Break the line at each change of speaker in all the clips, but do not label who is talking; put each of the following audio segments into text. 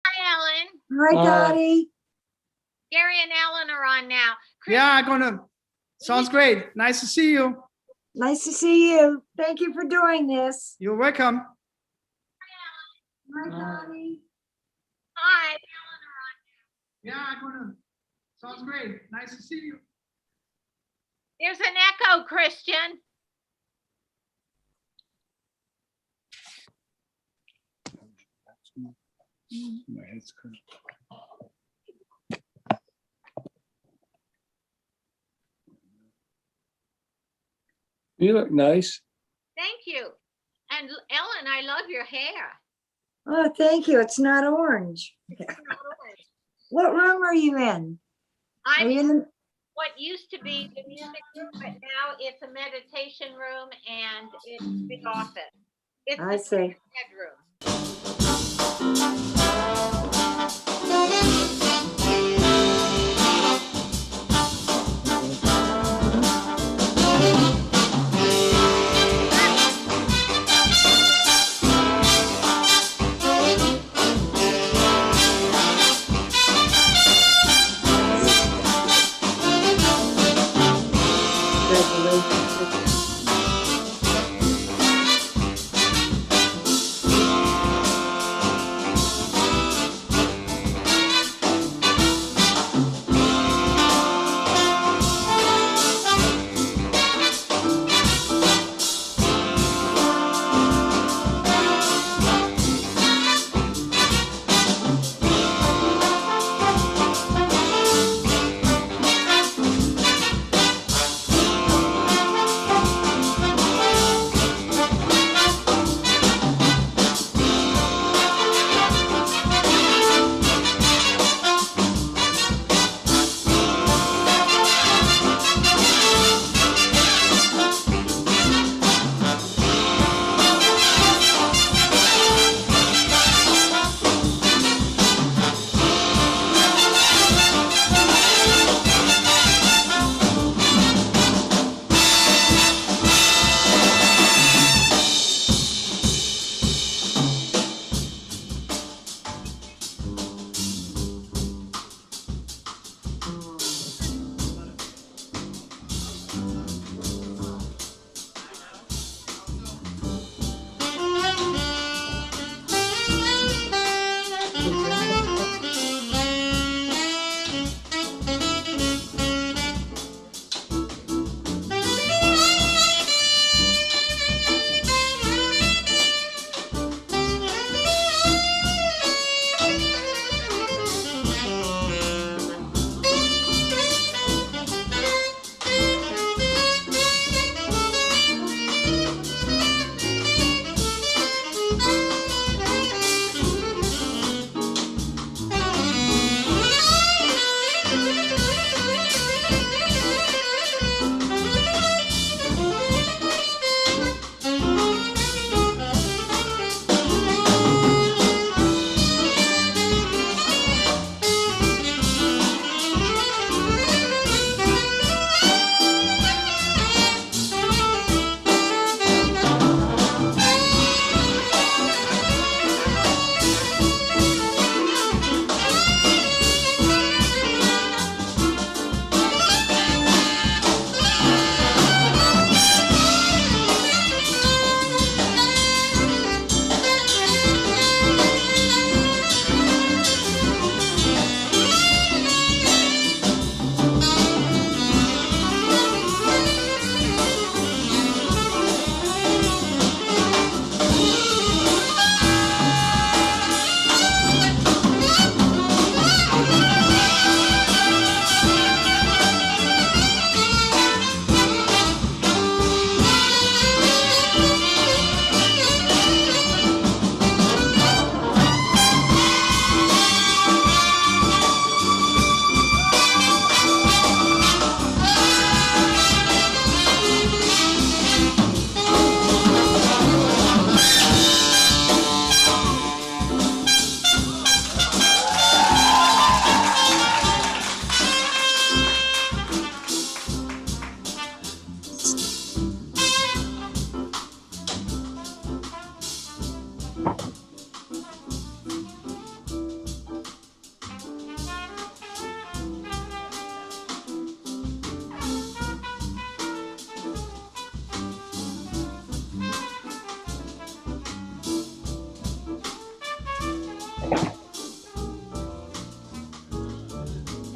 Hi, Ellen.
Hi, Dottie.
Gary and Ellen are on now.
Yeah, I'm gonna. Sounds great. Nice to see you.
Nice to see you. Thank you for doing this.
You're welcome.
Hi, Dottie.
Hi.
Yeah, I'm gonna. Sounds great. Nice to see you.
There's an echo, Christian.
My head's good.
You look nice.
Thank you. And Ellen, I love your hair.
Oh, thank you. It's not orange. What room are you in? Are
I'm
you
in
in?
what used to be the music room, but now it's a meditation room and it's the office. It's
I
the
see.
bedroom.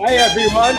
Hi, everyone.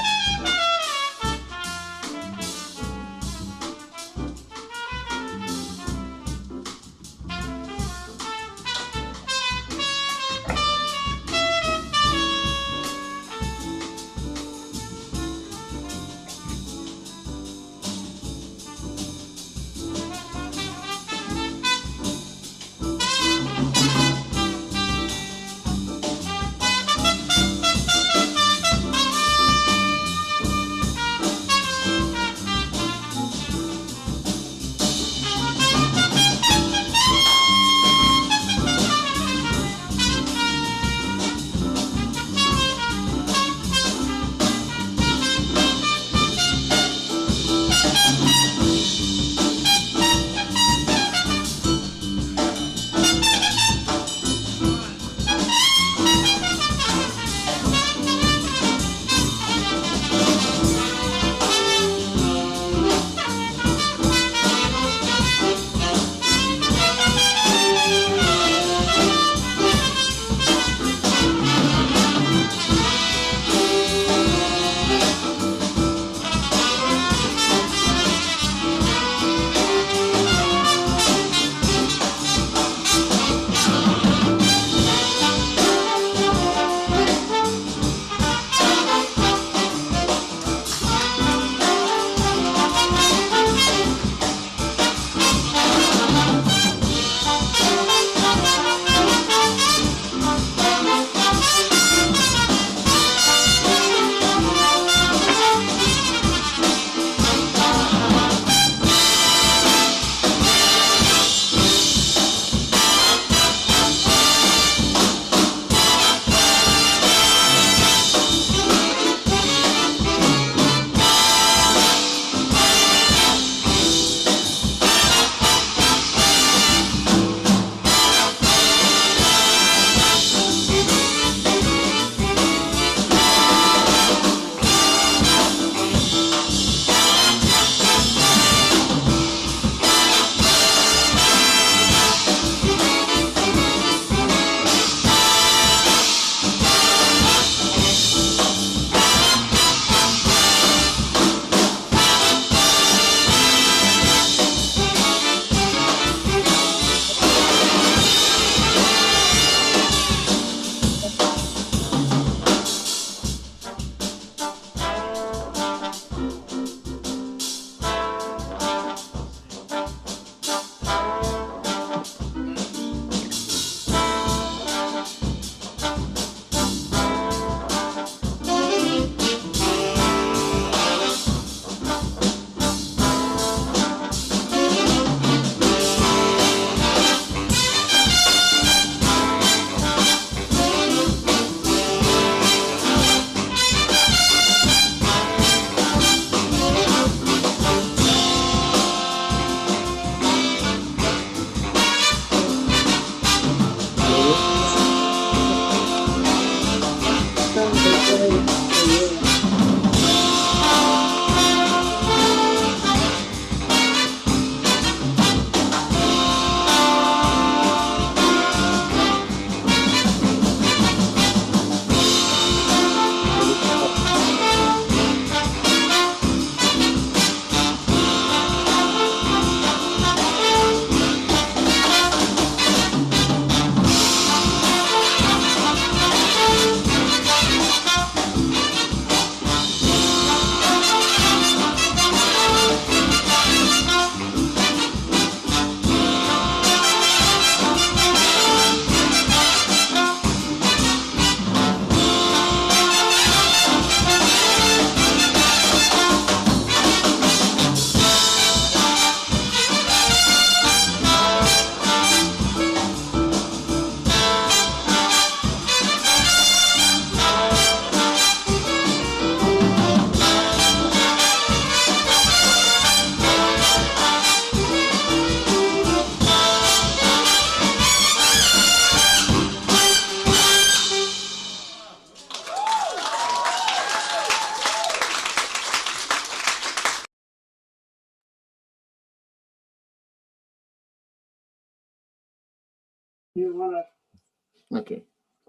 Okay.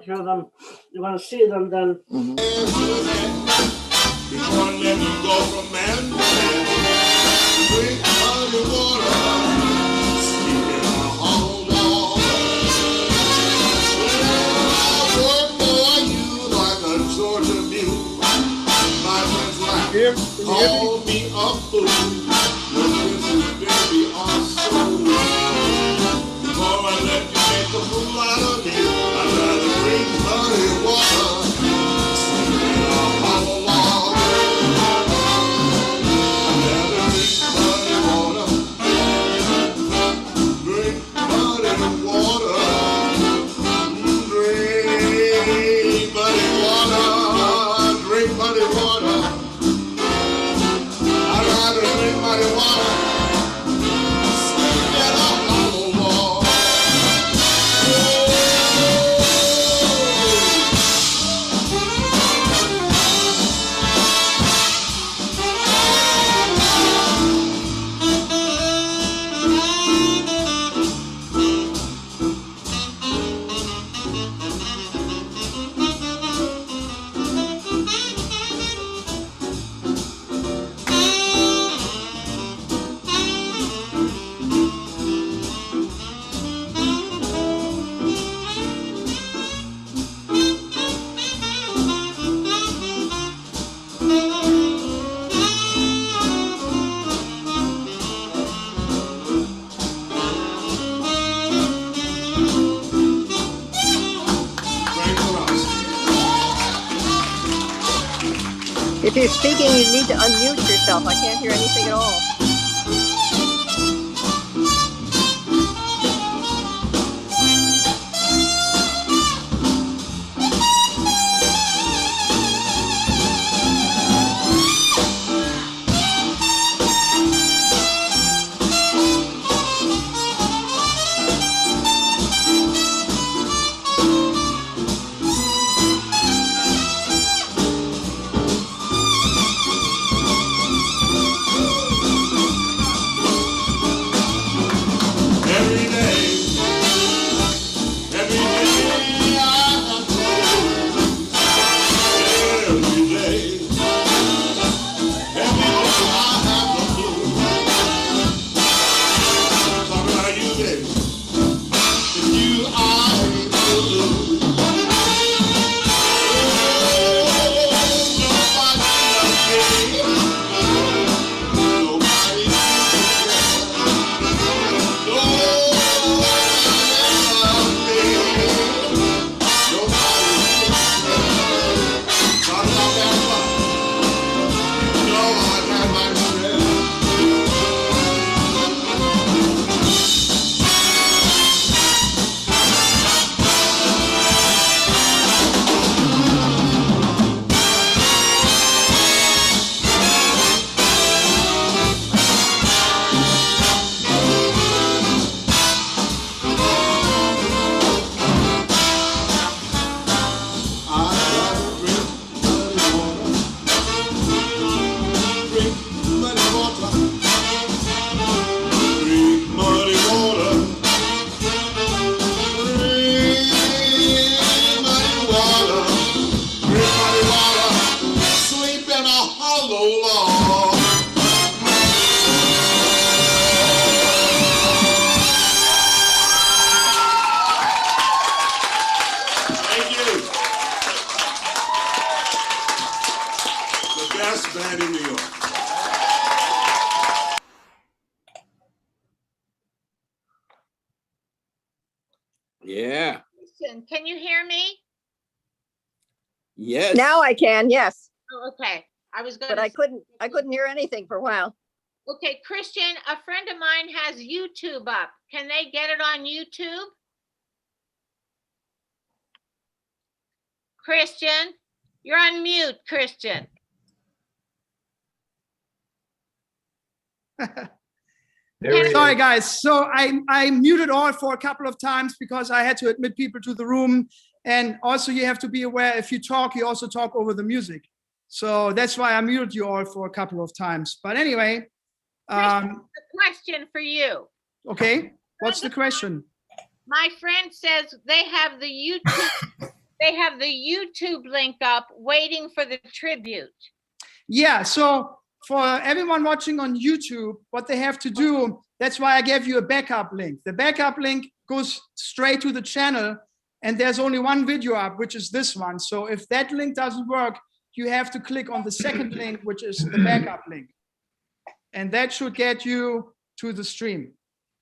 through them. You want to see them, then
Before let me go from man to man, drink muddy water, sleep in a hollow log. Well, I work for you like a Georgia mule. My friends laugh, call me a fool. Your kisses, baby, are so rude. Before I let you make a fool out of me, I'd rather drink muddy water, sleep in a hollow log.
If you're speaking, you need to unmute yourself. I can't hear anything at all.
Yeah.
Can you hear me?
Yes.
Now I can, yes,
Oh, okay. I was going
but I
to,
couldn't hear anything for a while.
okay, Christian, a friend of mine has YouTube up. Can they get it on YouTube? Christian, you're on mute, Christian.
Sorry, guys. So I muted all for a couple of times because I had to admit people to the room. And also you have to be aware, if you talk, you also talk over the music. So that's why I muted you all for a couple of times. But anyway,
Christian, a question for you.
okay, what's the question?
My friend says they have the YouTube they have the YouTube link up waiting for the tribute.
Yeah, so for everyone watching on YouTube, what they have to do, that's why I gave you a backup link. The backup link goes straight to the channel, and there's only one video up, which is this one. So if that link doesn't work, you have to click on the second link, which is the backup link. And that should get you to the stream.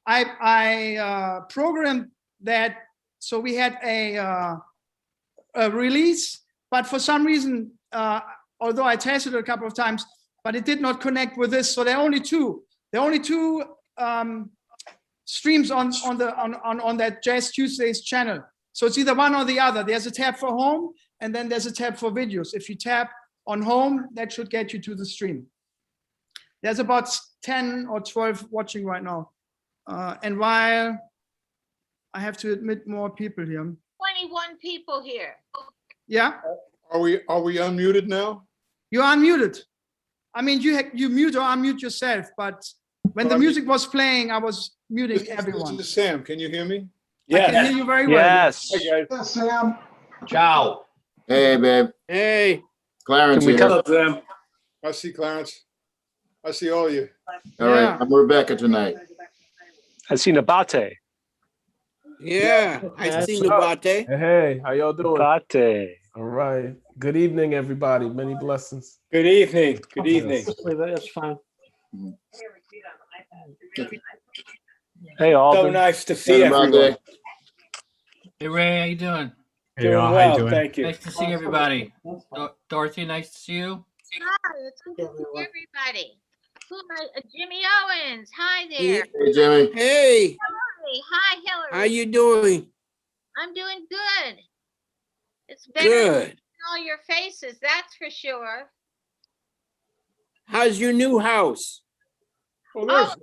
I programmed that, so we had a release, but for some reason, although I tested it a couple of times, but it did not connect with this. So there are only two. There are only two streams on that Jazz Tuesdays channel. So it's either one or the other. There's a tab for home, and then there's a tab for videos. If you tap on home, that should get you to the stream. There's about 10 or 12 watching right now. And while I have to admit more people here.
21 people here.
Yeah,
Are we unmuted now?
you're unmuted. I mean, you mute or unmute yourself, but when the music was playing, I was muting everyone.
This is Sam. Can you hear me?
I can hear you very well.
Yes.
Hi, guys.
Sam.
Ciao.
Hey, babe.
Hey,
Clarence
Can we
here.
tell them?
I see Clarence. I see all of you.
All right,
Yeah.
I'm Rebecca tonight.
I see Nabate.
yeah, I see Nabate.
Hey, how y'all doing?
Nabate.
All right. Good evening, everybody. Many blessings.
Good evening. Good evening.
That's fine.
Hey,
So
Alden.
nice to see
Had a bad
everyone.
day?
Hey Ray, how you doing?
Doing well, thank you.
Nice to see everybody. Dorothy, nice to see you.
Hi, it's good to see everybody. Who am I? Jimmy Owens. Hi there.
Hey, Jimmy.
Hey,
Hillary. Hi, Hillary.
how you doing?
I'm doing good. It's better
Good.
than all your faces, that's for sure.
How's your new house?
Oh,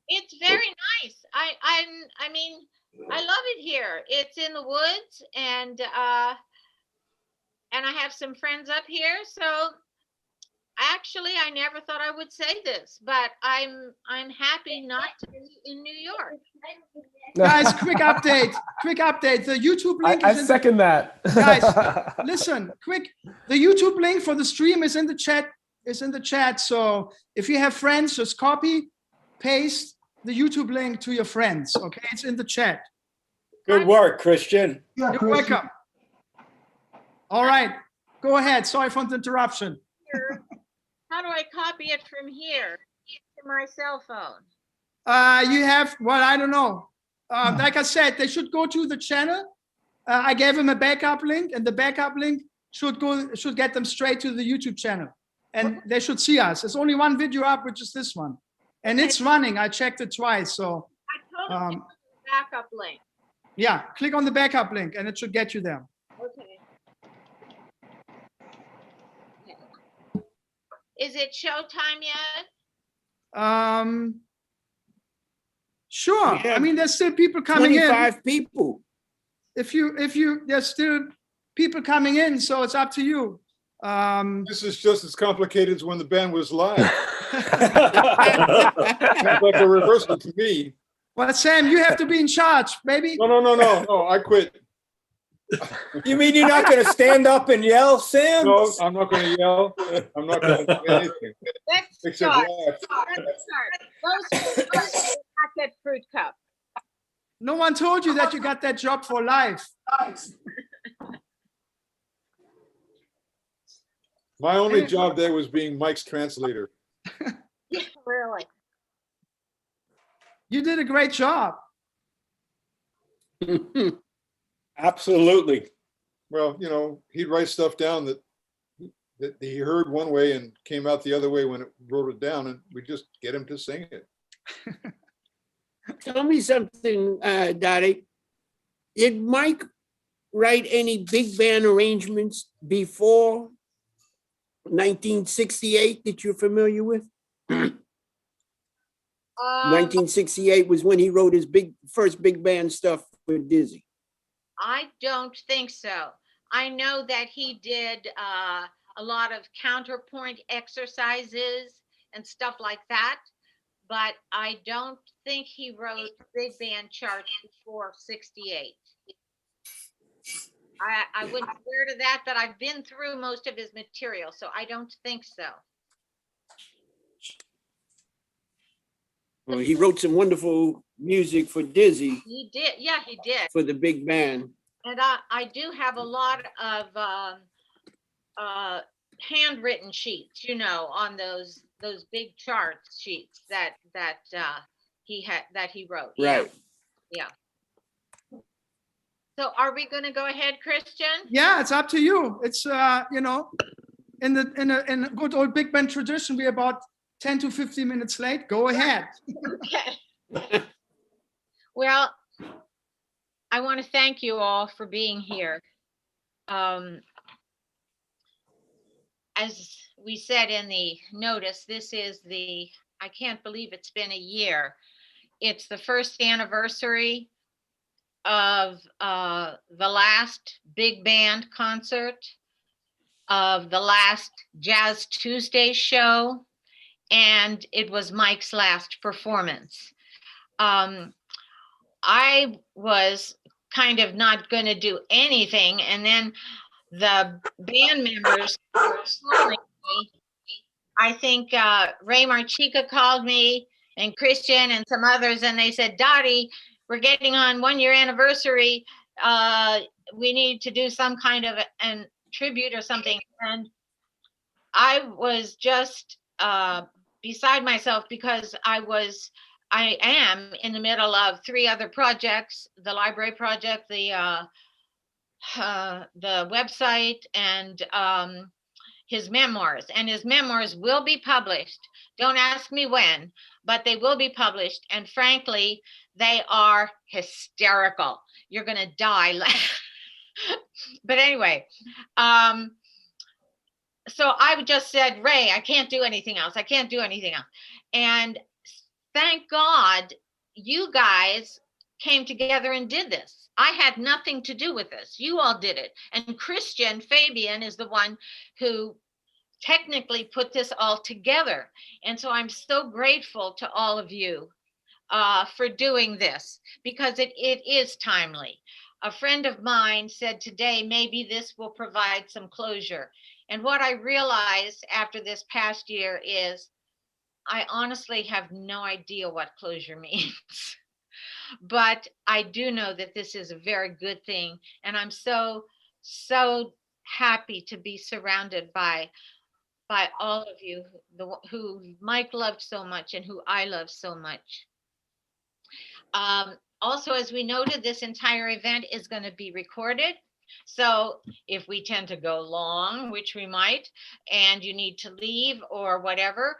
It's very nice. I mean, I love it here. It's in the woods, and I have some friends up here. So actually, I never thought I would say this, but I'm happy not to be in New York.
Guys, quick update. The YouTube link
I
is in
second that.
Guys, listen, quick. The YouTube link for the stream is in the chat. So if you have friends, just copy, paste the YouTube link to your friends. Okay, it's in the chat.
Good work, Christian.
Yeah,
You're
Chris,
welcome. All right, go ahead. Sorry for the interruption.
How do I copy it from here to my cell phone?
You have, well, I don't know. Like I said, they should go to the channel. I gave them a backup link, and the backup link should get them straight to the YouTube channel, and they should see us. There's only one video up, which is this one, and it's running. I checked it twice. So
I totally
Um,
the backup link.
yeah, click on the backup link, and it should get you there.
Okay. Is it showtime yet?
Sure.
Yeah.
I mean, there's still people coming in.
25 people.
If you, there's still people coming in, so it's up to you.
This is just as complicated as when the band was live. Sounds like a rehearsal to me.
Well, Sam, you have to be in charge, baby.
No, I quit.
You mean you're not going to stand up and yell, Sam?
No, I'm not going to yell. I'm not going to do anything.
Let's
Except
start.
laugh.
Let's start. Those got that fruit cup.
No one told you that you got that job for life.
My only job there was being Mike's translator.
Really?
You did a great job.
Absolutely.
Well, you know, he'd write stuff down that he heard one way and came out the other way when it wrote it down, and we just get him to sing it.
Tell me something, Dottie. Did Mike write any big band arrangements before 1968 that you're familiar with? 1968 was when he wrote his first big band stuff for Dizzy.
I don't think so. I know that he did a lot of counterpoint exercises and stuff like that, but I don't think he wrote big band charts before 68. I wouldn't swear to that, but I've been through most of his material, so I don't think so.
Well, he wrote some wonderful music for Dizzy,
He did, yeah, he did.
for the big band.
And I do have a lot of handwritten sheets, you know, on those big chart sheets that he wrote.
Right.
Yeah. So are we going to go ahead, Christian?
Yeah, it's up to you. It's you know, in a good old big band tradition, we're about 10 to 15 minutes late. Go ahead.
Okay. Well, I want to thank you all for being here. As we said in the notice, this is I can't believe it's been a year. It's the first anniversary of the last big band concert, of the last Jazz Tuesday show, and it was Mike's last performance. I was kind of not going to do anything, and then the band members were calling me. I think Ray Marchica called me, and Christian and some others, and they said, Dottie, we're getting on 1 year anniversary. We need to do some kind of an tribute or something. And I was just beside myself because I am in the middle of 3 other projects: the library project, the website, and his memoirs. And his memoirs will be published. Don't ask me when, but they will be published. And frankly, they are hysterical. You're going to die. But anyway, so I just said, Ray, I can't do anything else. I can't do anything else. And thank God you guys came together and did this. I had nothing to do with this. You all did it. And Christian Fabian is the one who technically put this all together. And so I'm so grateful to all of you for doing this, because it is timely. A friend of mine said today, maybe this will provide some closure. And what I realized after this past year is I honestly have no idea what closure means. But I do know that this is a very good thing. And I'm so happy to be surrounded by all of you who Mike loved so much and who I love so much. Also, as we noted, this entire event is going to be recorded. So if we tend to go long, which we might, and you need to leave or whatever,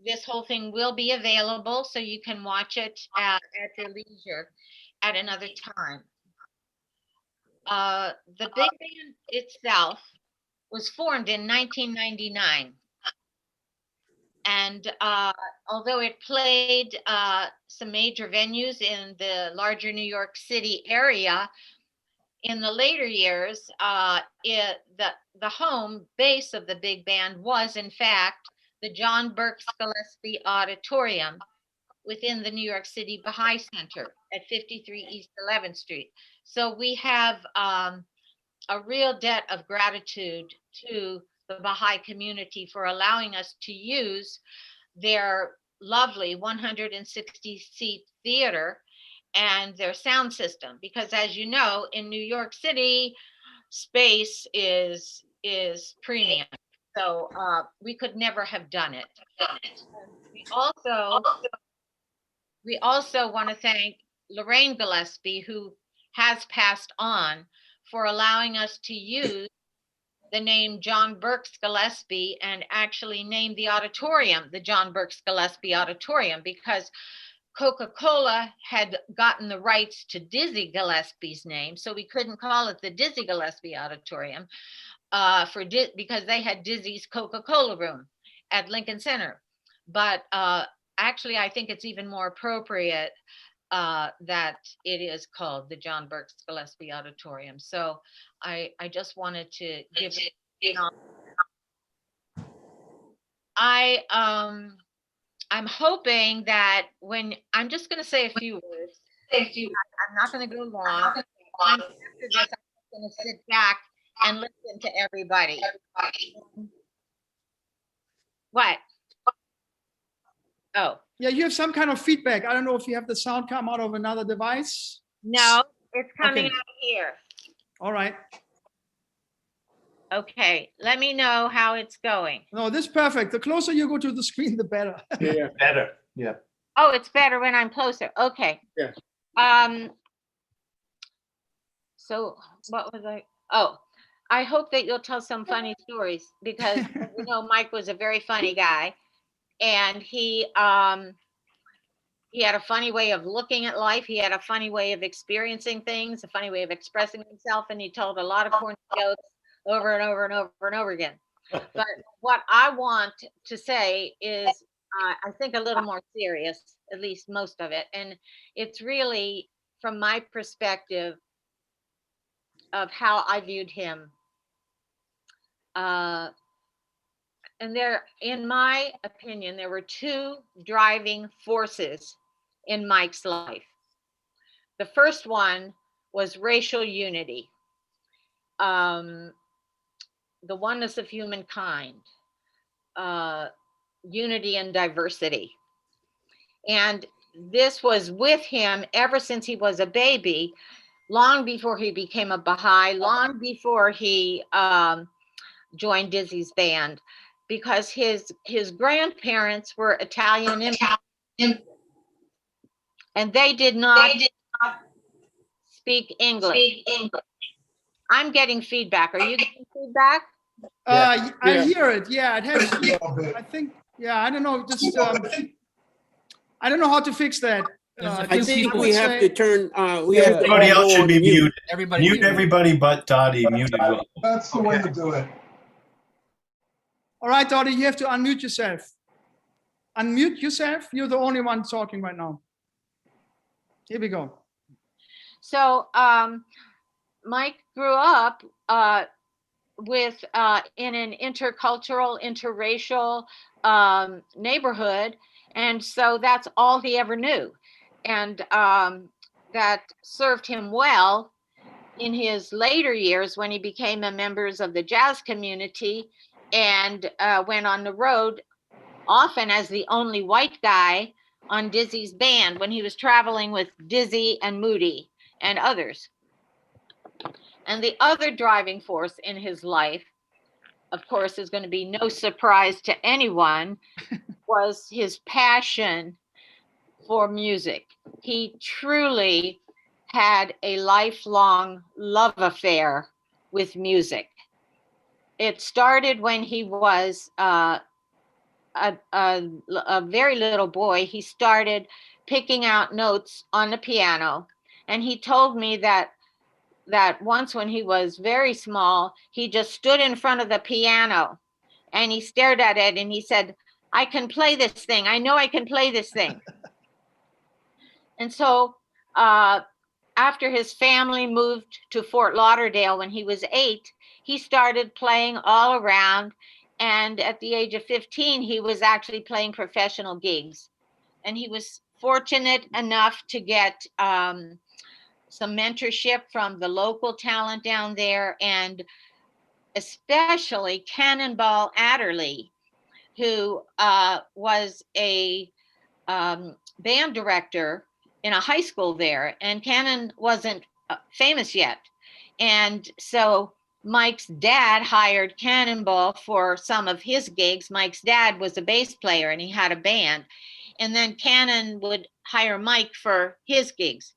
this whole thing will be available, so you can watch it at your leisure at another time. The big band itself was formed in 1999. And although it played some major venues in the larger New York City area, in the later years, the home base of the big band was, in fact, the John Birks Gillespie Auditorium within the New York City Baha'i Center at 53 East 11th Street. So we have a real debt of gratitude to the Baha'i community for allowing us to use their lovely 160-seat theater and their sound system, because as you know, in New York City, space is premium. So we could never have done it. We also want to thank Lorraine Gillespie, who has passed on, for allowing us to use the name John Birks Gillespie and actually name the auditorium the John Birks Gillespie Auditorium, because Coca-Cola had gotten the rights to Dizzy Gillespie's name, so we couldn't call it the Dizzy Gillespie Auditorium because they had Dizzy's Coca-Cola room at Lincoln Center. But actually, I think it's even more appropriate that it is called the John Birks Gillespie Auditorium. So I just wanted to give it, I'm hoping that I'm just going to say a few words. I'm not going to go long. after this, I'm just going to sit back and listen to everybody. What? Oh,
Yeah, you have some kind of feedback. I don't know if you have the sound come out of another device.
no, it's coming
Okay.
out here.
All right.
Okay, let me know how it's going.
No, this is perfect. The closer you go to the screen, the better.
Yeah.
Better. Yeah.
Oh, it's better when I'm closer. Okay.
Yeah.
So what was I? Oh, I hope that you'll tell some funny stories because you know Mike was a very funny guy, and he had a funny way of looking at life. He had a funny way of experiencing things, a funny way of expressing himself, and he told a lot of corny jokes over and over and over and over again. But what I want to say is, I think a little more serious, at least most of it, and it's really from my perspective of how I viewed him. And there, in my opinion, there were two driving forces in Mike's life. The first one was racial unity, the oneness of humankind, unity and diversity. And this was with him ever since he was a baby, long before he became a Baha'i, long before he joined Dizzy's band, because his grandparents were Italian immigrants, and they did not speak English. I'm getting feedback. Are you getting feedback?
I
Yeah.
hear it. Yeah, it has. I think. Yeah, I don't know. Just I don't know how to fix that.
I think
people
we have to turn, we have to.
Everybody else should be muted.
Everybody
Mute everybody but Dottie. Muted.
That's the way to do it.
All right, Dottie, you have to unmute yourself. Unmute yourself. You're the only one talking right now. Here we go.
So Mike grew up with in an intercultural, interracial neighborhood, and so that's all he ever knew, and that served him well in his later years when he became a member of the jazz community and went on the road often as the only white guy on Dizzy's band when he was traveling with Dizzy and Moody and others. And the other driving force in his life, of course, is going to be no surprise to anyone, was his passion for music. He truly had a lifelong love affair with music. It started when he was a very little boy. He started picking out notes on the piano, and he told me that once when he was very small, he just stood in front of the piano and he stared at it and he said, "I can play this thing. I know I can play this thing." And so after his family moved to Fort Lauderdale when he was 8, he started playing all around. And at the age of 15, he was actually playing professional gigs. And he was fortunate enough to get some mentorship from the local talent down there, and especially Cannonball Adderley, who was a band director in a high school there, and Cannon wasn't famous yet. And so Mike's dad hired Cannonball for some of his gigs. Mike's dad was a bass player and he had a band. And then Cannon would hire Mike for his gigs.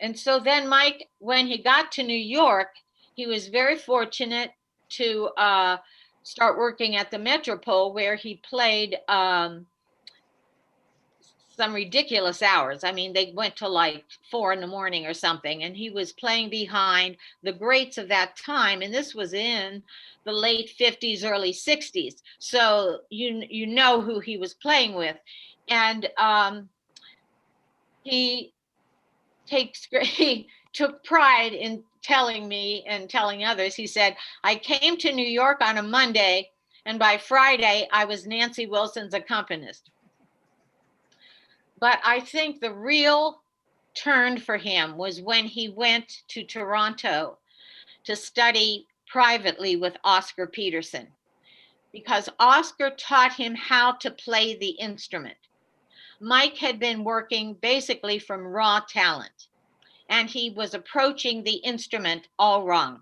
And so then Mike, when he got to New York, he was very fortunate to start working at the Metropole, where he played some ridiculous hours. I mean, they went to like 4 a.m. or something, and he was playing behind the greats of that time. And this was in the late 50s, early 60s. So you know who he was playing with. And he took pride in telling me and telling others. He said, "I came to New York on a Monday, and by Friday, I was Nancy Wilson's accompanist." But I think the real turned for him was when he went to Toronto to study privately with Oscar Peterson, because Oscar taught him how to play the instrument. Mike had been working basically from raw talent, and he was approaching the instrument all wrong.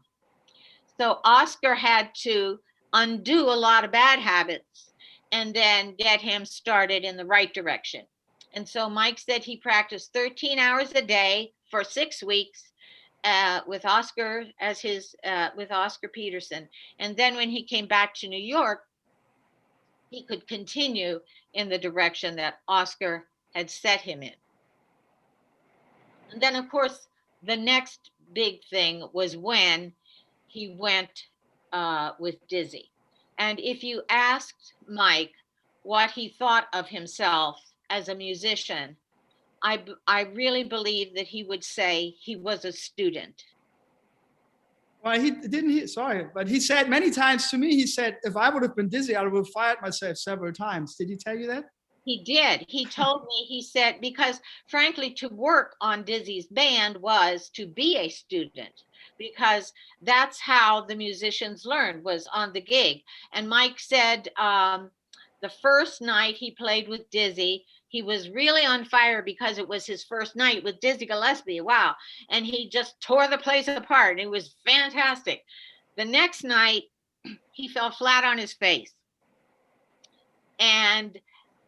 So Oscar had to undo a lot of bad habits and then get him started in the right direction. And so Mike said he practiced 13 hours a day for 6 weeks with Oscar as his with Oscar Peterson. And then when he came back to New York, he could continue in the direction that Oscar had set him in. And then, of course, the next big thing was when he went with Dizzy. And if you asked Mike what he thought of himself as a musician, I really believe that he would say he was a student.
Well, but he said many times to me, he said, if I would have been Dizzy, I would have fired myself several times. Did he tell you that?
He did. He told me, he said, because frankly, to work on Dizzy's band was to be a student, because that's how the musicians learned, was on the gig. And Mike said the first night he played with Dizzy, he was really on fire because it was his first night with Dizzy Gillespie. Wow. And he just tore the place apart. It was fantastic. The next night, he fell flat on his face. And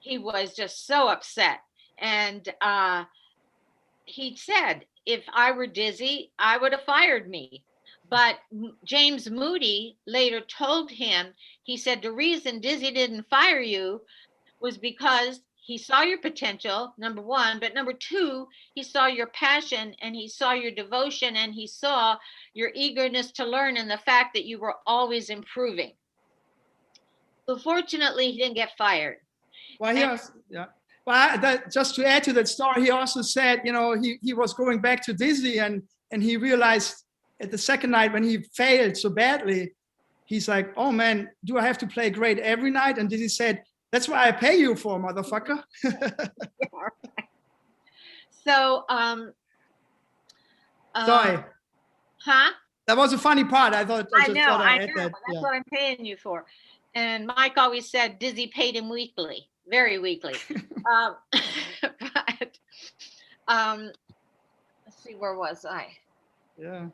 he was just so upset. And he said, if I were Dizzy, I would have fired me. But James Moody later told him, he said, the reason Dizzy didn't fire you was because he saw your potential, number one, but number two, he saw your passion and he saw your devotion and he saw your eagerness to learn and the fact that you were always improving. So fortunately, he didn't get fired.
Well, just to add to that story, he also said, he was going back to Dizzy and he realized at the second night when he failed so badly, he's like, oh man, do I have to play great every night? And Dizzy said, that's what I pay you for, motherfucker.
So,
sorry.
Huh?
That was a funny part. I know.
That's what I'm paying you for. And Mike always said Dizzy paid him weekly, very weekly. But let's see, where was I?
Yeah.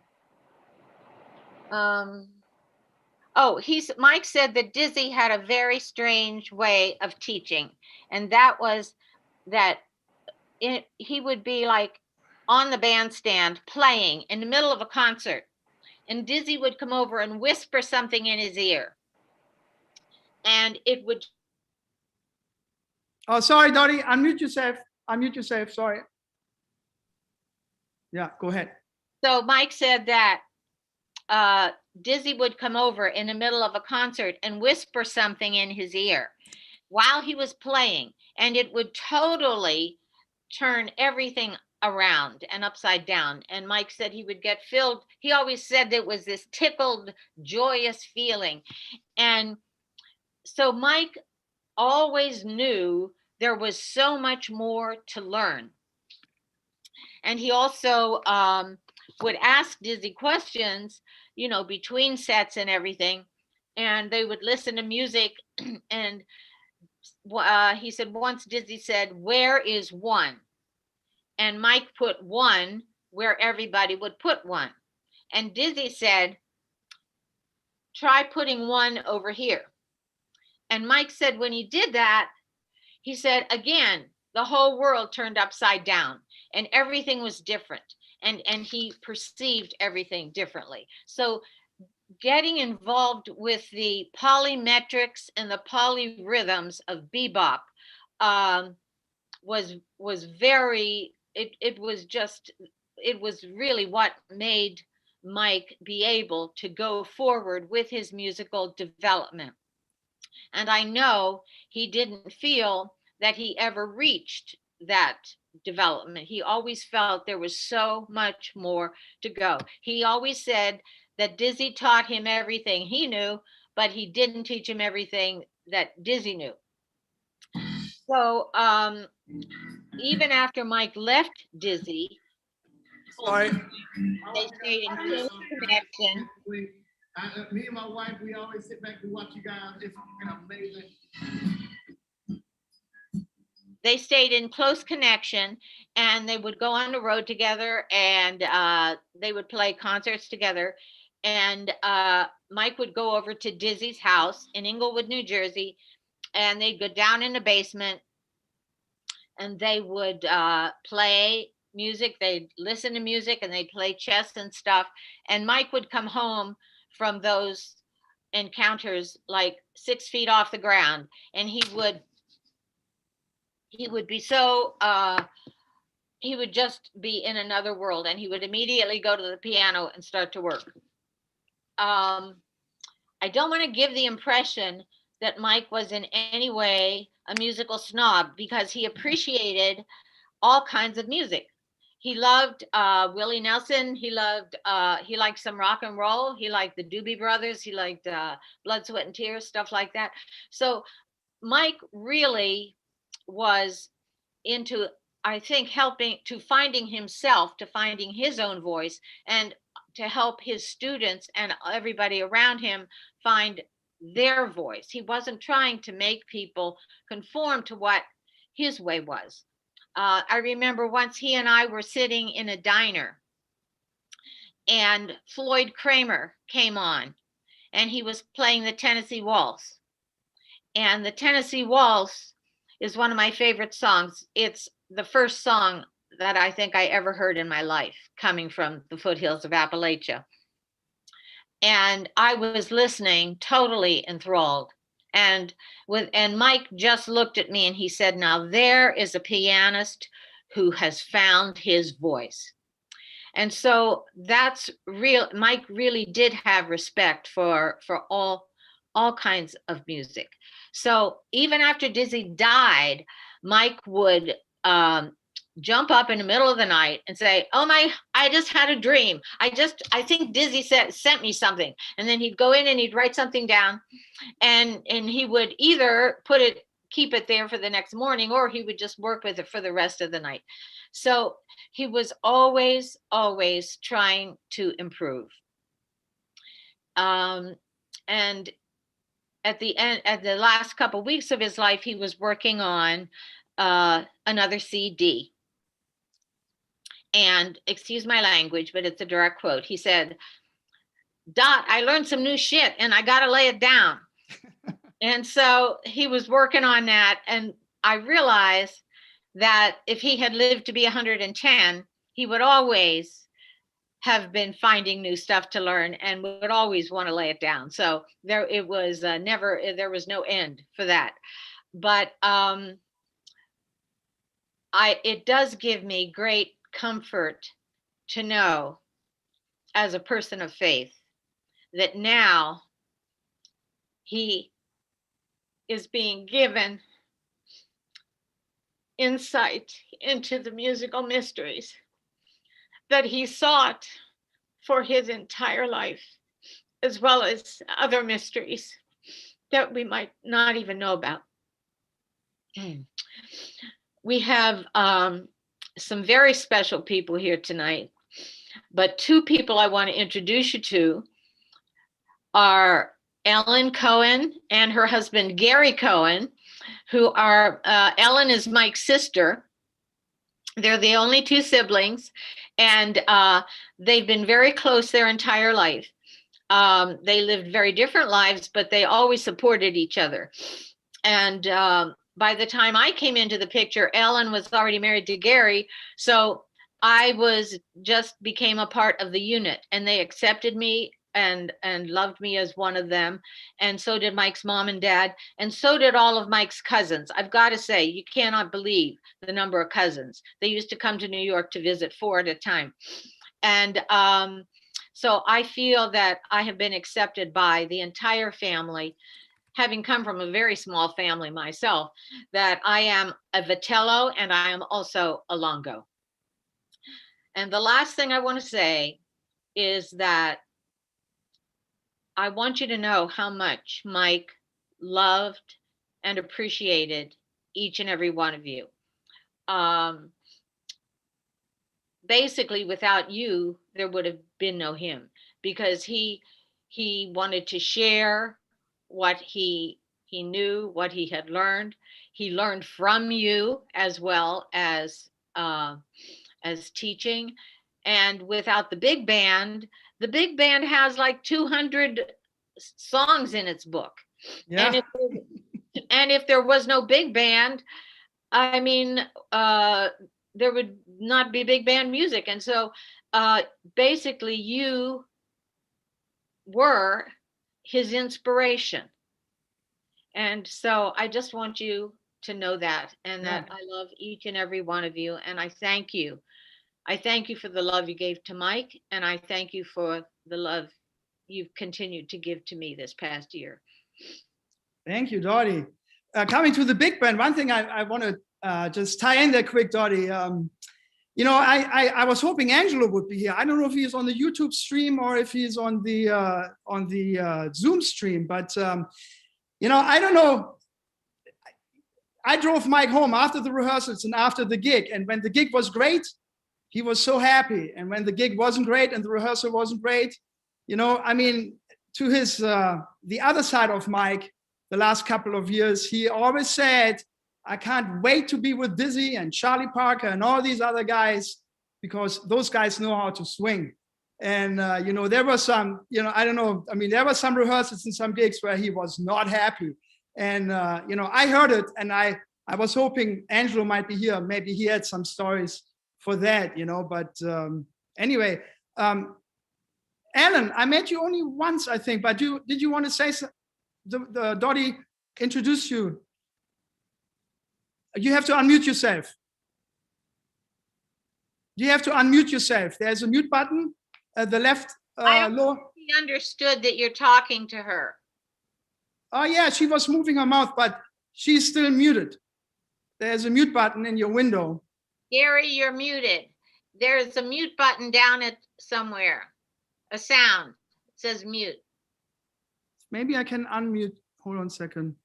Mike said that Dizzy had a very strange way of teaching, and that was that he would be like on the bandstand playing in the middle of a concert, and Dizzy would come over and whisper something in his ear, and it would.
Oh, sorry, Dottie. Unmute yourself. Sorry. Yeah, go ahead.
So Mike said that Dizzy would come over in the middle of a concert and whisper something in his ear while he was playing, and it would totally turn everything around and upside down. And Mike said he would get filled. He always said there was this tickled, joyous feeling. And so Mike always knew there was so much more to learn. And he also would ask Dizzy questions, between sets and everything. And they would listen to music. And he said once Dizzy said, "Where is one?" And Mike put one where everybody would put one. And Dizzy said, "Try putting one over here." And Mike said when he did that, he said, again, the whole world turned upside down and everything was different. And he perceived everything differently. So getting involved with the polymetrics and the polyrhythms of bebop was very, it was really what made Mike be able to go forward with his musical development. And I know he didn't feel that he ever reached that development. He always felt there was so much more to go. He always said that Dizzy taught him everything he knew, but he didn't teach him everything that Dizzy knew. So even after Mike left Dizzy,
Sorry.
They stayed in close connection.
Me and my wife, we always sit back and watch you guys. It's amazing.
They stayed in close connection, and they would go on the road together, and they would play concerts together. And Mike would go over to Dizzy's house in Inglewood, New Jersey, and they'd go down in the basement, and they would play music. They'd listen to music, and they'd play chess and stuff. And Mike would come home from those encounters like 6 feet off the ground, and he would be so he would just be in another world, and he would immediately go to the piano and start to work. I don't want to give the impression that Mike was in any way a musical snob, because he appreciated all kinds of music. He loved Willie Nelson. He liked some rock and roll. He liked the Doobie Brothers. He liked Blood, Sweat, and Tears, stuff like that. So Mike really was into, I think, helping to finding himself, to finding his own voice, and to help his students and everybody around him find their voice. He wasn't trying to make people conform to what his way was. I remember once he and I were sitting in a diner, and Floyd Kramer came on, and he was playing the Tennessee Waltz. And the Tennessee Waltz is one of my favorite songs. It's the first song that I think I ever heard in my life, coming from the foothills of Appalachia. And I was listening, totally enthralled. And Mike just looked at me and he said, "Now there is a pianist who has found his voice." And so that's real. Mike really did have respect for all kinds of music. So even after Dizzy died, Mike would jump up in the middle of the night and say, "Oh I just had a dream. I think Dizzy sent me something." And then he'd go in and he'd write something down, and he would either keep it there for the next morning, or he would just work with it for the rest of the night. So he was always trying to improve. And at the last couple of weeks of his life, he was working on another CD. And excuse my language, but it's a direct quote. He said, "Dot, I learned some new shit and I got to lay it down." And so he was working on that. And I realized that if he had lived to be 110, he would always have been finding new stuff to learn and would always want to lay it down. So there was no end for that. But it does give me great comfort to know, as a person of faith, that now he is being given insight into the musical mysteries that he sought for his entire life, as well as other mysteries that we might not even know about. We have some very special people here tonight, but two people I want to introduce you to are Ellen Cohen and her husband, Gary Cohen, who are, Ellen is Mike's sister. They're the only two siblings, and they've been very close their entire life. They lived very different lives, but they always supported each other. And by the time I came into the picture, Ellen was already married to Gary. So I became a part of the unit, and they accepted me and loved me as one of them. And so did Mike's mom and dad. And so did all of Mike's cousins. I've got to say, you cannot believe the number of cousins. They used to come to New York to visit 4 at a time. And so I feel that I have been accepted by the entire family, having come from a very small family myself, that I am a Vitello and I am also a Longo. And the last thing I want to say is that I want you to know how much Mike loved and appreciated each and every one of you. basically without you, there would have been no him, because he wanted to share what he knew, what he had learned. He learned from you as well as teaching. And without the big band has like 200 songs in its book.
Yeah.
And if there was no big band, I mean, there would not be big band music. And so basically you were his inspiration. And so I just want you to know that, and that I love each and every one of you. And I thank you. I thank you for the love you gave to Mike, and I thank you for the love you've continued to give to me this past year.
Thank you, Dottie. Coming to the big band, one thing I want to just tie in there quick, Dottie. I was hoping Angelo would be here. I don't know if he's on the YouTube stream or if he's on the Zoom stream, but I don't know. I drove Mike home after the rehearsals and after the gig, and when the gig was great, he was so happy. And when the gig wasn't great and the rehearsal wasn't great, to his the other side of Mike, the last couple of years, he always said, I can't wait to be with Dizzy and Charlie Parker and all these other guys, because those guys know how to swing. And, there were some, there were some rehearsals and some gigs where he was not happy. And, I heard it, and I was hoping Angelo might be here. Maybe he had some stories for that, but anyway, Alan, I met you only once, I think, but did you want to say something? The Dottie introduced you. You have to unmute yourself. You have to unmute yourself. There's a mute button at the left lower.
He understood that you're talking to her.
Oh yeah, she was moving her mouth, but she's still muted. There's a mute button in your window.
Gary, you're muted. There's a mute button down at somewhere. A sound. It says mute.
Maybe I can unmute. Hold on a second.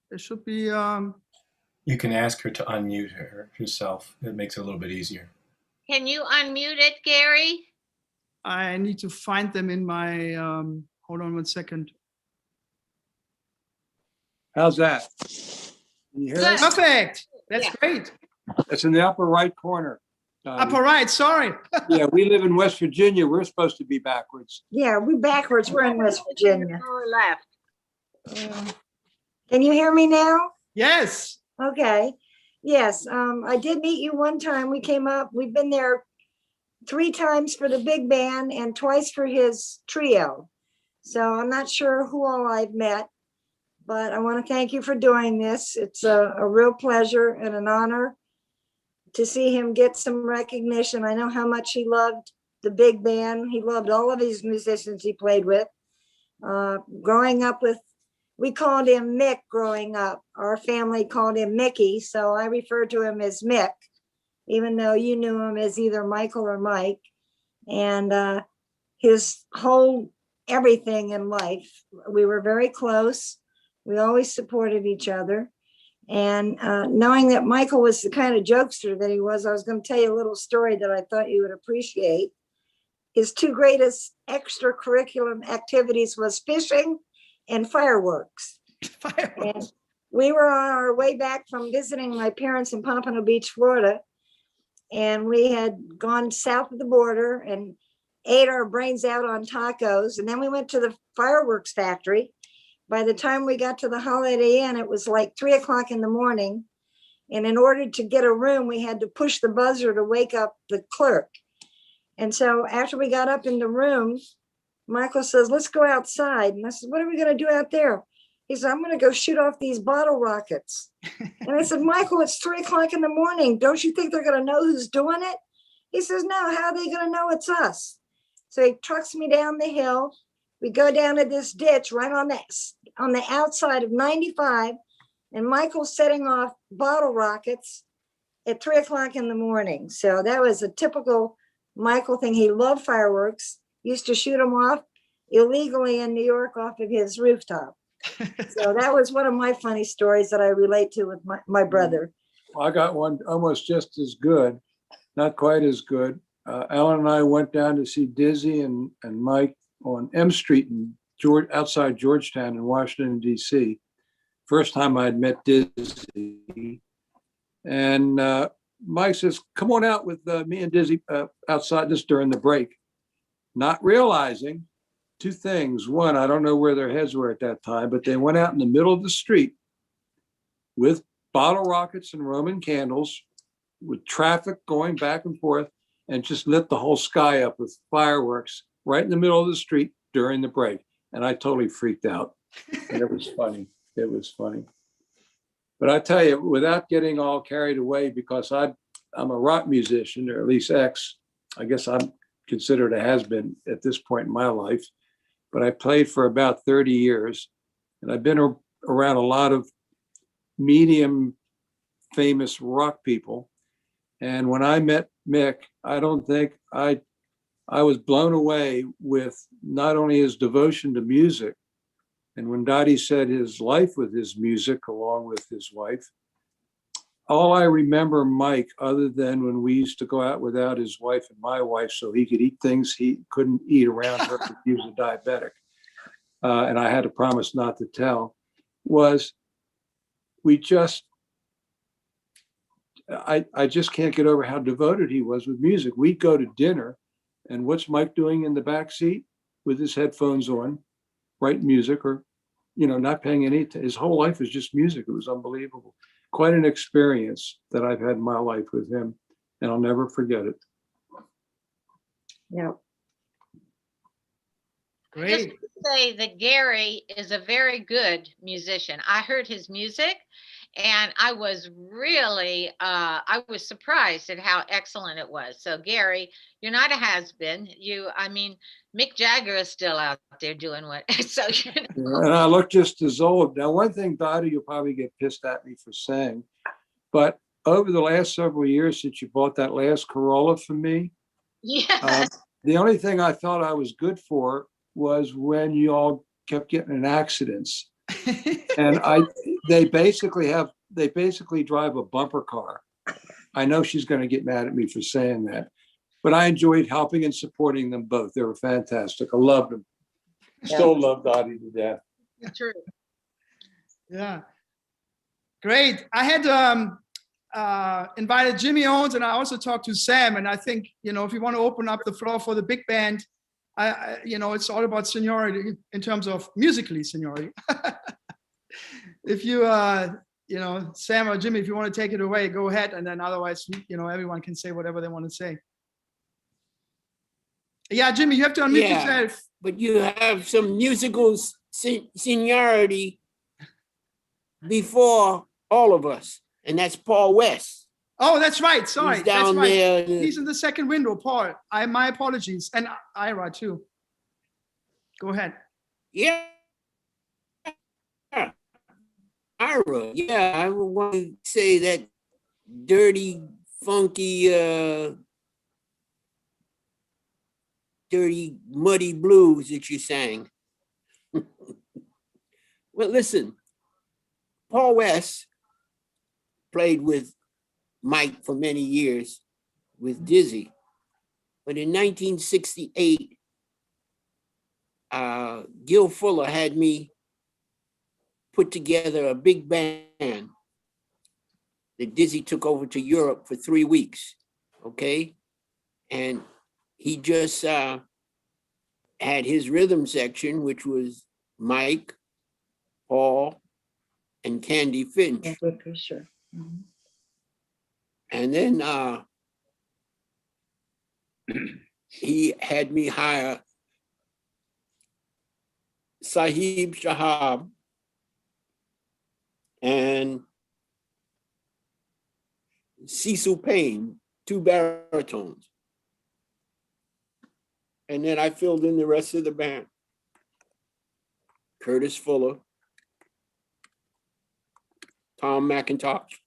There should be.
You can ask her to unmute herself. It makes it a little bit easier.
Can you unmute it, Gary?
I need to find them in my. Hold on 1 second.
How's that? Can you hear
Good.
us?
Perfect. That's great.
It's in the upper right corner.
Upper right. Sorry.
Yeah, we live in West Virginia. We're supposed to be backwards.
Yeah, we're backwards. We're in West Virginia.
Lower left.
Can you hear me now?
Yes.
Okay. Yes, I did meet you one time. We came up. We've been there 3 times for the big band and twice for his trio. So I'm not sure who all I've met, but I want to thank you for doing this. It's a real pleasure and an honor to see him get some recognition. I know how much he loved the big band. He loved all of these musicians he played with. Growing up with, we called him Mick growing up. Our family called him Mickey, so I refer to him as Mick, even though you knew him as either Michael or Mike. And his whole everything in life, we were very close. We always supported each other. And knowing that Michael was the kind of jokester that he was, I was going to tell you a little story that I thought you would appreciate. His 2 greatest extracurricular activities was fishing and fireworks. And we were on our way back from visiting my parents in Pompano Beach, Florida. And we had gone south of the border and ate our brains out on tacos. And then we went to the fireworks factory. By the time we got to the Holiday Inn, it was like 3 o'clock in the morning. And in order to get a room, we had to push the buzzer to wake up the clerk. And so after we got up in the room, Michael says, let's go outside. And I said, what are we going to do out there? He said, I'm going to go shoot off these bottle rockets. And I said, Michael, it's 3 o'clock in the morning. Don't you think they're going to know who's doing it? He says, no, how are they going to know it's us? So he trucks me down the hill. We go down to this ditch right on the outside of 95, and Michael's setting off bottle rockets at 3 o'clock in the morning. So that was a typical Michael thing. He loved fireworks, used to shoot them off illegally in New York off of his rooftop. So that was one of my funny stories that I relate to with my brother.
I got one almost just as good, not quite as good. Alan and I went down to see Dizzy and Mike on M Street outside Georgetown in Washington, D.C. First time I'd met Dizzy. And Mike says, come on out with me and Dizzy outside just during the break. Not realizing two things. One, I don't know where their heads were at that time, but they went out in the middle of the street with bottle rockets and Roman candles, with traffic going back and forth, and just lit the whole sky up with fireworks right in the middle of the street during the break. And I totally freaked out. And it was funny. It was funny. But I tell you, without getting all carried away, because I'm a rock musician, or at least I guess I'm considered a has-been at this point in my life. But I played for about 30 years, and I've been around a lot of medium famous rock people. And when I met Mick, I don't think I was blown away with not only his devotion to music, and when Dottie said his life with his music along with his wife, all I remember Mike, other than when we used to go out without his wife and my wife so he could eat things he couldn't eat around her because he was a diabetic, and I had to promise not to tell, was I just can't get over how devoted he was with music. We'd go to dinner, and what's Mike doing in the back seat with his headphones on, writing music, or, not paying any attention. His whole life is just music. It was unbelievable. Quite an experience that I've had in my life with him, and I'll never forget it.
Yeah.
Just to say that Gary is a very good musician. I heard his music and I was really, I was surprised at how excellent it was. So Gary, you're not a has-been. Mick Jagger is still out there doing what, so
And I look just as old. Now, one thing, Dottie, you'll probably get pissed at me for saying, but over the last several years since you bought that last Corolla for me,
yeah.
The only thing I thought I was good for was when you all kept getting in accidents. And they basically drive a bumper car. I know she's going to get mad at me for saying that, but I enjoyed helping and supporting them both. They were fantastic. I loved them. Still love Dottie to death.
True.
Yeah. Great. I had invited Jimmy Owens, and I also talked to Sam. And I think, if you want to open up the floor for the big band, it's all about seniority in terms of musically seniority. If you, Sam or Jimmy, if you want to take it away, go ahead. And then otherwise, everyone can say whatever they want to say. Yeah, Jimmy, you have to unmute yourself.
But you have some musical seniority before all of us, and that's Paul West.
Oh, that's right. Sorry.
He's down there.
He's in the second window, Paul. My apologies. And Ira, too. Go ahead.
Yeah. Ira. Yeah, I would want to say that dirty, funky, dirty, muddy blues that you sang. Well, listen, Paul West played with Mike for many years with Dizzy. But in 1968, Gil Fuller had me put together a big band that Dizzy took over to Europe for 3 weeks, okay? And he just had his rhythm section, which was Mike, Paul, and Candy Finch.
Yeah, for sure. Mm-hmm.
And then he had me hire Sahib Shahab and Cecil Payne, 2 baritones. And then I filled in the rest of the band. Curtis Fuller, Tom McIntosh.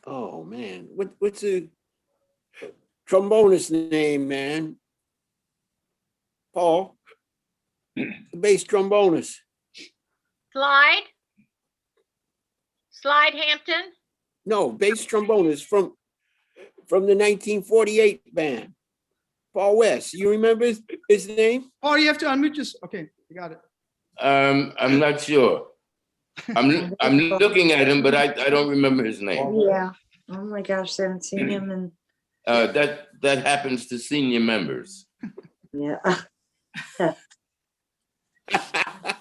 Oh man, what's the trombonist name, man? Paul, the bass trombonist.
Slide. Slide Hampton?
No, bass trombonist from the 1948 band. Paul West, you remember his name?
Oh, you have to unmute yourself. Okay, you got it.
I'm not sure. I'm looking at him, but I don't remember his name.
Yeah. Oh my gosh, I haven't seen him in,
That happens to senior members.
yeah.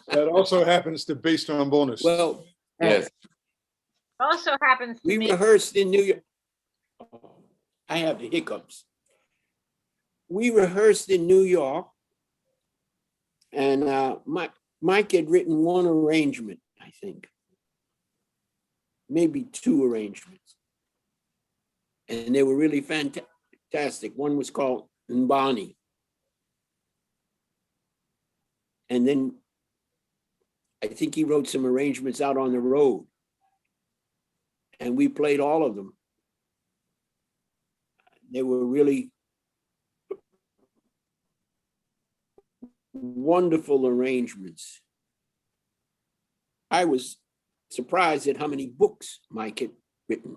That also happens to bass trombonists.
Well,
Yes.
Also happens to
we
me.
rehearsed in New York. I have the hiccups. We rehearsed in New York, and Mike had written one arrangement, I think. Maybe two arrangements. And they were really fantastic. One was called Mbani. And then I think he wrote some arrangements out on the road. And we played all of them. They were really wonderful arrangements. I was surprised at how many books Mike had written.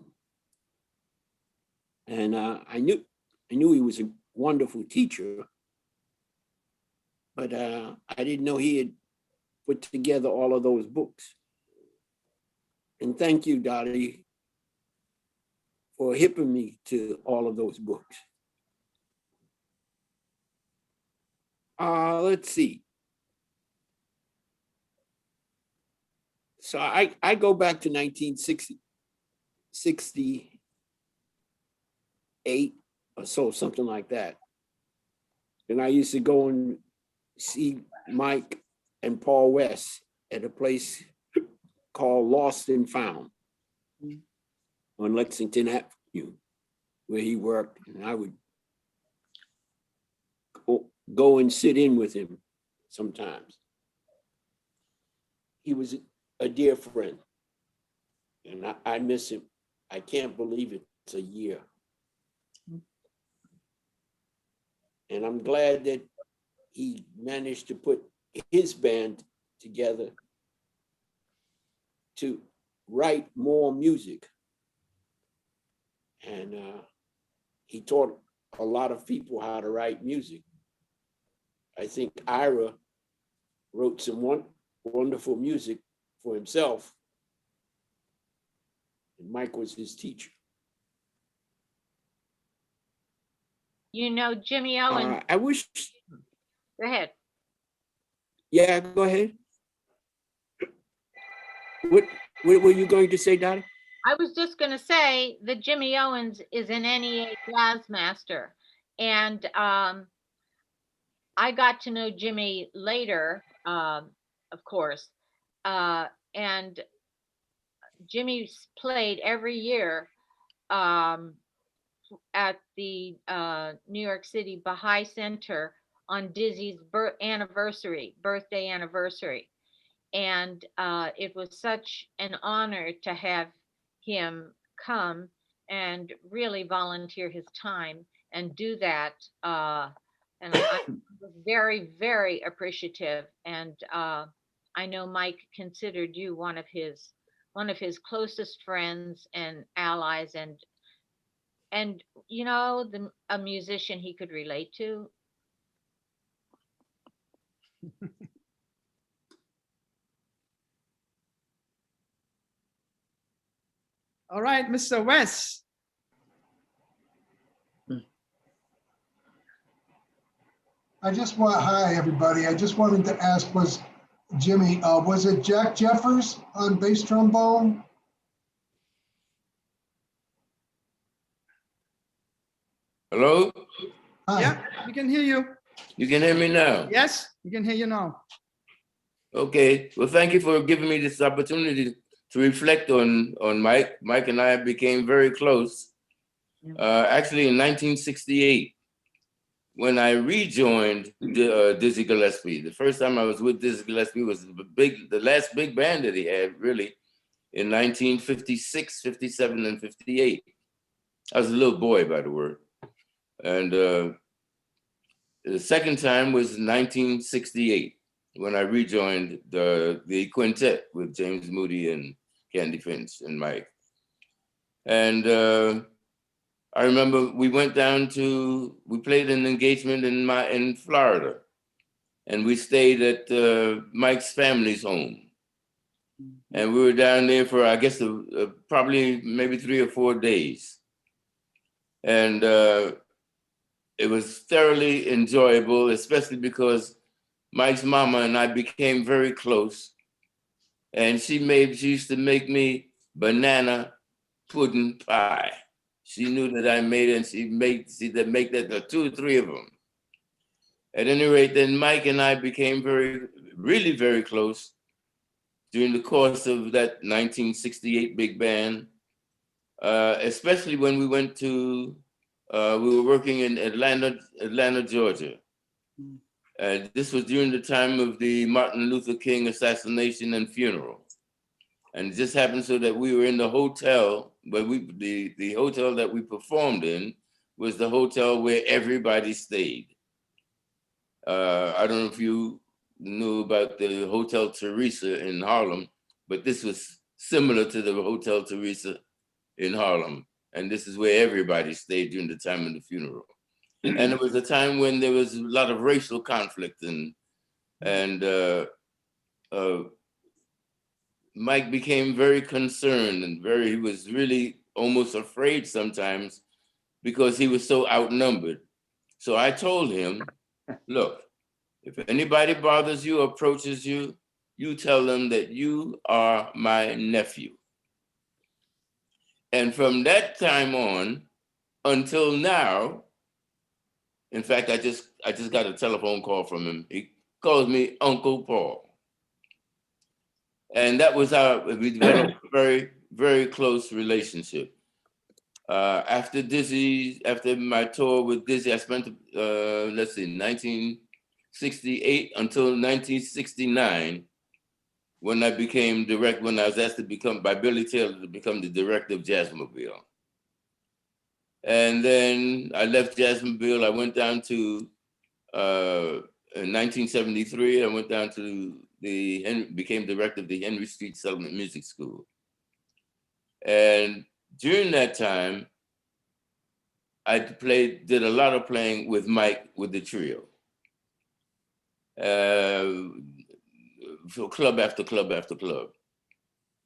And I knew he was a wonderful teacher, but I didn't know he had put together all of those books. And thank you, Dottie, for hipping me to all of those books. Let's see. So I go back to 1968 or so, something like that. And I used to go and see Mike and Paul West at a place called Lost and Found on Lexington Avenue, where he worked, and I would go and sit in with him sometimes. He was a dear friend, and I miss him. I can't believe it's a year. And I'm glad that he managed to put his band together to write more music. And he taught a lot of people how to write music. I think Ira wrote some wonderful music for himself. And Mike was his teacher.
You know, Jimmy Owens.
I wish.
Go ahead.
Yeah, go ahead. What were you going to say, Dottie?
I was just going to say that Jimmy Owens is an NEA jazz master. And I got to know Jimmy later, of course. And Jimmy's played every year at the New York City Baha'i Center on Dizzy's birthday anniversary. And it was such an honor to have him come and really volunteer his time and do that. And I was very, very appreciative. And I know Mike considered you one of his closest friends and allies, and you know, a musician he could relate to.
All right, Mr. West.
Hi, everybody. I just wanted to ask, was Jimmy, was it Jack Jeffers on bass trombone?
Hello?
Hi.
Yeah, we can hear you.
You can hear me now?
Yes, we can hear you now.
Okay. Well, thank you for giving me this opportunity to reflect on Mike. Mike and I became very close. Actually, in 1968, when I rejoined Dizzy Gillespie. The first time I was with Dizzy Gillespie was the last big band that he had, really, in 1956, 57, and 58. I was a little boy, by the word. And the second time was 1968, when I rejoined the quintet with James Moody and
Candy Finch and Mike. And I remember we went down to, we played an engagement in Florida, and we stayed at Mike's family's home. And we were down there for, I guess, probably maybe 3 or 4 days. And it was thoroughly enjoyable, especially because Mike's mama and I became very close. And she used to make me banana pudding pie. She knew that I made it, and she'd make that 2 or 3 of them. At any rate, then Mike and I became really very close during the course of that 1968 big band, especially when we went to, we were working in Atlanta, Georgia. This was during the time of the Martin Luther King assassination and funeral. And it just happened so that we were in the hotel, but the hotel that we performed in was the hotel where everybody stayed. I don't know if you knew about the Hotel Teresa in Harlem, but this was similar to the Hotel Teresa in Harlem. And this is where everybody stayed during the time of the funeral. And it was a time when there was a lot of racial conflict, and Mike became very concerned and he was really almost afraid sometimes because he was so outnumbered. So I told him, look, if anybody bothers you, approaches you, you tell them that you are my nephew. And from that time on until now, in fact, I just got a telephone call from him. He calls me Uncle Paul. And that was how we developed a very, very close relationship. After my tour with Dizzy, I spent, 1968 until 1969, when I was asked to become, by Billy Taylor, to become the director of Jazzmobile. And then I left Jazzmobile. I went down to, in 1973, I went down to became director of the Henry Street Settlement Music School. And during that time, I did a lot of playing with Mike with the trio. For club after club after club.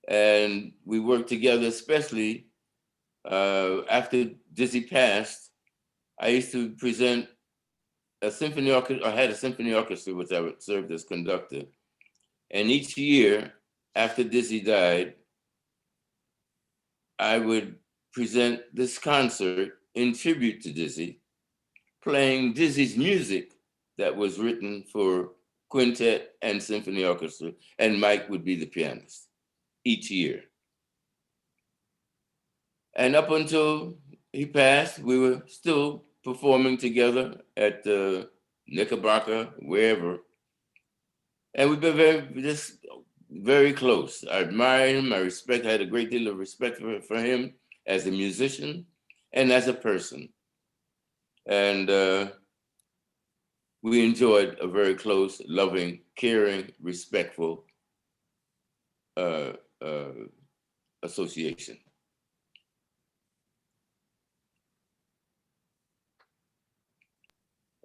And we worked together, especially after Dizzy passed. I used to present a symphony orchestra, I had a symphony orchestra which I served as conductor. And each year after Dizzy died, I would present this concert in tribute to Dizzy, playing Dizzy's music that was written for quintet and symphony orchestra, and Mike would be the pianist each year. And up until he passed, we were still performing together at Knickerbocker, wherever. And we've been very close. I admire him, I had a great deal of respect for him as a musician and as a person. And we enjoyed a very close, loving, caring, respectful association.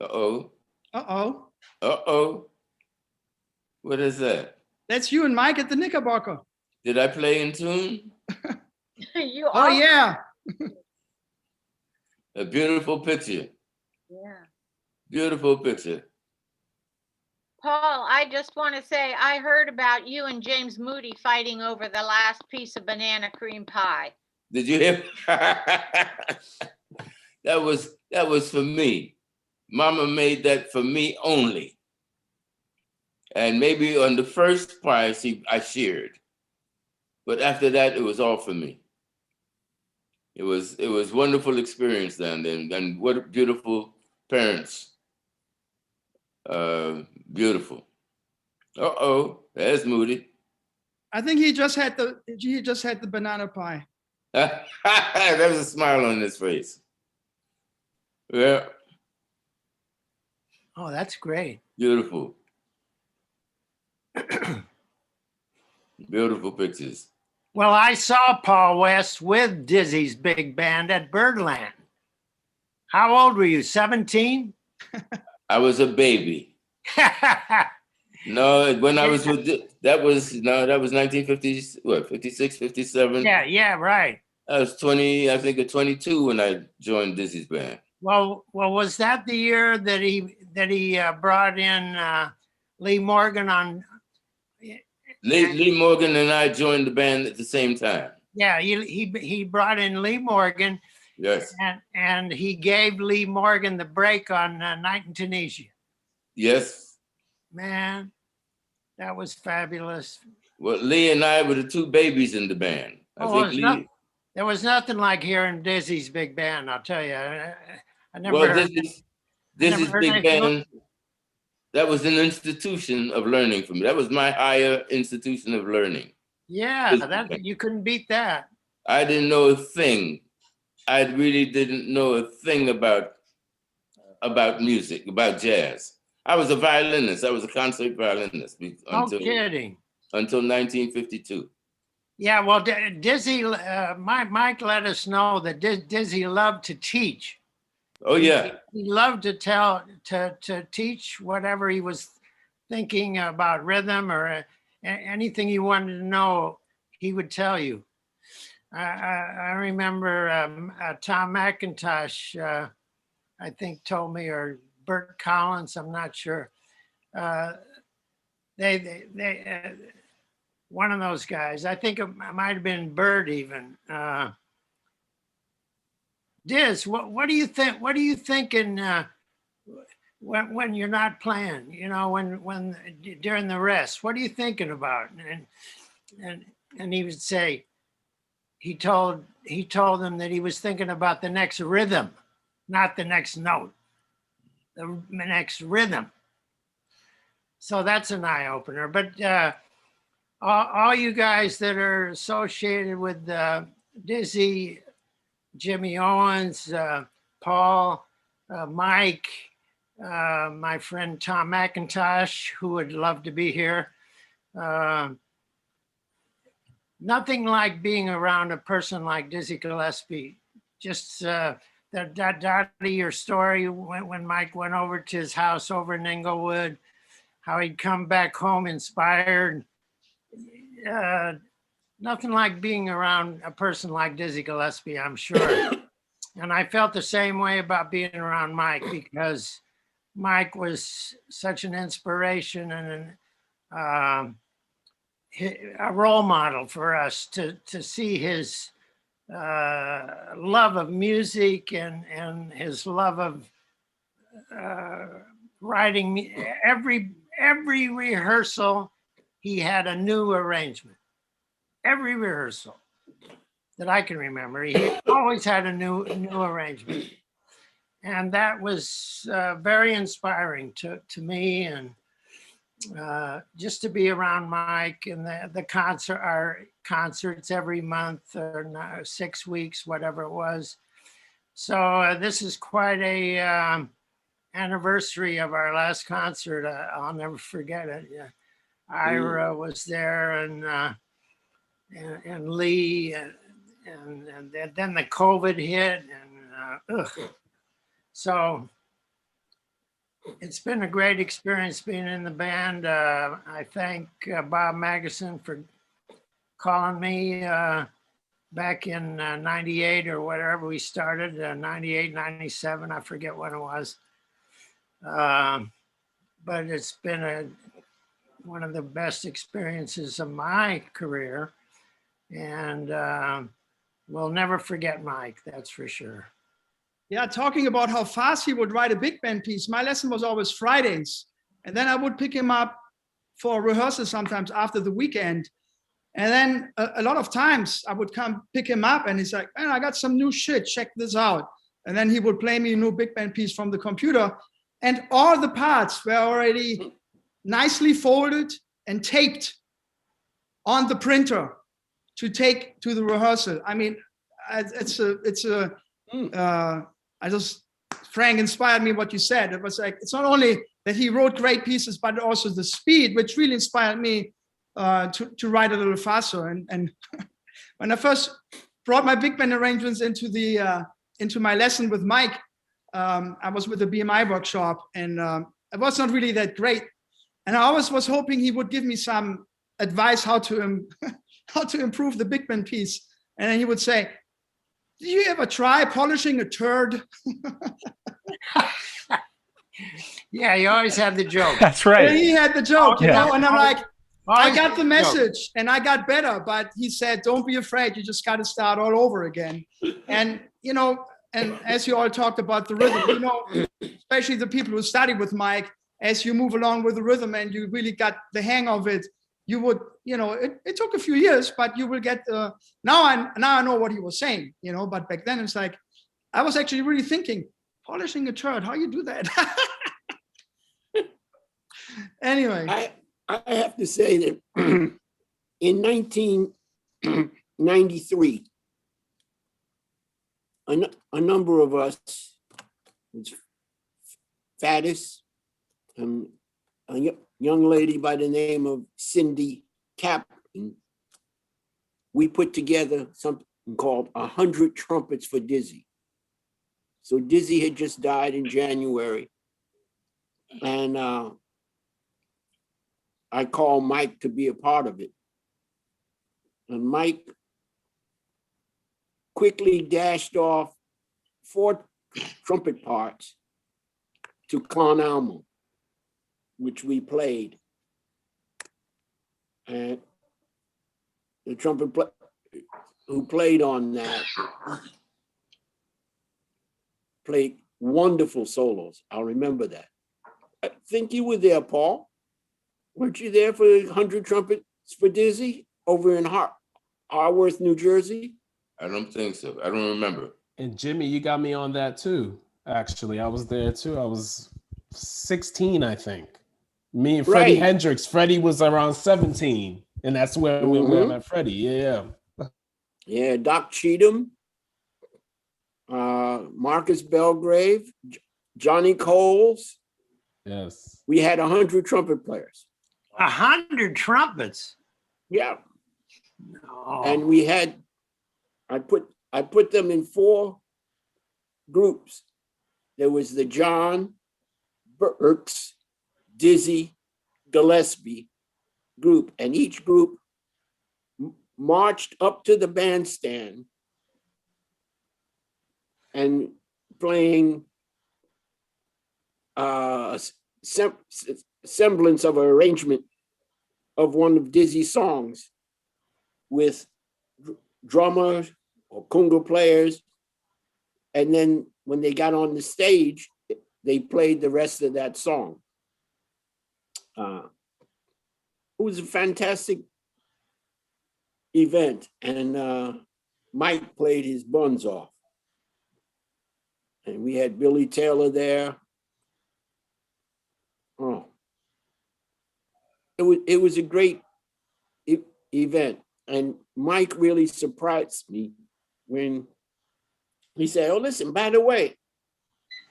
Uh-oh.
Uh-oh.
Uh-oh. What is that?
That's you and Mike at the Knickerbocker.
Did I play in tune?
Oh, yeah.
A beautiful picture.
Yeah.
Beautiful picture.
Paul, I just want to say, I heard about you and James Moody fighting over the last piece of banana cream pie.
Did you hear? That was for me. Mama made that for me only. And maybe on the first pie, I shared. But after that, it was all for me. It was wonderful experience down there, and what beautiful parents. Beautiful. Uh-oh, there's Moody.
I think he just had the banana pie.
There's a smile on his face. Yeah.
Oh, that's great.
Beautiful. Beautiful pictures.
Well, I saw Paul West with Dizzy's big band at Birdland. How old were you? 17?
I was a baby. No, when I was with that was 1950, what, 56, 57?
Yeah, right.
I was 20, I think, at 22 when I joined Dizzy's band.
Well, was that the year that he brought in Lee Morgan on?
Lee Morgan and I joined the band at the same time.
Yeah, he brought in Lee Morgan.
Yes.
And he gave Lee Morgan the break on Night in Tunisia.
Yes.
Man, that was fabulous.
Well, Lee and I were the two babies in the band.
There was nothing like hearing Dizzy's big band, I'll tell you. I never
Well,
heard
Dizzy's big
anything
band, that was an institution of learning for me. That was my higher institution of learning.
Yeah, you couldn't beat that.
I didn't know a thing. I really didn't know a thing about music, about jazz. I was a violinist. I was a concert violinist until 1952.
Yeah, well, Dizzy, Mike let us know that Dizzy loved to teach.
Oh yeah.
He loved to teach whatever he was thinking about rhythm or anything you wanted to know, he would tell you. I remember Tom McIntosh, I think, told me, or Bert Collins, I'm not sure. They one of those guys, I think it might have been Bert even. Diz, what do you think? What are you thinking when you're not playing? You know, when during the rest, what are you thinking about? And he would say, he told them that he was thinking about the next rhythm, not the next note, the next rhythm. So that's an eye opener. But all you guys that are associated with Dizzy, Jimmy Owens, Paul, Mike, my friend Tom McIntosh, who would love to be here. Nothing like being around a person like Dizzy Gillespie. Just that your story when Mike went over to his house over in Inglewood, how he'd come back home inspired. Nothing like being around a person like Dizzy Gillespie, I'm sure. And I felt the same way about being around Mike, because Mike was such an inspiration and a role model for us to see his love of music and his love of writing. Every rehearsal, he had a new arrangement. Every rehearsal that I can remember, he always had a new arrangement. And that was very inspiring to me, and just to be around Mike and our concerts every month or 6 weeks, whatever it was. So this is quite a anniversary of our last concert. I'll never forget it. Yeah. Ira was there, and Lee, and then the COVID hit, and so it's been a great experience being in the band. I thank Bob Magnuson for calling me back in 98 or whatever we started, 98, 97, I forget when it was. But it's been one of the best experiences of my career. And we'll never forget Mike, that's for sure.
Yeah, talking about how fast he would write a big band piece. My lesson was always Fridays. And then I would pick him up for rehearsal sometimes after the weekend. And then a lot of times I would come pick him up and he's like, man, I got some new shit, check this out. And then he would play me a new big band piece from the computer. And all the parts were already nicely folded and taped on the printer to take to the rehearsal. I mean, Frank inspired me what you said. It was like, it's not only that he wrote great pieces, but also the speed, which really inspired me to write a little faster. And when I first brought my big band arrangements into my lesson with Mike, I was with the BMI workshop, and it was not really that great. And I always was hoping he would give me some advice how to improve the big band piece. And then he would say, "Did you ever try polishing a turd?"
Yeah, you always have the joke.
That's right.
And he had the joke, you know, and I'm like, I
Always
got
have
the
the joke.
message and I got better, but he said, "Don't be afraid. You just got to start all over again." And, you know, and as you all talked about the rhythm, you know, especially the people who study with Mike, as you move along with the rhythm and you really got the hang of it, you would, you know, it took a few years, but you will get, now I know what he was saying, you know, but back then it's like, I was actually really thinking, polishing a turd, how you do that? Anyway.
I have to say that in 1993, a number of us, Faddis, and a young lady by the name of Cindy Kaplan, we put together something called 100 Trumpets for Dizzy. So Dizzy had just died in January, and I called Mike to be a part of it. And Mike quickly dashed off 4 trumpet parts to Con Alma, which we played. And the trumpet who played on that played wonderful solos. I'll remember that. I think you were there, Paul. Weren't you there for 100 Trumpets for Dizzy over in Harworth, New Jersey?
I don't think so. I don't remember.
And Jimmy, you got me on that too. Actually, I was there too. I was 16, I think. Me and Freddie Hendrix. Freddie was around 17, and that's where we met Freddie. Yeah.
Yeah, Doc Cheatham, Marcus Belgrave, Johnny Coles.
Yes.
We had 100 trumpet players.
100 trumpets.
Yeah.
Oh.
And we had, I put them in 4 groups. There was the John Birks Dizzy Gillespie group, and each group marched up to the bandstand and playing semblance of an arrangement of one of Dizzy's songs with drummers or conga players. And then when they got on the stage, they played the rest of that song. It was a fantastic event, and Mike played his buns off. And we had Billy Taylor there. Oh, it was a great event, and Mike really surprised me when he said, "Oh, listen, by the way,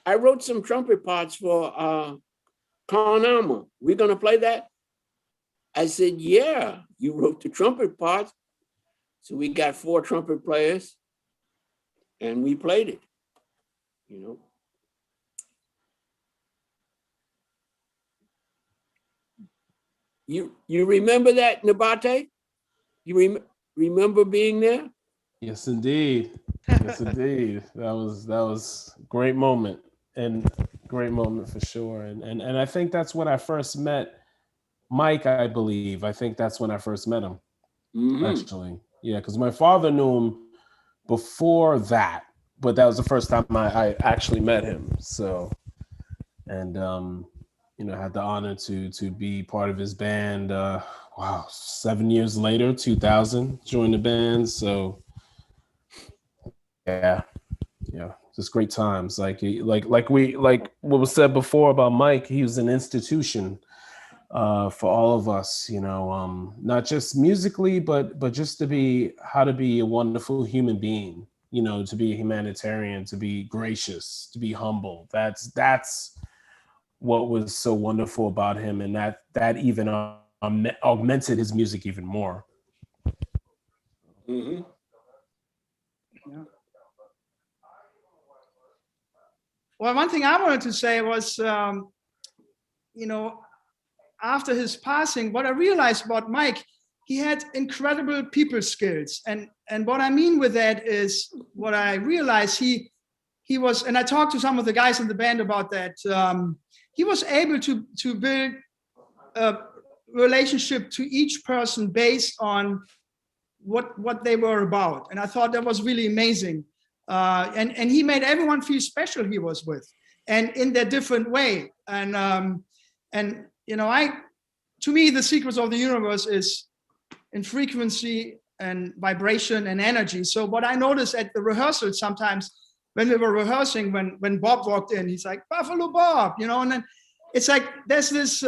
I wrote some trumpet parts for Con Alma. We're gonna play that?" I said, "Yeah, you wrote the trumpet parts." So we got 4 trumpet players, and we played it. You know. You remember that, Nabate? You remember being there?
Yes, indeed. Yes, indeed. That was a great moment, and great moment for sure. And I think that's when I first met Mike, I believe. I think that's when I first met him. Actually. Yeah, because my father knew him before that, but that was the first time I actually met him. So, and you know, had the honor to be part of his band. Wow, 7 years later, 2000, joined the band. So, yeah, just great times. Like what was said before about Mike, he was an institution for all of us. You know, not just musically, but just to be a wonderful human being. You know, to be a humanitarian, to be gracious, to be humble. That's what was so wonderful about him, and that even augmented his music even more.
Mm-hmm.
Yeah. Well, one thing I wanted to say was, after his passing, what I realized about Mike, he had incredible people skills. And what I mean with that is what I realized he was, and I talked to some of the guys in the band about that, he was able to build a relationship to each person based on what they were about. And I thought that was really amazing. And he made everyone feel special he was with, and in their different way. And to me, the secrets of the universe is in frequency and vibration and energy. So what I noticed at the rehearsal sometimes when we were rehearsing, when Bob walked in, he's like, Buffalo Bob, and then it's like, there's this,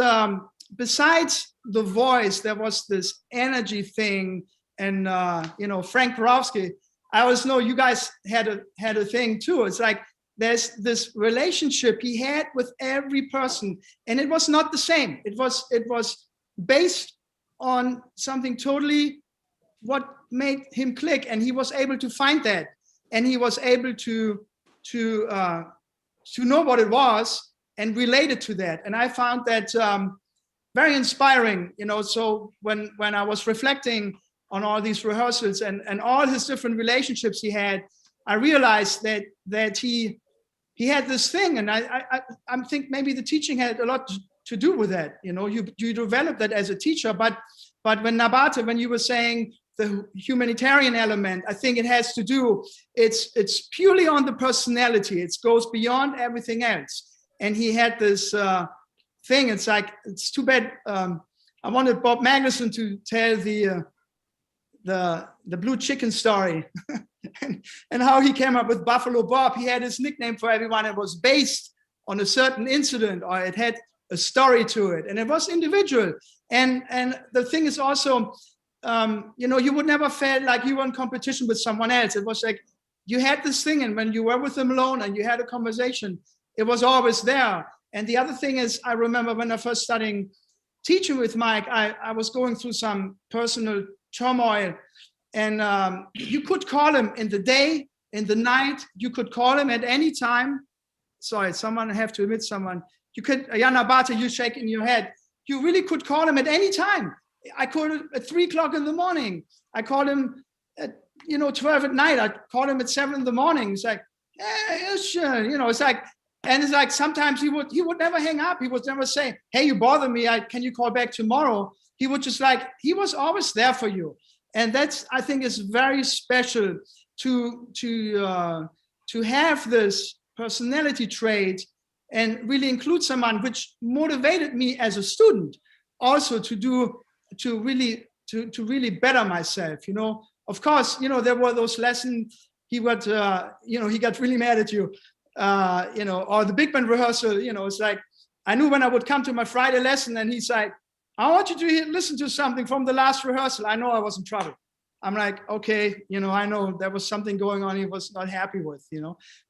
besides the voice, there was this energy thing. And, Frank Borowski, I always know you guys had a thing too. It's like, there's this relationship he had with every person, and it was not the same. It was based on something totally what made him click, and he was able to find that, and he was able to know what it was and relate it to that. And I found that very inspiring. So when I was reflecting on all these rehearsals and all his different relationships he had, I realized that he had this thing, and I think maybe the teaching had a lot to do with that. You develop that as a teacher, but when Nabate, when you were saying the humanitarian element, I think it has to do, it's purely on the personality. It goes beyond everything else. And he had this thing. It's like, it's too bad. I wanted Bob Magnuson to tell the blue chicken story and how he came up with Buffalo Bob. He had his nickname for everyone. It was based on a certain incident, or it had a story to it, and it was individual. And the thing is also, you would never feel like you were in competition with someone else. It was like you had this thing, and when you were with them alone and you had a conversation, it was always there. And the other thing is, I remember when I first started teaching with Mike, I was going through some personal turmoil, and you could call him in the day, in the night. You could call him at any time. Sorry, I have to admit someone. You could, Jan Abate, you shaking your head. You really could call him at any time. I called him at 3 o'clock in the morning. I called him at 12 at night. I called him at 7 in the morning. It's like, it's like, and it's like sometimes he would never hang up. He would never say, hey, you bother me. Can you call back tomorrow? He would just he was always there for you. And that's, I think, is very special to have this personality trait and really include someone, which motivated me as a student also to really better myself. Of course, there were those lessons. He got really mad at you, or the big band rehearsal. It's like, I knew when I would come to my Friday lesson and he's like, I want you to listen to something from the last rehearsal. I know I was in trouble. I'm like, okay, I know there was something going on he was not happy with,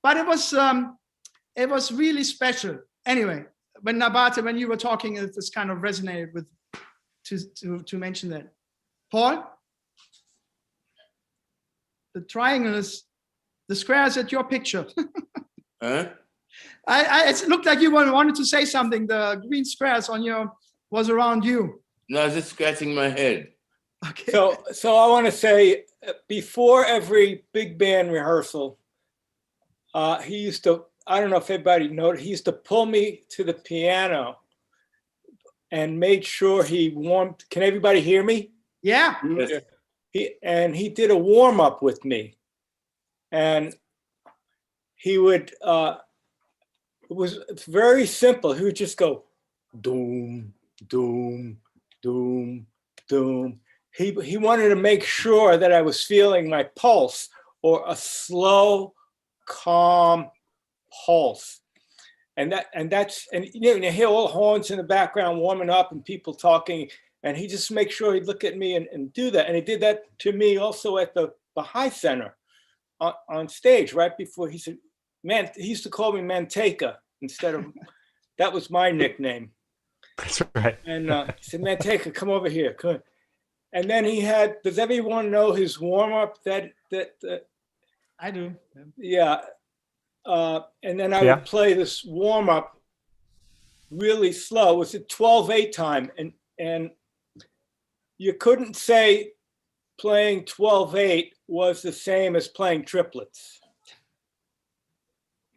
but it was really special. Anyway, when Nabate, when you were talking, it just kind of resonated with to mention that. Paul, the triangle is, the square is at your picture.
Huh?
It looked like you wanted to say something. The green squares was around you.
No, I was just scratching my head.
Okay.
So I want to say, before every big band rehearsal, he used to, I don't know if everybody noticed, he used to pull me to the piano and made sure he warmed. Can everybody hear me?
Yeah.
Yes.
He did a warm up with me, and he would. It's very simple. He would just go, doom, doom, doom, doom. He wanted to make sure that I was feeling my pulse, or a slow, calm pulse. And you hear all horns in the background warming up and people talking, and he just makes sure he'd look at me and do that. And he did that to me also at the Baha'i Center on stage right before. He said, man, he used to call me Manteca instead of, that was my nickname.
That's right.
And he said, Manteca, come over here. Come on. And then he had, does everyone know his warm-up that
I do.
yeah. And then I
Yeah.
would play this warm-up really slow. It was a 12/8 time. And you couldn't say playing 12/8 was the same as playing triplets.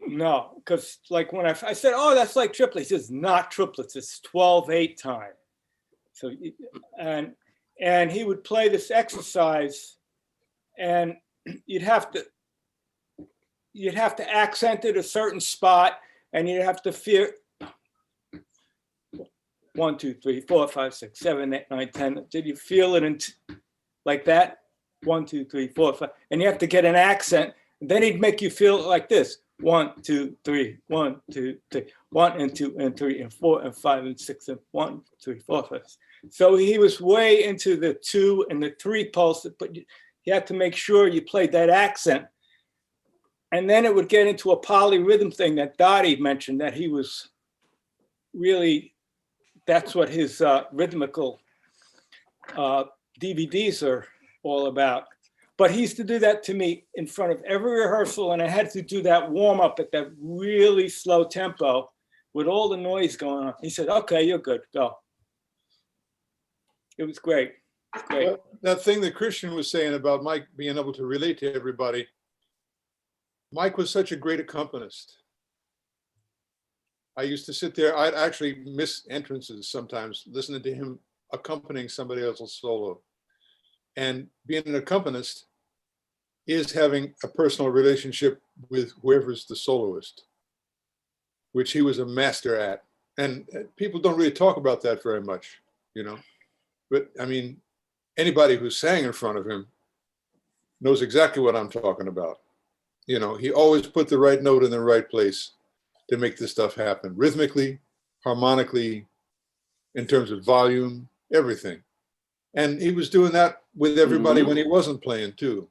No, because like when I said, oh, that's like triplets, it's not triplets, it's 12/8 time. So, and he would play this exercise and you'd have to accent it a certain spot and you'd have to feel 1, 2, 3, 4, 5, 6, 7, 8, 9, 10. Did you feel it like that? 1, 2, 3, 4, 5. And you have to get an accent. Then he'd make you feel like this. 1, 2, 3, 1, 2, 3, 1 and 2 and 3 and 4 and 5 and 6 and 1, 2, 3, 4, 5. So he was way into the 2 and the 3 pulse, but you had to make sure you played that accent. And then it would get into a polyrhythm thing that Dottie mentioned, that he was really, that's what his rhythmical DVDs are all about. But he used to do that to me in front of every rehearsal, and I had to do that warm up at that really slow tempo with all the noise going on. He said, okay, you're good, go. It was great. It was great.
Well, that thing that Christian was saying about Mike being able to relate to everybody, Mike was such a great accompanist. I used to sit there, I'd actually miss entrances sometimes, listening to him accompanying somebody else's solo. And being an accompanist is having a personal relationship with whoever's the soloist, which he was a master at. And people don't really talk about that very much, you know. But I mean, anybody who sang in front of him knows exactly what I'm talking about. You know, he always put the right note in the right place to make this stuff happen, rhythmically, harmonically, in terms of volume, everything. And he was doing that with everybody when he wasn't playing too.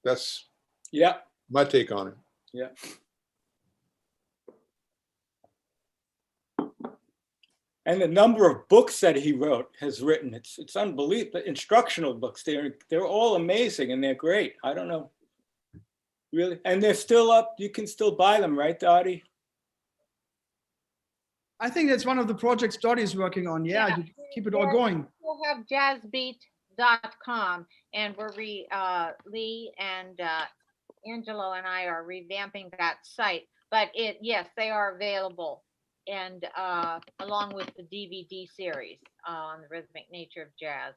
That's my take on it.
Yeah. And the number of books that he has written, it's unbelievable. Instructional books, they're all amazing and they're great. I don't know, really, and they're still up. You can still buy them, right, Dottie?
I think that's one of the projects Dottie's working on. Yeah, you keep it all going.
We'll have jazzbeat.com, and we're Lee and Angelo and I are revamping that site. But yes, they are available, and along with the DVD series on the rhythmic nature of jazz,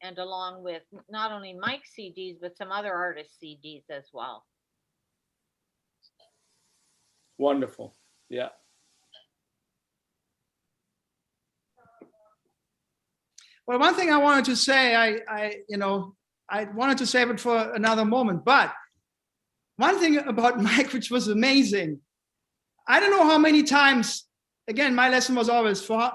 and along with not only Mike's CDs but some other artists' CDs as well.
Wonderful. Yeah.
Well, one thing I wanted to say, I wanted to save it for another moment, but one thing about Mike, which was amazing, I don't know how many times, again, my lesson was always for,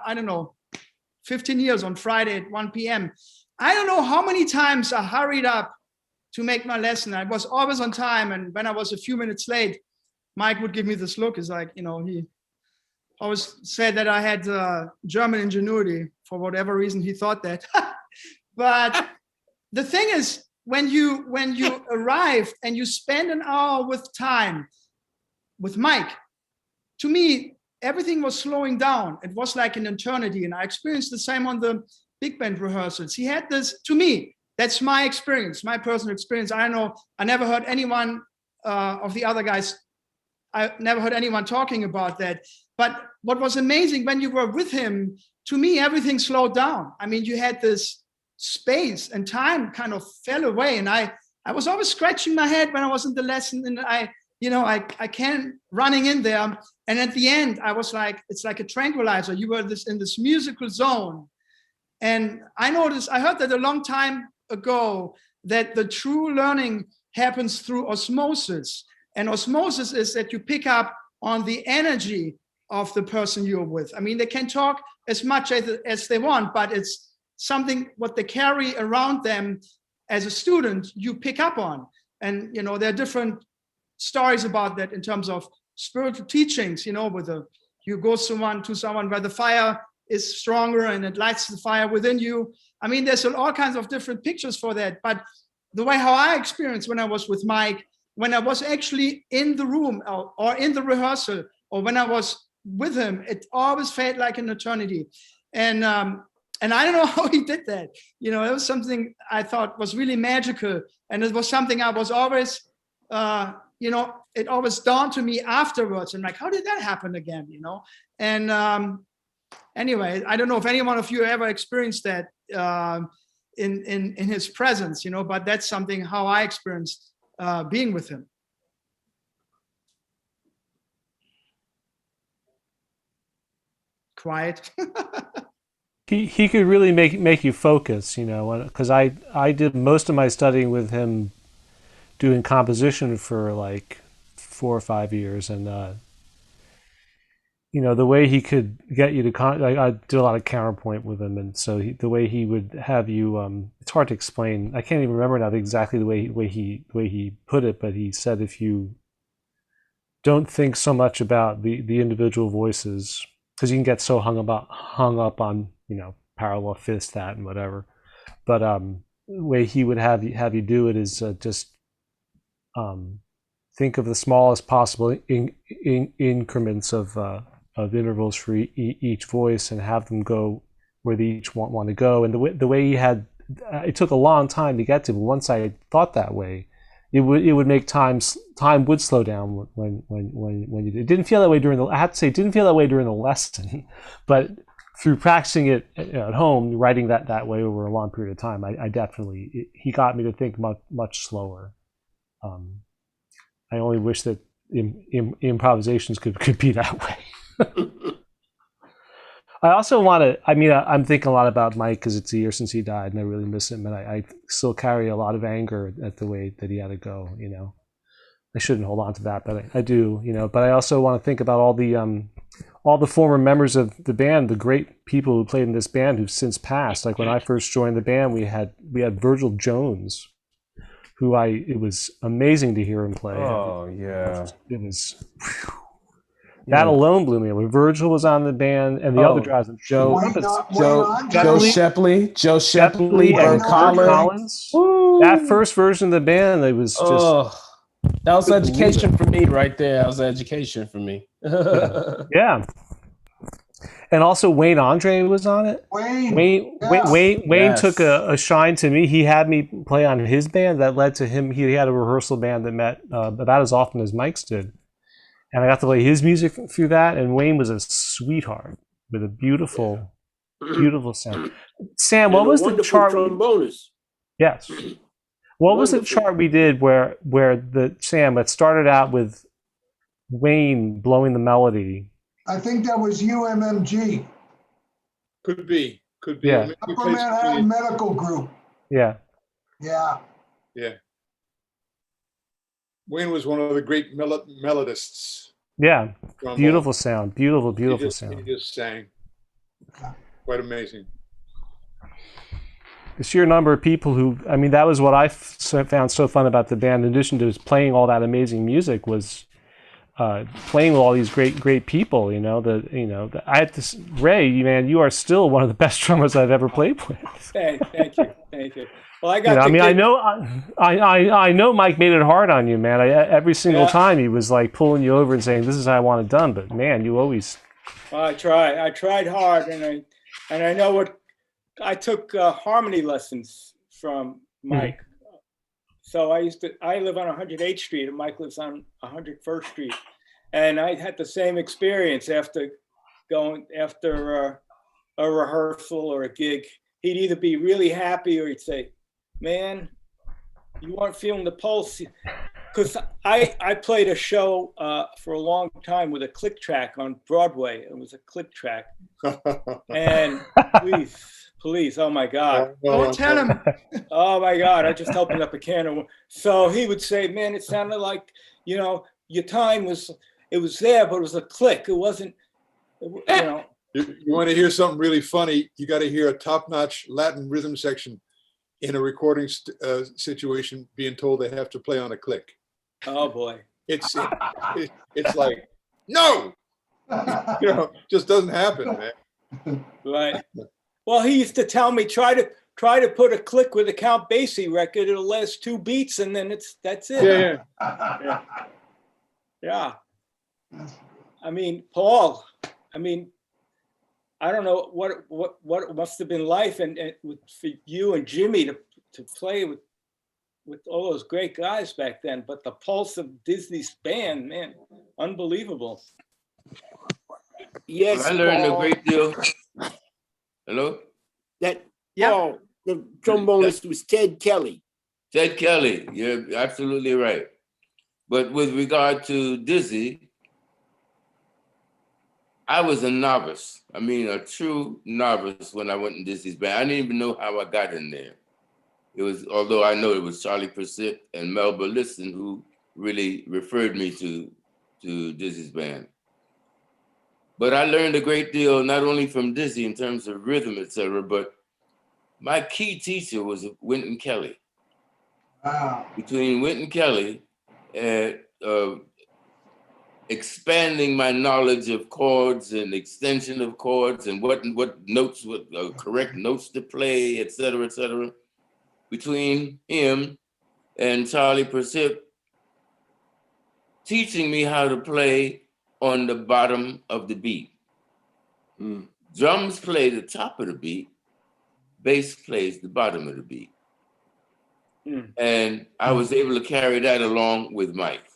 15 years on Friday at 1 p.m. I don't know how many times I hurried up to make my lesson. I was always on time, and when I was a few minutes late, Mike would give me this look. It's like, he always said that I had German ingenuity. For whatever reason, he thought that. But the thing is, when you arrived and you spend an hour with Mike, to me, everything was slowing down. It was like an eternity. And I experienced the same on the big band rehearsals. He had this, to me, that's my experience, my personal experience. I don't know, I never heard anyone of the other guys, I never heard anyone talking about that. But what was amazing when you were with him, to me, everything slowed down. I mean, you had this space and time kind of fell away. And I was always scratching my head when I was in the lesson, and I can't running in there. And at the end, I was like, it's like a tranquilizer. You were in this musical zone. And I heard that a long time ago, that the true learning happens through osmosis. And osmosis is that you pick up on the energy of the person you're with. I mean, they can talk as much as they want, but it's something what they carry around them as a student, you pick up on. And, there are different stories about that in terms of spiritual teachings, you go to someone by the fire is stronger and it lights the fire within you. I mean, there's all kinds of different pictures for that. But the way how I experienced when I was with Mike, when I was actually in the room or in the rehearsal, or when I was with him, it always felt like an eternity. And I don't know how he did that. You know, it was something I thought was really magical. And it was something I was always, you know, it always dawned to me afterwards. And like, how did that happen again? You know? And anyway, I don't know if any one of you ever experienced that in his presence, you know, but that's something how I experienced being with him. Quiet.
He could really make you focus, you know, because I did most of my studying with him doing composition for like 4 or 5 years, and you know, the way he could get you to I did a lot of counterpoint with him, and so the way he would have you, it's hard to explain. I can't even remember now exactly the way he put it, but he said if you don't think so much about the individual voices, because you can get so hung up on, you know, parallel fifths, that and whatever. But the way he would have you do it is just think of the smallest possible increments of intervals for each voice, and have them go where they each want to go. And the way he had, it took a long time to get to, but once I thought that way, it would make time would slow down when you did. It didn't feel that way I have to say, it didn't feel that way during the lesson, but through practicing it at home, writing that way over a long period of time, I definitely, he got me to think much slower. I only wish that improvisations could be that way. I also want to, I mean, I'm thinking a lot about Mike because it's a year since he died and I really miss him. And I still carry a lot of anger at the way that he had to go, you know. I shouldn't hold on to that, but I do, you know. But I also want to think about all the former members of the band, the great people who played in this band who've since passed. Like when I first joined the band, we had Virgil Jones, who it was amazing to hear him play. Oh, yeah.
It was...
That alone blew me away. Virgil was on the band, and the other guys, Joe Shepley, and Collins. That first version of the band, it was just
that was education for me right there. That was education for me.
Yeah. And also Wayne Andre was on it. Wayne
yes.
took a shine to me. He had me play on his band. That led to him. He had a rehearsal band that met about as often as Mike's did. And I got to play his music through that. And Wayne was a sweetheart with a beautiful, beautiful sound. Sam, what was the chart?
Trombonist.
Yes. What was the chart we did where it started out with Wayne blowing the melody?
I think that was UMMG.
Could be.
Yeah.
Upper Manhattan Medical Group.
Yeah.
Yeah.
Yeah. Wayne was one of the great melodists.
Yeah. Beautiful sound. Beautiful sound.
He just sang. Quite amazing.
The sheer number of people who, I mean, that was what I found so fun about the band. In addition to playing all that amazing music, was playing with all these great people. You know, I had this Ray. Man, you are still one of the best drummers I've ever played with.
Thank you. Well, I got.
I mean, I know Mike made it hard on you, man. Every single time he was like pulling you over and saying, "This is how I want it done." But man, you always.
Well, I tried hard, and I know what. I took harmony lessons from Mike. So I live on 108th Street, and Mike lives on 101st Street, and I had the same experience after a rehearsal or a gig. He'd either be really happy or he'd say, "Man, you weren't feeling the pulse." Because I played a show for a long time with a click track on Broadway. It was a click track. And please, oh my God.
Don't tell him.
Oh my God, I just opened up a can of. So he would say, "Man, it sounded like, you know, your time was there, but it was a click. It wasn't, you know."
You want to hear something really funny? You got to hear a top-notch Latin rhythm section in a recording situation being told they have to play on a click.
Oh boy.
It's like, no, you know, just doesn't happen, man.
Right. Well, he used to tell me, try to put a click with a Count Basie record. It'll last 2 beats, and then that's it.
Yeah.
Yeah. I mean, Paul. I mean, I don't know what it must have been life and for you and Jimmy to play with all those great guys back then. But the pulse of Disney's band, man, unbelievable.
Yes,
I learned
Paul.
a great deal. Hello?
That Paul, the trombonist was Ted Kelly.
Ted Kelly, you're absolutely right. But with regard to Dizzy, I was a novice. I mean, a true novice when I went in Dizzy's band. I didn't even know how I got in there. It was, although I know it was Charlie Persip and Melba Liston who really referred me to Dizzy's band. But I learned a great deal, not only from Dizzy in terms of rhythm, etc., but my key teacher was Wynton Kelly.
Wow.
Between Wynton Kelly and expanding my knowledge of chords and extension of chords and what notes, what correct notes to play, etc., etc. Between him and Charlie Persip, teaching me how to play on the bottom of the beat. Drums play the top of the beat, bass plays the bottom of the beat. And I was able to carry that along with Mike.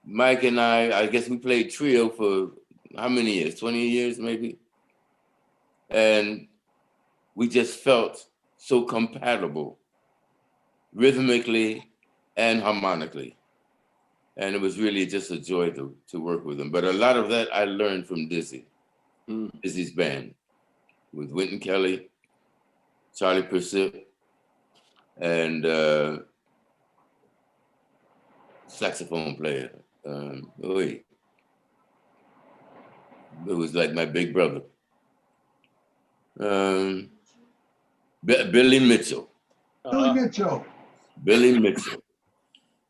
Mike and I guess we played trio for how many years? 20 years maybe? And we just felt so compatible rhythmically and harmonically. And it was really just a joy to work with him. But a lot of that I learned from Dizzy, Dizzy's band, with Wynton Kelly, Charlie Persip, and saxophone player. It was like my big brother. Billy Mitchell.
Billy Mitchell.
Billy Mitchell.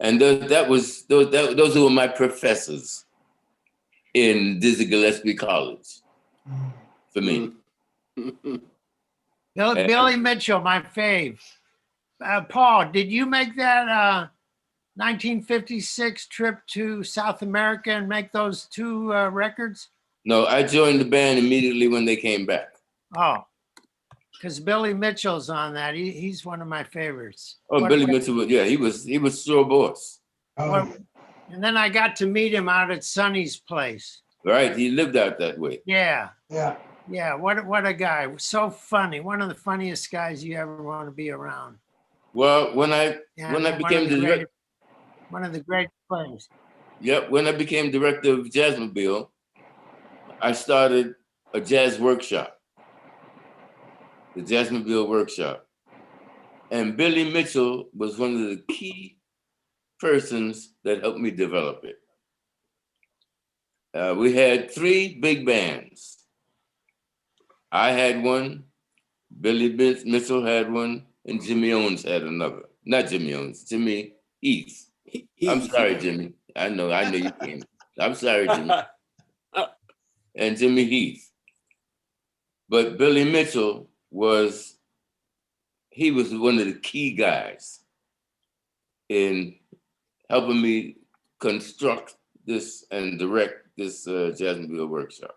And those were my professors in Dizzy Gillespie College for me.
Billy Mitchell, my fave. Paul, did you make that 1956 trip to South America and make those 2 records?
No, I joined the band immediately when they came back.
Oh, because Billy Mitchell's on that. He's one of my favorites.
Oh, Billy Mitchell, yeah, he was Sure Boss.
And then I got to meet him out at Sonny's place.
Right, he lived out that way.
Yeah.
Yeah.
Yeah, what a guy. So funny. One of the funniest guys you ever want to be around.
Well, when I became the director,
one of the great players.
Yep, when I became director of Jazzmobile, I started a jazz workshop, the Jazzmobile Workshop. And Billy Mitchell was one of the key persons that helped me develop it. We had 3 big bands. I had one, Billy Mitchell had one, and Jimmy Owens had another. Not Jimmy Owens, Jimmy Heath. I'm sorry, Jimmy. I know you came. I'm sorry, Jimmy. And Jimmy Heath. But Billy Mitchell was one of the key guys in helping me construct this and direct this Jazzmobile Workshop.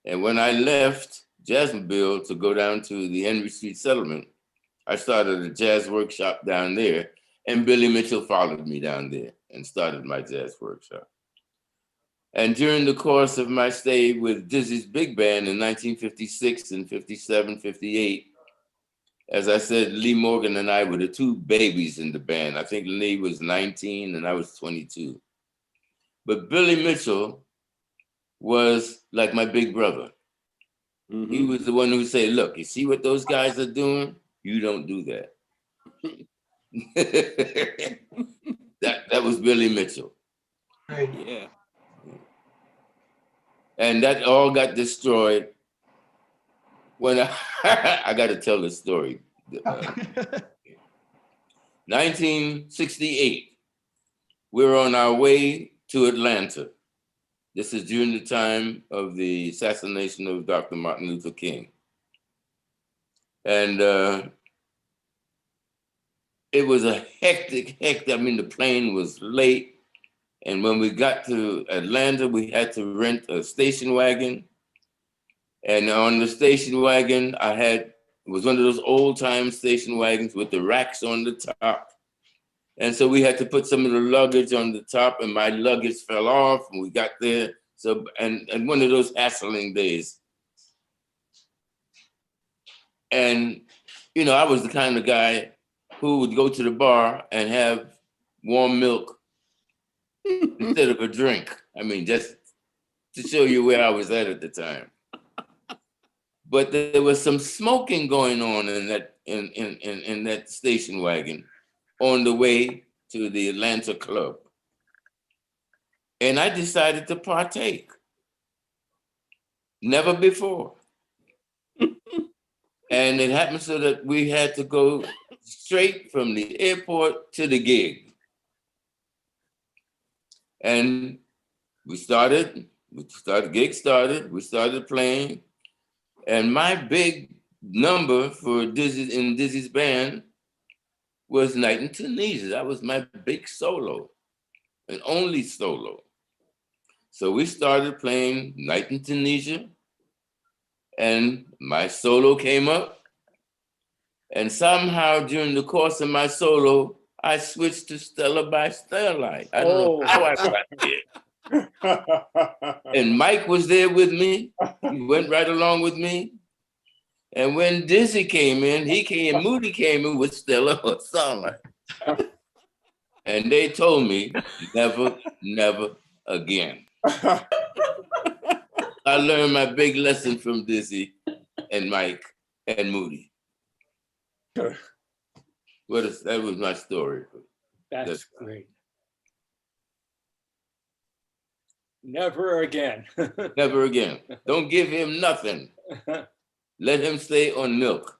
And when I left Jazzmobile to go down to the Henry Street Settlement, I started a jazz workshop down there, and Billy Mitchell followed me down there and started my jazz workshop. And during the course of my stay with Dizzy's big band in 1956 and 57, 58, as I said, Lee Morgan and I were the 2 babies in the band. I think Lee was 19 and I was 22. But Billy Mitchell was like my big brother. He was the one who said, look, you see what those guys are doing? You don't do that. that was Billy Mitchell.
Right.
Yeah.
And that all got destroyed when I got to tell the story. 1968, we were on our way to Atlanta This is during the time of the assassination of Dr. Martin Luther King. And it was a hectic. I mean, the plane was late. And when we got to Atlanta, we had to rent a station wagon. And on the station wagon, it was one of those old time station wagons with the racks on the top. And so we had to put some of the luggage on the top, and my luggage fell off and we got there. So, and one of those hassling days. And, you know, I was the kind of guy who would go to the bar and have warm milk instead of a drink. I mean, just to show you where I was at the time. But there was some smoking going on in that station wagon on the way to the Atlanta club. And I decided to partake. Never before. And it happened so that we had to go straight from the airport to the gig. And we started playing. And my big number for Dizzy's band was Night in Tunisia. That was my big solo, and only solo. So we started playing Night in Tunisia, and my solo came up. And somehow during the course of my solo, I switched to Stella by Starlight. I don't know how I got there. And Mike was there with me. He went right along with me. And when Dizzy came in, Moody came in with Stella or Starlight. And they told me, never, never again. I learned my big lesson from Dizzy and Mike and Moody. That was my story.
That's great. Never again.
Never again. Don't give him nothing. Let him stay on milk.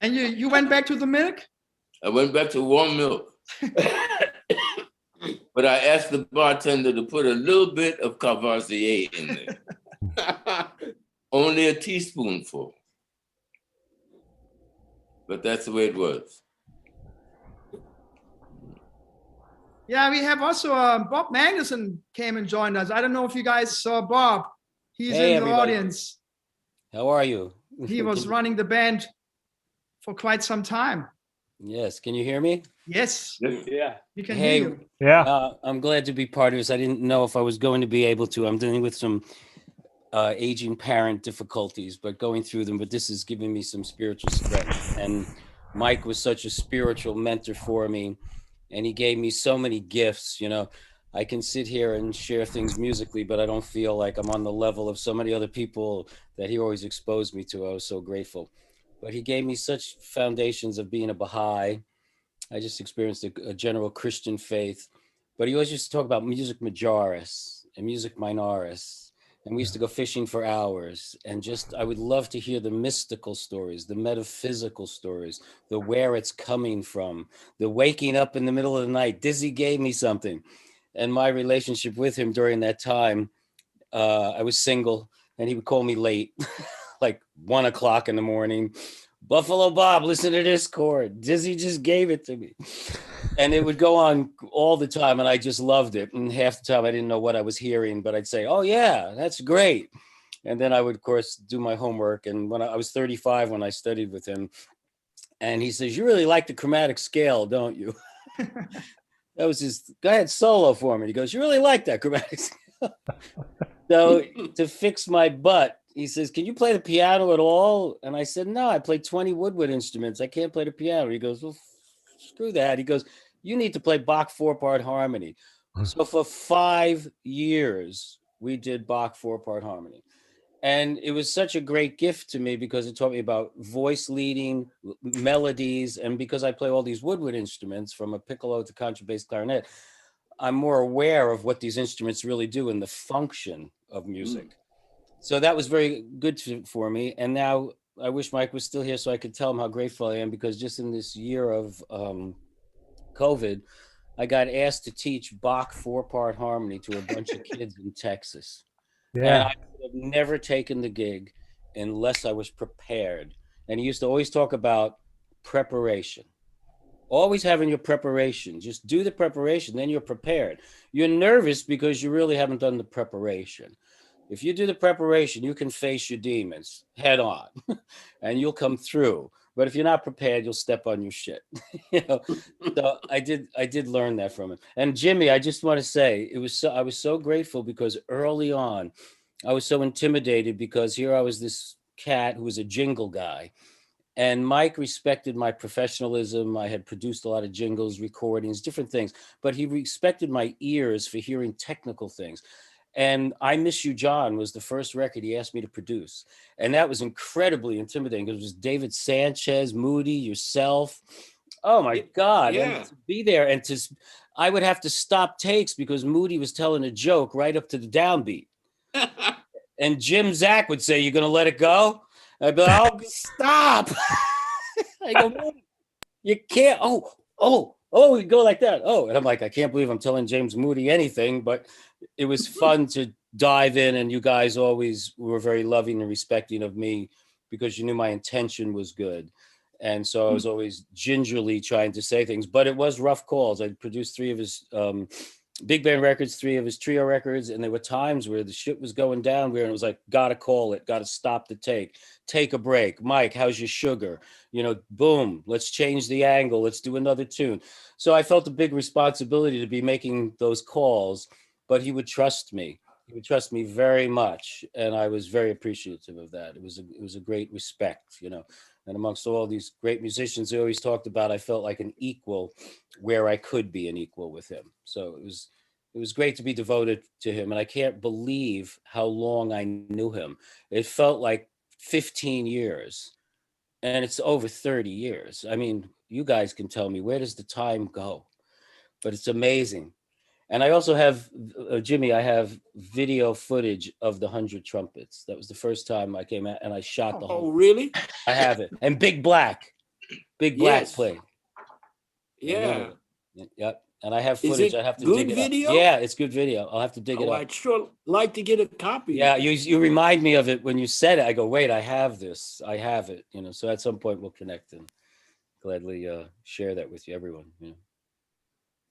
And you went back to the milk?
I went back to warm milk. But I asked the bartender to put a little bit of Courvoisier in there. Only a teaspoonful. But that's the way it was.
Yeah, we have also Bob Magnuson came and joined us. I don't know if you guys saw Bob. He's
Hey,
in the
everybody.
audience.
How are you?
He was running the band for quite some time.
Yes, can you hear me?
Yes.
Yeah.
We can
Hey,
hear you.
Yeah.
I'm glad to be part of this. I didn't know if I was going to be able to. I'm dealing with some aging parent difficulties, but going through them. But this is giving me some spiritual strength. And Mike was such a spiritual mentor for me, and he gave me so many gifts. You know, I can sit here and share things musically, but I don't feel like I'm on the level of so many other people that he always exposed me to. I was so grateful. But he gave me such foundations of being a Baha'i. I just experienced a general Christian faith. But he always used to talk about music majoris and music minoris. And we used to go fishing for hours. And just, I would love to hear the mystical stories, the metaphysical stories, the where it's coming from, the waking up in the middle of the night. Dizzy gave me something. And my relationship with him during that time, I was single and he would call me late, like 1 o'clock in the morning. Buffalo Bob, listen to this chord. Dizzy just gave it to me. And it would go on all the time, and I just loved it. And half the time I didn't know what I was hearing, but I'd say, oh yeah, that's great. And then I would, of course, do my homework. And when I was 35 when I studied with him, and he says, you really like the chromatic scale, don't you? That was his, go ahead, solo for me. He goes, you really like that chromatic scale? So to fix my butt, he says, can you play the piano at all? And I said, no, I play 20 woodwind instruments. I can't play the piano. He goes, well, screw that. He goes, you need to play Bach 4-part harmony. So for 5 years, we did Bach 4-part harmony. And it was such a great gift to me because it taught me about voice leading, melodies. And because I play all these woodwind instruments from a piccolo to contrabass clarinet, I'm more aware of what these instruments really do and the function of music. So that was very good for me. And now I wish Mike was still here so I could tell him how grateful I am, because just in this year of COVID, I got asked to teach Bach 4-part harmony to a bunch of kids in Texas. And
Yeah.
I would have never taken the gig unless I was prepared. And he used to always talk about preparation. Always having your preparation. Just do the preparation, then you're prepared. You're nervous because you really haven't done the preparation. If you do the preparation, you can face your demons head on and you'll come through. But if you're not prepared, you'll step on your shit. You know, so I did learn that from him. And Jimmy, I just want to say I was so grateful because early on, I was so intimidated because here I was this cat who was a jingle guy. And Mike respected my professionalism. I had produced a lot of jingles, recordings, different things, but he respected my ears for hearing technical things. And I Miss You, John was the first record he asked me to produce. And that was incredibly intimidating because it was David Sanchez, Moody, yourself. Oh my God.
Yeah.
And to be there and I would have to stop takes because Moody was telling a joke right up to the downbeat. And Jim Zach would say, "You're going to let it go?" I'd be like, "Oh, stop." I go, "Moody, you can't. Oh, you go like that. Oh," and I'm like, I can't believe I'm telling James Moody anything, but it was fun to dive in, and you guys always were very loving and respecting of me because you knew my intention was good. And so I was always gingerly trying to say things, but it was rough calls. I produced 3 of his big band records, 3 of his trio records, and there were times where the shit was going down where it was like, gotta call it, gotta stop the take a break. Mike, how's your sugar? You know, boom, let's change the angle, let's do another tune. So I felt a big responsibility to be making those calls, but he would trust me. He would trust me very much, and I was very appreciative of that. It was a great respect, you know. And amongst all these great musicians I always talked about, I felt like an equal where I could be an equal with him. So it was great to be devoted to him. And I can't believe how long I knew him. It felt like 15 years and it's over 30 years. I mean, you guys can tell me, where does the time go? But it's amazing. And I also have, Jimmy, I have video footage of the 100 Trumpets. That was the first time I came out and I shot the whole.
Oh, really?
I have it. And Big Black
Yes.
played.
Yeah.
Yep. And I have
Is
footage.
it
I have to
good
dig it
video?
up. Yeah, it's good video. I'll have to dig it
Oh,
up.
I'd sure like to get a copy.
Yeah, you remind me of it when you said it. I go, wait, I have this. I have it. You know, so at some point we'll connect and gladly share that with you, everyone. You know.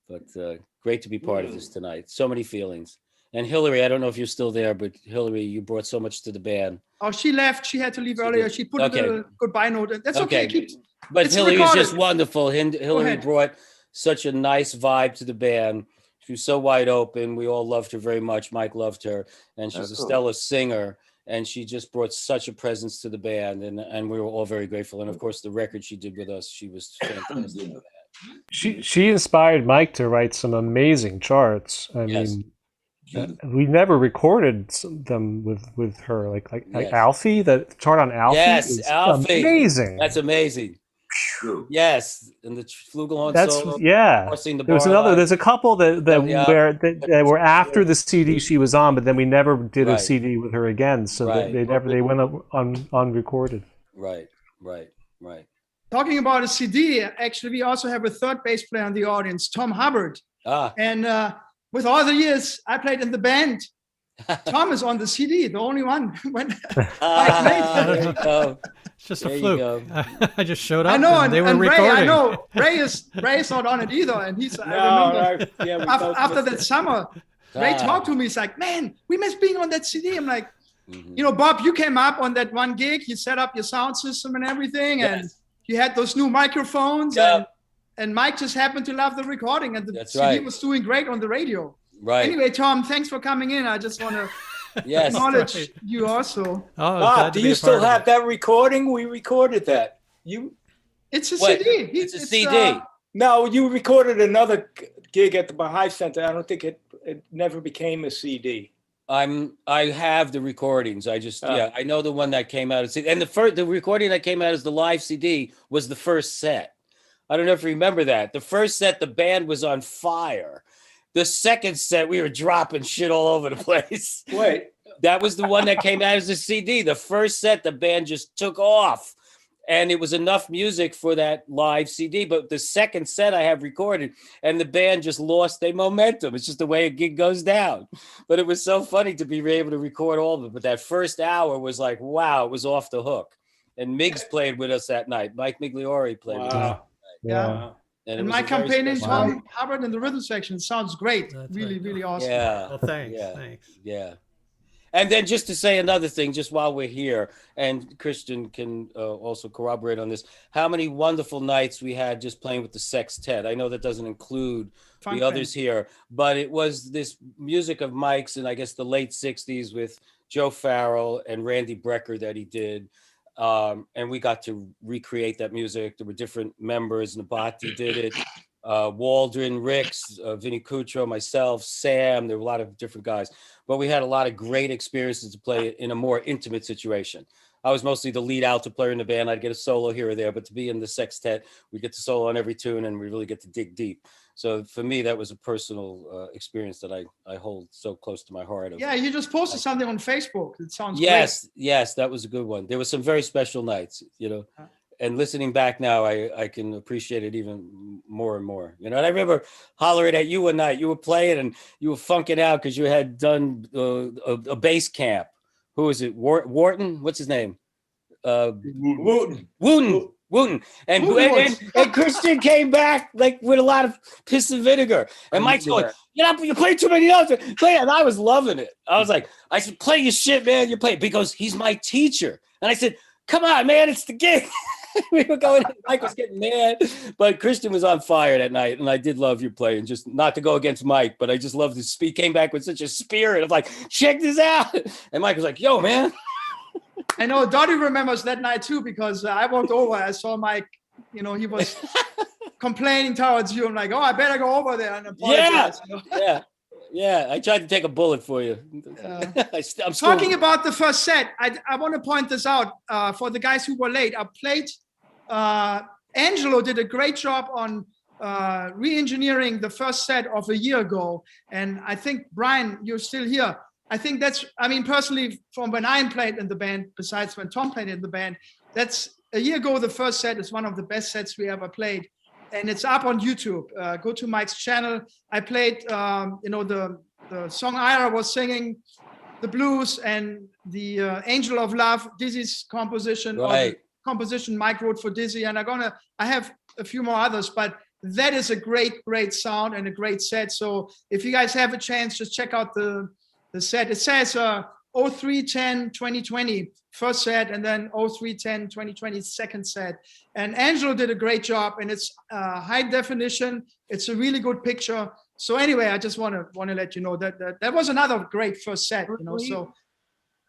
But great to be part of this tonight. So many feelings. And Hillary, I don't know if you're still there, but Hillary, you brought so much to the band.
Oh, she left. She had to leave earlier. She put
Okay.
a goodbye note. That's okay.
But
it's
Hillary was
recorded.
just wonderful. Hillary
ahead.
brought such a nice vibe to the band. She was so wide open. We all loved her very much. Mike loved her. And she's a stellar singer. And she just brought such a presence to the band. And we were all very grateful. And of course, the record she did with us, she was fantastic.
She inspired Mike to write some amazing charts. I mean, we never recorded them with her, like
Yes.
Alfie. That chart on Alfie is
Alfie.
amazing.
That's amazing. Yes, and the flugelhorn
That's
solo.
yeah.
Crossing the
There was
bar
another.
line.
There's a couple that were after the CD she was on, but then we never did a
Right.
CD with her again. So
Right.
they went up unrecorded.
Right.
Talking about a CD, actually, we also have a third bass player in the audience, Tom Hubbard. And with all the years I played in the band, Tom is on the CD, the only one when I played.
It's just a fluke. I just showed up.
I know,
and they were
and Ray,
recording.
I know Ray is not on it either, and he's. I remember after that summer, Ray talked to me. He's like, "Man, we miss being on that CD." I'm like, "You know, Bob, you came up on that one gig. You set up your sound system and everything, and you had those new microphones, and Mike just happened to love the recording, and the CD was doing great on the radio."
Right.
Anyway, Tom, thanks for coming in. I just want to acknowledge you also.
Bob, do you still have that recording? We recorded that.
It's a
What?
CD.
It's a CD. No, you recorded another gig at the Baha'i Center. I don't think it never became a CD.
I have the recordings. I just I know the one that came out as CD. And the recording that came out as the live CD was the first set. I don't know if you remember that. The first set, the band was on fire. The second set, we were dropping shit all over the place.
Wait.
That was the one that came out as a CD. The first set, the band just took off. And it was enough music for that live CD. But the second set I have recorded, and the band just lost their momentum. It's just the way a gig goes down. But it was so funny to be able to record all of it. But that first hour was like, wow, it was off the hook. And Miggs played with us that night. Mike Migliore played with us that night.
Yeah.
And,
And my campaigning, Tom Hubbard in the rhythm section sounds great. Really awesome.
Yeah.
Well, thanks.
Yeah.
Thanks.
Yeah. And then just to say another thing, just while we're here, and Christian can also corroborate on this, how many wonderful nights we had just playing with the sextet. I know that doesn't include
Funk
the others here, but it was this music of Mike's in, I guess, the late 60s with Joe Farrell and Randy Brecker that he did. And we got to recreate that music. There were different members. Nabati did it. Waldron, Ricks, Vinnie Cutro, myself, Sam. There were a lot of different guys. But we had a lot of great experiences to play in a more intimate situation. I was mostly the lead alto player in the band. I'd get a solo here or there, but to be in the sextet, we get to solo on every tune and we really get to dig deep. So for me, that was a personal experience that I hold so close to my heart.
Yeah, you just posted something on Facebook. It sounds
Yes, that was a good one. There were some very special nights, you know. And listening back now, I can appreciate it even more and more. You know, and I remember hollering at you one night. You were playing and you were funking out because you had done a bass camp. Who was it? Wharton? What's his name? Wooten. And Christian came back like with a lot of piss and vinegar. And Mike's going, you play too many notes. Play it. And I was loving it. I was like, I said, play your shit, man. You play it because he's my teacher. And I said, come on, man, it's the gig. We were going, Mike was getting mad, but Christian was on fire that night, and I did love your play. And just not to go against Mike, but I just loved his speed. Came back with such a spirit of like, check this out. And Mike was like, yo, man.
I know Dottie remembers that night too, because I walked over, I saw Mike, you know, he was complaining towards you. I'm like, oh, I better go over there and apologize.
Yeah, you know? Yeah. I tried to take a bullet for you. I'm
talking about the first set. I want to point this out for the guys who were late. I played. Angelo did a great job on re-engineering the first set of a year ago, and I think Brian, you're still here. I think that's. I mean, personally, from when I played in the band, besides when Tom played in the band, that's a year ago. The first set is one of the best sets we ever played. And it's up on YouTube. Go to Mike's channel. I played, the song Ira was singing, the blues, and the Angel of Love, Dizzy's composition,
right.
Composition Mike wrote for Dizzy. And I have a few more others, but that is a great sound and a great set. So if you guys have a chance, just check out the set. It says 03/10/2020 first set, and then 03/10/2020 second set. And Angelo did a great job, and it's high definition. It's a really good picture. So anyway, I just want to let you know that was another great first set. You know, so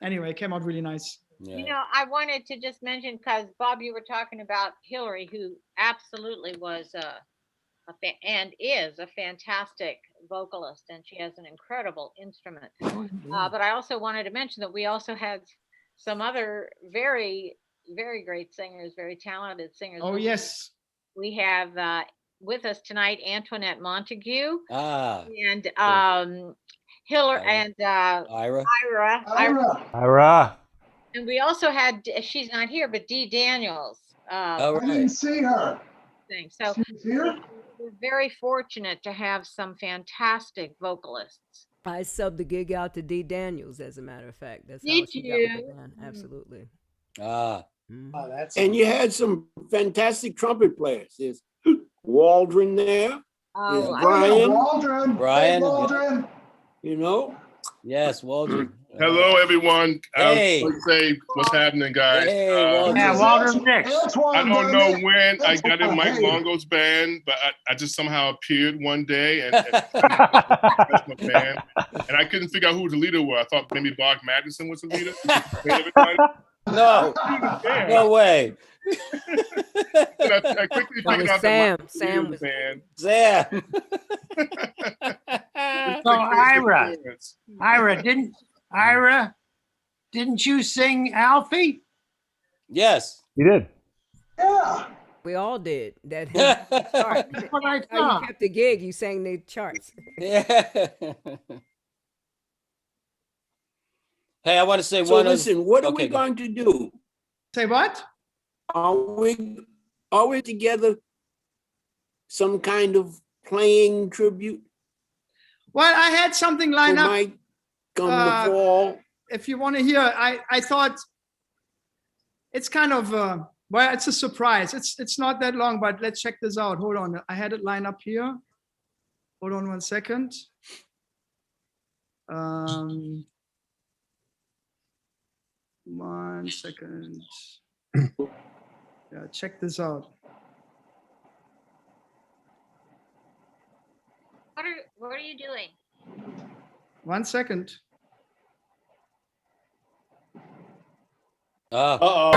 anyway, it came out really nice.
Yeah.
You know, I wanted to just mention, because Bob, you were talking about Hillary, who absolutely was and is a fantastic vocalist, and she has an incredible instrument. But I also wanted to mention that we also had some other very, very great singers, very talented singers.
Oh, yes.
We have with us tonight Antoinette Montague and Hillary and
Ira.
And we also had, she's not here, but Dee Daniels.
I didn't see her.
So
she's here?
We're very fortunate to have some fantastic vocalists.
I subbed the gig out to Dee Daniels, as a matter of fact. That's
Did
how she
you?
got with the band. Absolutely.
And you had some fantastic trumpet players. There's Waldron there.
Oh,
Brian.
Hey, Waldron.
You know?
Yes, Waldron.
Hello, everyone.
Hey.
I was going to say what's happening, guys.
Hey,
Waldron Dix.
I don't know when I got in Mike Longo's band, but I just somehow appeared one day and that's my band. And I couldn't figure out who the leader was. I thought maybe Bob Magnuson was the leader.
No way.
I quickly figured out
Sam.
that
Sam was
band.
Sam.
So Ira, didn't you sing Alfie?
Yes.
You did.
Yeah.
We all did. That chart.
That's what I
How
thought.
you kept the gig, you sang the charts.
Yeah. Hey, I want to say
So
one.
listen, what are we
go.
going to do?
Say what?
Are we together some kind of playing tribute?
Well, I had something lined up.
Mike, come the fall.
If you want to hear, I thought it's kind of well, it's a surprise. It's not that long, but let's check this out. Hold on, I had it lined up here. Hold on 1 second. 1 second. Yeah, check this out.
What are you doing?
1 second.
Uh-oh.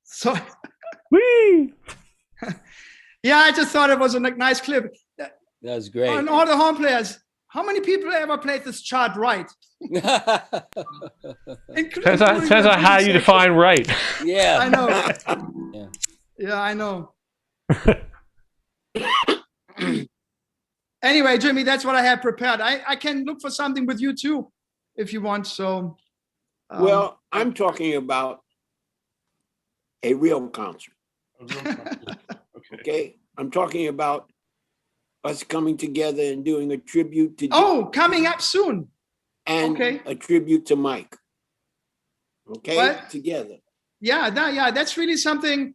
So, whee! Yeah, I just thought it was a nice clip.
That was great.
And all the horn players, how many people ever played this chart right?
Depends on how you define right.
Yeah.
I know.
Yeah.
Yeah, I know. Anyway, Jimmy, that's what I had prepared. I can look for something with you too, if you want. So,
Well, I'm talking about a real concert. Okay. I'm talking about us coming together and doing a tribute to.
Oh, coming up soon.
And
okay.
A tribute to Mike. Okay,
what?
Together.
Yeah, that's really something.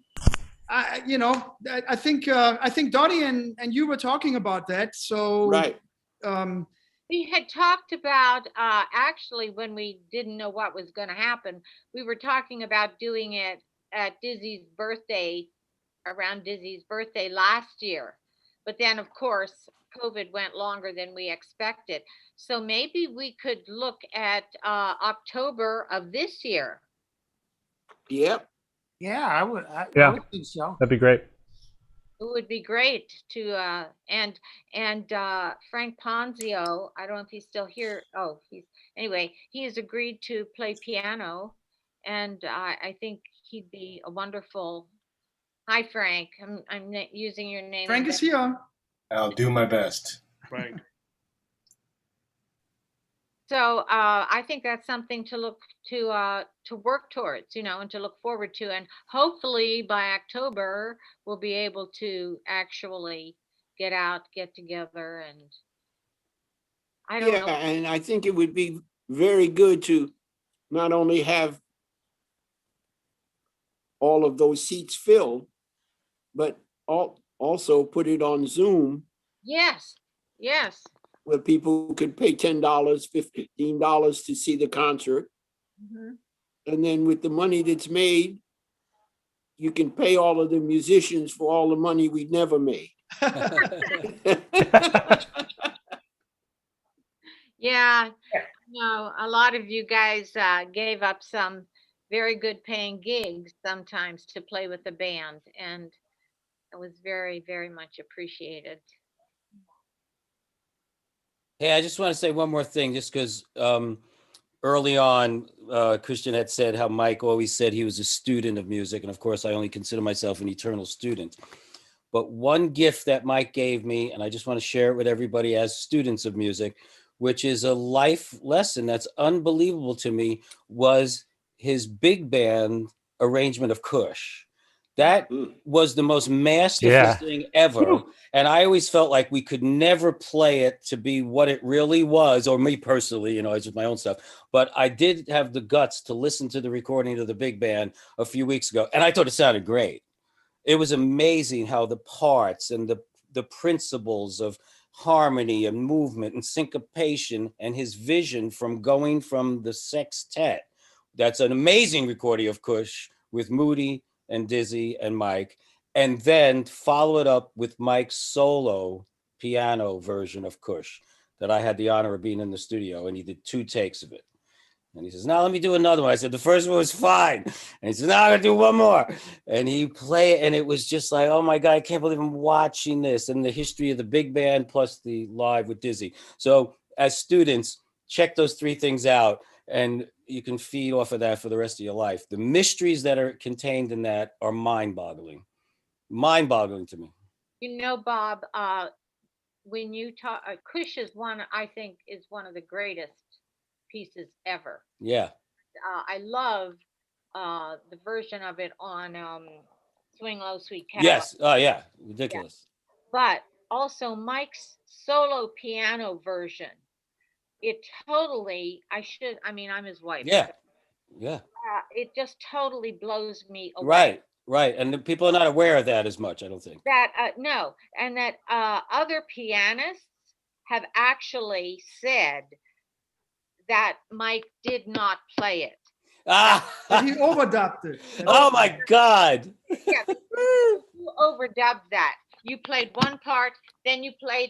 You know, I think Dottie and you were talking about that. So
right.
We had talked about actually when we didn't know what was going to happen. We were talking about doing it at Dizzy's birthday, around Dizzy's birthday last year, but then of course COVID went longer than we expected. So maybe we could look at October of this year.
Yep.
Yeah, I would think so.
That'd be great.
It would be great to and Frank Ponzio, I don't know if he's still here. Oh, he has agreed to play piano, and I think he'd be a wonderful. Hi, Frank. I'm using your name.
Frank is here.
I'll do my best.
Frank.
So I think that's something to look to work towards, you know, and to look forward to, and hopefully by October we'll be able to actually get together, and I don't know.
And I think it would be very good to not only have all of those seats filled, but also put it on Zoom.
Yes.
Where people could pay $10, $15 to see the concert.
Mm-hmm.
And then with the money that's made, you can pay all of the musicians for all the money we never made.
Yeah. No, a lot of you guys gave up some very good paying gigs sometimes to play with the band, and it was very, very much appreciated.
Hey, I just want to say one more thing, just because early on, Christian had said how Mike always said he was a student of music. And of course, I only consider myself an eternal student. But one gift that Mike gave me, and I just want to share it with everybody as students of music, which is a life lesson that's unbelievable to me, was his big band arrangement of Kush. That was the most masterful thing ever. And I always felt like we could never play it to be what it really was, or me personally, you know, it's just my own stuff. But I did have the guts to listen to the recording of the big band a few weeks ago, and I thought it sounded great. It was amazing how the parts and the principles of harmony and movement and syncopation and his vision from going from the sextet. That's an amazing recording of Kush with Moody and Dizzy and Mike, and then follow it up with Mike's solo piano version of Kush that I had the honor of being in the studio, and he did 2 takes of it. And he says, now let me do another one. I said, the first one was fine. And he says, now I'm gonna do one more. And he played, and it was just like, oh my God, I can't believe I'm watching this, and the history of the big band plus the live with Dizzy. So as students, check those 3 things out, and you can feed off of that for the rest of your life. The mysteries that are contained in that are mind-boggling to me.
You know, Bob, when you talk, Kush is I think is one of the greatest pieces ever.
Yeah.
I love the version of it on Swing Low, Sweet Cadillac.
Yes. Oh yeah, ridiculous.
Yeah. But also Mike's solo piano version. It totally, I'm his wife.
Yeah. Yeah.
It just totally blows me away.
Right. And the people are not aware of that as much, I don't think.
That, no, and that other pianists have actually said that Mike did not play it.
But he overdubbed it.
Oh my God.
Yeah, you overdubbed that. You played one part, then you played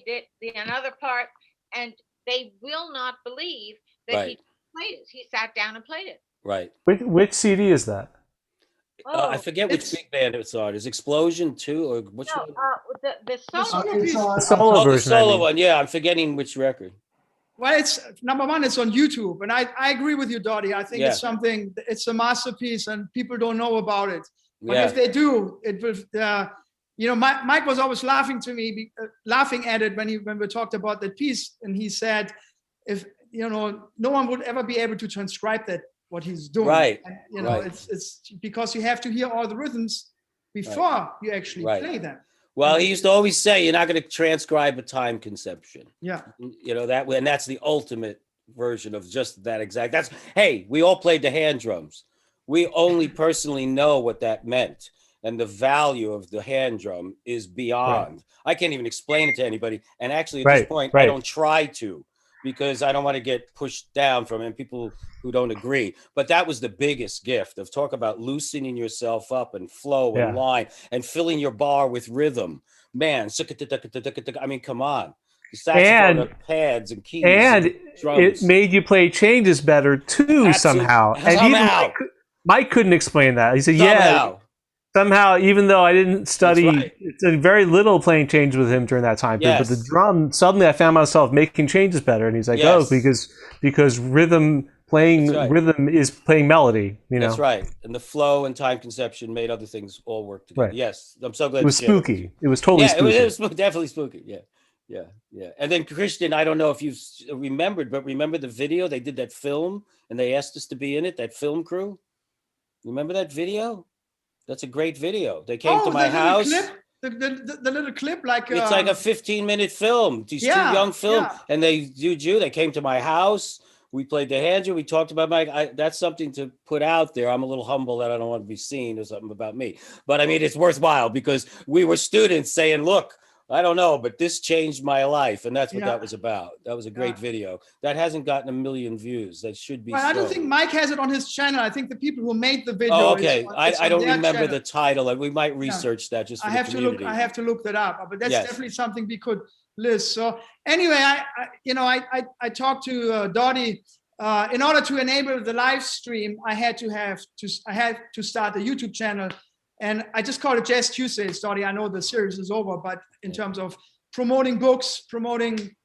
another part, and they will not believe that he played it. He sat down and played it.
Right.
Which CD is that?
I forget which big band it's on. Is Explosion 2 or which one?
The solo
piece.
The solo version.
The solo one. Yeah, I'm forgetting which record.
Well, it's number one, it's on YouTube. And I agree with you, Dottie. I think it's a masterpiece and people don't know about it. But if they do, it will, Mike was always laughing at it when we talked about that piece. And he said, if, no one would ever be able to transcribe what he's doing.
Right.
And, it's because you have to hear all the rhythms before you actually play them.
Well, he used to always say, you're not going to transcribe a time conception.
Yeah.
That way, and that's the ultimate version of just that exact. Hey, we all played the hand drums. We only personally know what that meant. And the value of the hand drum is beyond. Right. I can't even explain it to anybody. And actually, at this point, I don't try to, because I don't want to get pushed down from people who don't agree. But that was the biggest gift of talk about loosening yourself up and flow and line and filling your bar with rhythm. Man, I mean, come on. The saxophone and pads and keys and drums.
It made you play changes better too somehow. And even Mike couldn't explain that. He said, somehow, even though I didn't study, it's a very little playing changes with him during that time period. But the drum, suddenly I found myself making changes better. And he's like, because rhythm is playing melody.
That's right. And the flow and time conception made other things all work together.
Right.
Yes, I'm so glad.
It was spooky. It was totally spooky.
It was definitely spooky. Yeah. And then Christian, I don't know if you've remembered, but remember the video? They did that film and they asked us to be in it, that film crew. Remember that video? That's a great video. They came to my house.
The little clip,
it's like a 15-minute film. These 2 young film, and they came to my house. We played the hand drum. We talked about Mike. That's something to put out there. I'm a little humble that I don't want to be seen or something about me. But I mean, it's worthwhile because we were students saying, look, I don't know, but this changed my life. And that's what that was about. That was a great video. That hasn't gotten 1 million views. That should be.
Well, I don't think Mike has it on his channel. I think the people who made the video.
Oh, okay. I don't remember the title. We might research that just for
I have to look that up. But that's definitely something we could list. So anyway, I talked to Dottie in order to enable the live stream, I had to start a YouTube channel, and I just called it Jazz Tuesdays. Sorry, I know the series is over, but in terms of promoting books, promoting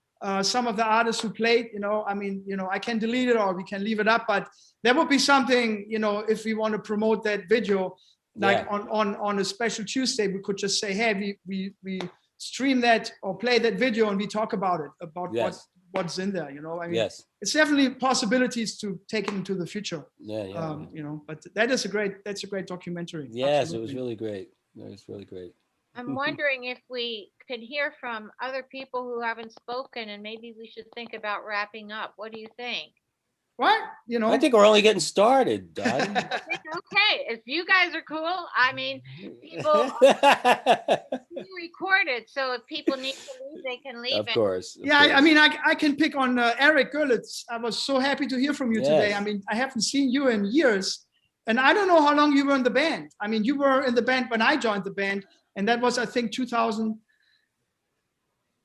some of the artists who played, I mean, I can delete it or we can leave it up, but there would be something, if we want to promote that video, like on a special Tuesday, we could just say, hey, we stream that or play that video and we talk about it, about what's in there, I mean, it's definitely possibilities to take it into the future. But that's a great documentary.
Yes, it was really great. It was really great.
I'm wondering if we could hear from other people who haven't spoken, and maybe we should think about wrapping up. What do you think?
What?
I think we're only getting started, Dottie.
Okay, if you guys are cool, I mean, people recorded, so if people need to leave, they can leave.
Of course.
Yeah, I mean, I can pick on Eric Görlitz. I was so happy to hear from you today. I mean, I haven't seen you in years, and I don't know how long you were in the band. I mean, you were in the band when I joined the band, and that was, I think, 2000.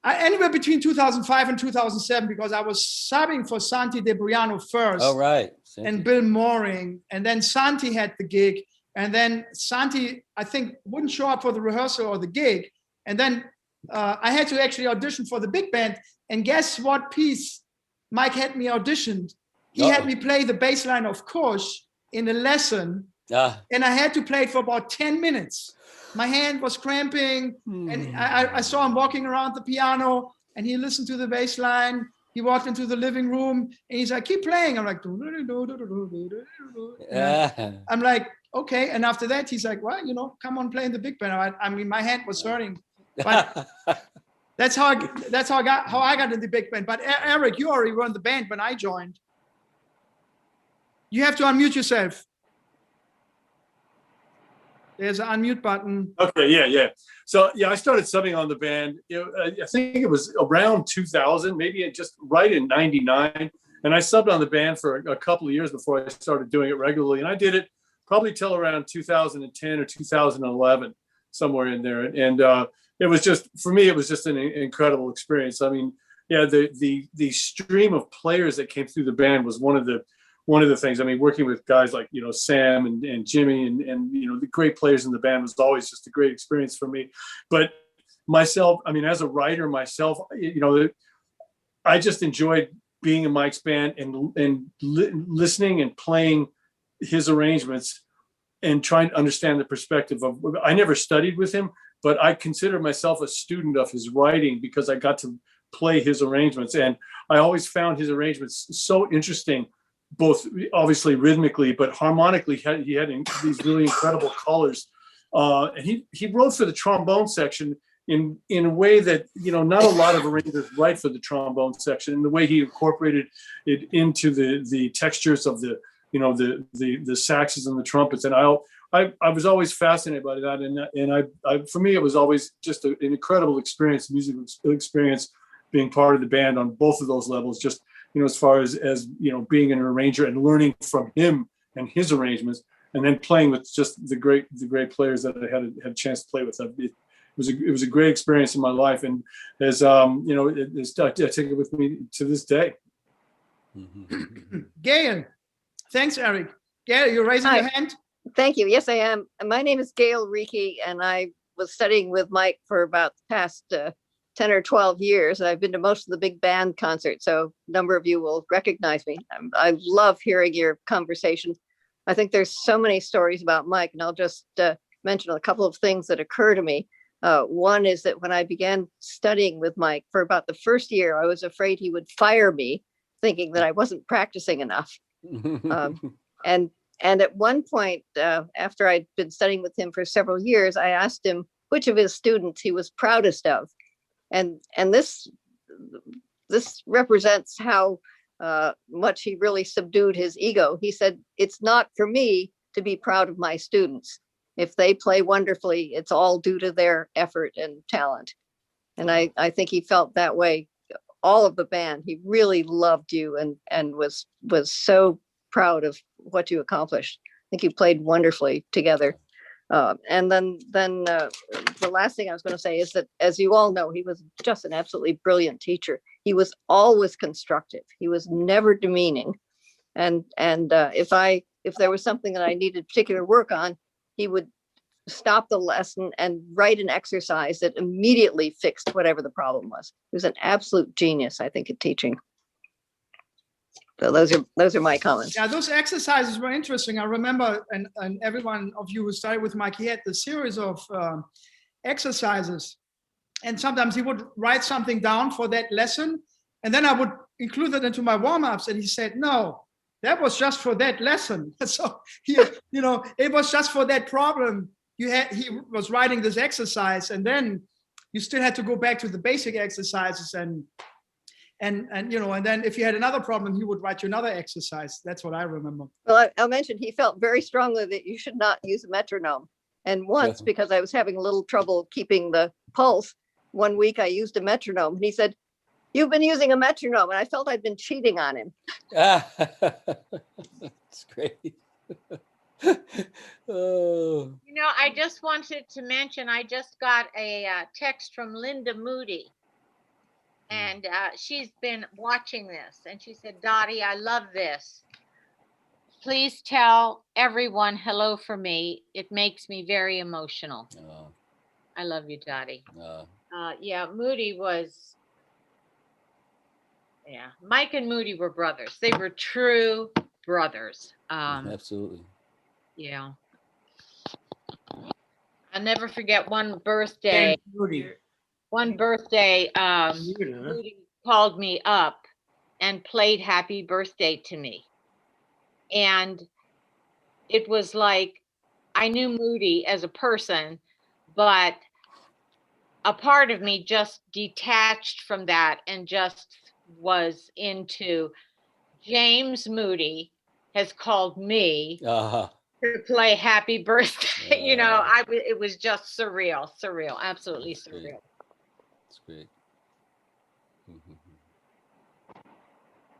Anywhere between 2005 and 2007, because I was subbing for Santi De Briano first.
Oh, right.
And Bill Mooring. And then Santi had the gig. And then Santi, I think, wouldn't show up for the rehearsal or the gig. And then I had to actually audition for the big band. And guess what piece Mike had me auditioned? He had me play the bass line of Kosh in a lesson. And I had to play it for about 10 minutes. My hand was cramping, and I saw him walking around the piano, and he listened to the bass line. He walked into the living room, and he's like, keep playing. I'm like, I'm like, okay. And after that, he's like, well, come on, play in the big band. I mean, my hand was hurting, but that's how I got in the big band. But Eric, you already were in the band when I joined. You have to unmute yourself. There's an unmute button.
Okay, yeah. So I started subbing on the band. I think it was around 2000, maybe just right in '99. And I subbed on the band for a couple of years before I started doing it regularly. And I did it probably till around 2010 or 2011, somewhere in there. And it was just, for me, it was just an incredible experience. I mean, the stream of players that came through the band was one of the things. I mean, working with guys like, Sam and Jimmy and the great players in the band was always just a great experience for me. But myself, I mean, as a writer myself, I just enjoyed being in Mike's band and listening and playing his arrangements and trying to understand the perspective of, I never studied with him, but I consider myself a student of his writing because I got to play his arrangements. And I always found his arrangements so interesting, both obviously rhythmically, but harmonically. He had these really incredible colors. And he wrote for the trombone section in a way that, not a lot of arrangers write for the trombone section, and the way he incorporated it into the textures of the saxes and the trumpets. And I was always fascinated by that. And for me, it was always just an incredible experience, musical experience, being part of the band on both of those levels. Just, as far as being an arranger and learning from him and his arrangements, and then playing with just the great players that I had a chance to play with. It was a great experience in my life, and as I take it with me to this day.
Gail, thanks, Eric. Gail, you're raising your hand.
Thank you. Yes, I am. My name is Gail Reiki, and I was studying with Mike for about the past 10 or 12 years. I've been to most of the big band concerts, so a number of you will recognize me. I love hearing your conversation. I think there's so many stories about Mike, and I'll just mention a couple of things that occur to me. One is that when I began studying with Mike for about the first year, I was afraid he would fire me, thinking that I wasn't practicing enough. And at one point, after I'd been studying with him for several years, I asked him which of his students he was proudest of. And this represents how much he really subdued his ego. He said, it's not for me to be proud of my students. If they play wonderfully, it's all due to their effort and talent. And I think he felt that way. All of the band, he really loved you and was so proud of what you accomplished. I think you played wonderfully together. And then the last thing I was going to say is that, as you all know, he was just an absolutely brilliant teacher. He was always constructive. He was never demeaning. And if there was something that I needed particular work on, he would stop the lesson and write an exercise that immediately fixed whatever the problem was. He was an absolute genius, I think, at teaching. So those are my comments.
Yeah, those exercises were interesting. I remember, and every one of you who studied with Mike, he had the series of exercises. And sometimes he would write something down for that lesson. And then I would include it into my warm-ups. And he said, no, that was just for that lesson. So, it was just for that problem. He was writing this exercise. And then you still had to go back to the basic exercises. And then if you had another problem, he would write you another exercise. That's what I remember.
Well, I'll mention he felt very strongly that you should not use a metronome. And once, because I was having a little trouble keeping the pulse, one week I used a metronome, and he said, "You've been using a metronome," and I felt I'd been cheating on him.
That's great. Oh.
I just wanted to mention, I just got a text from Linda Moody, and she's been watching this, and she said, "Dottie, I love this. Please tell everyone hello for me. It makes me very emotional." I love you, Dottie. Yeah, Moody was, Mike and Moody were brothers. They were true brothers.
Absolutely.
Yeah. I'll never forget one birthday. Moody called me up and played Happy Birthday to me. And it was like, I knew Moody as a person, but a part of me just detached from that and just was into James Moody has called me to play Happy Birthday. It was just surreal, absolutely surreal.
That's great.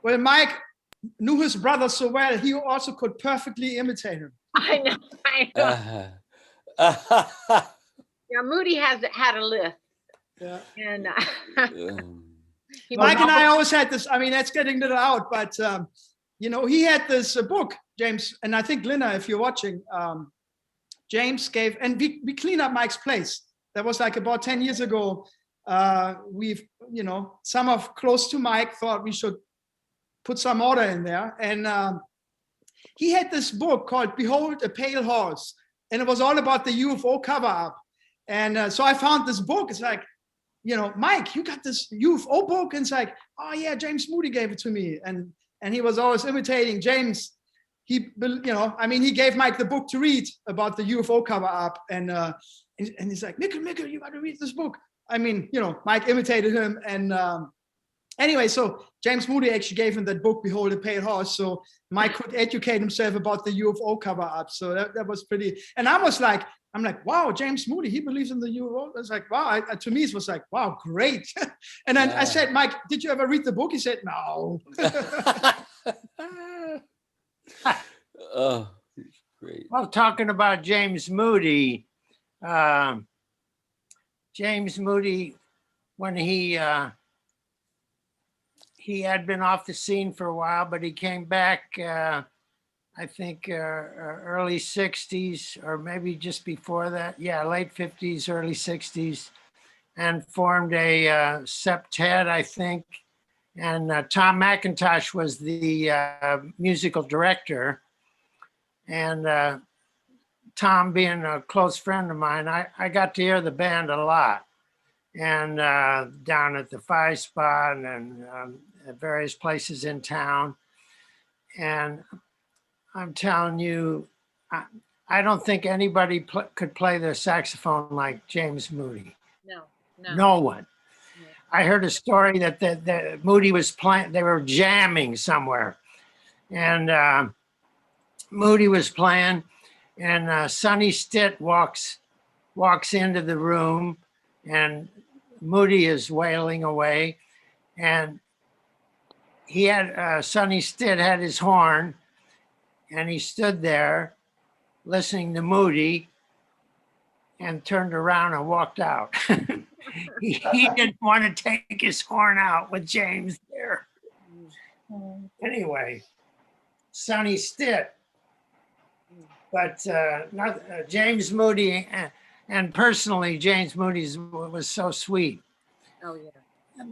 Well, Mike knew his brother so well, he also could perfectly imitate him.
I know. Yeah, Moody had a list.
Yeah.
And
Mike and I always had this, that's getting it out, but he had this book, James, and I think Linda, if you're watching, James gave, and we cleaned up Mike's place. That was like about 10 years ago. Some of close to Mike thought we should put some order in there. And he had this book called Behold a Pale Horse. And it was all about the UFO cover-up. And so I found this book. It's like, Mike, you got this UFO book? And it's like, oh yeah, James Moody gave it to me. And he was always imitating James. He gave Mike the book to read about the UFO cover-up. And he's like, Mikkel, you got to read this book. Mike imitated him. And anyway, so James Moody actually gave him that book, Behold a Pale Horse. So Mike could educate himself about the UFO cover-up. So that was pretty, and I'm like, wow, James Moody, he believes in the UFO. It's like, wow, to me, it was like, wow, great. And then I said, Mike, did you ever read the book? He said, no.
Oh, great.
Well, talking about James Moody, when he had been off the scene for a while, but he came back, I think early 60s, or maybe just before that. Yeah, late 50s, early 60s, and formed a septet, I think. And Tom McIntosh was the musical director. And Tom being a close friend of mine, I got to hear the band a lot. And down at the Five Spot and at various places in town. And I'm telling you, I don't think anybody could play the saxophone like James Moody. No one. Yeah. I heard a story that the Moody was playing, they were jamming somewhere. And Moody was playing, and Sonny Stitt walks into the room, and Moody is wailing away, and he had Sonny Stitt had his horn, and he stood there listening to Moody, and turned around and walked out. he didn't want to take his horn out with James there. Anyway, Sonny Stitt. But not James Moody, and personally, James Moody was so sweet.
Oh yeah.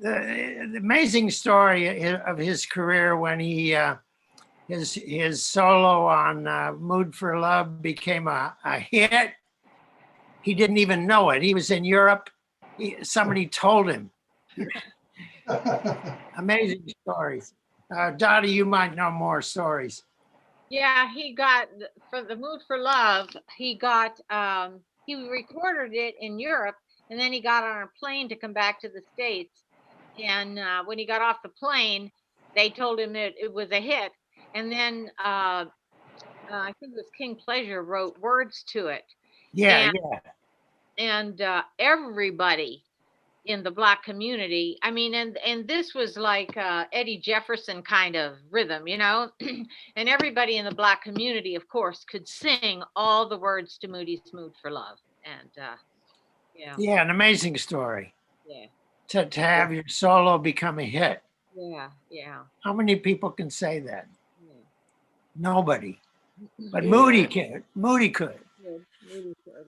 The amazing story of his career when he his solo on "Mood for Love" became a hit. He didn't even know it. He was in Europe. Somebody told him. Amazing stories. Dottie, you might know more stories.
Yeah, he got for the Mood for Love. He got he recorded it in Europe, and then he got on a plane to come back to the States. And when he got off the plane, they told him that it was a hit. And then I think it was King Pleasure wrote words to it.
Yeah,
and everybody in the Black community, I mean, and this was like Eddie Jefferson kind of rhythm, you know, and everybody in the Black community, of course, could sing all the words to Moody's Mood for Love. And
yeah, an amazing story.
Yeah.
To have your solo become a hit.
Yeah.
How many people can say that?
Yeah.
Nobody. But
Yeah.
Moody could. Moody could.
Moody could.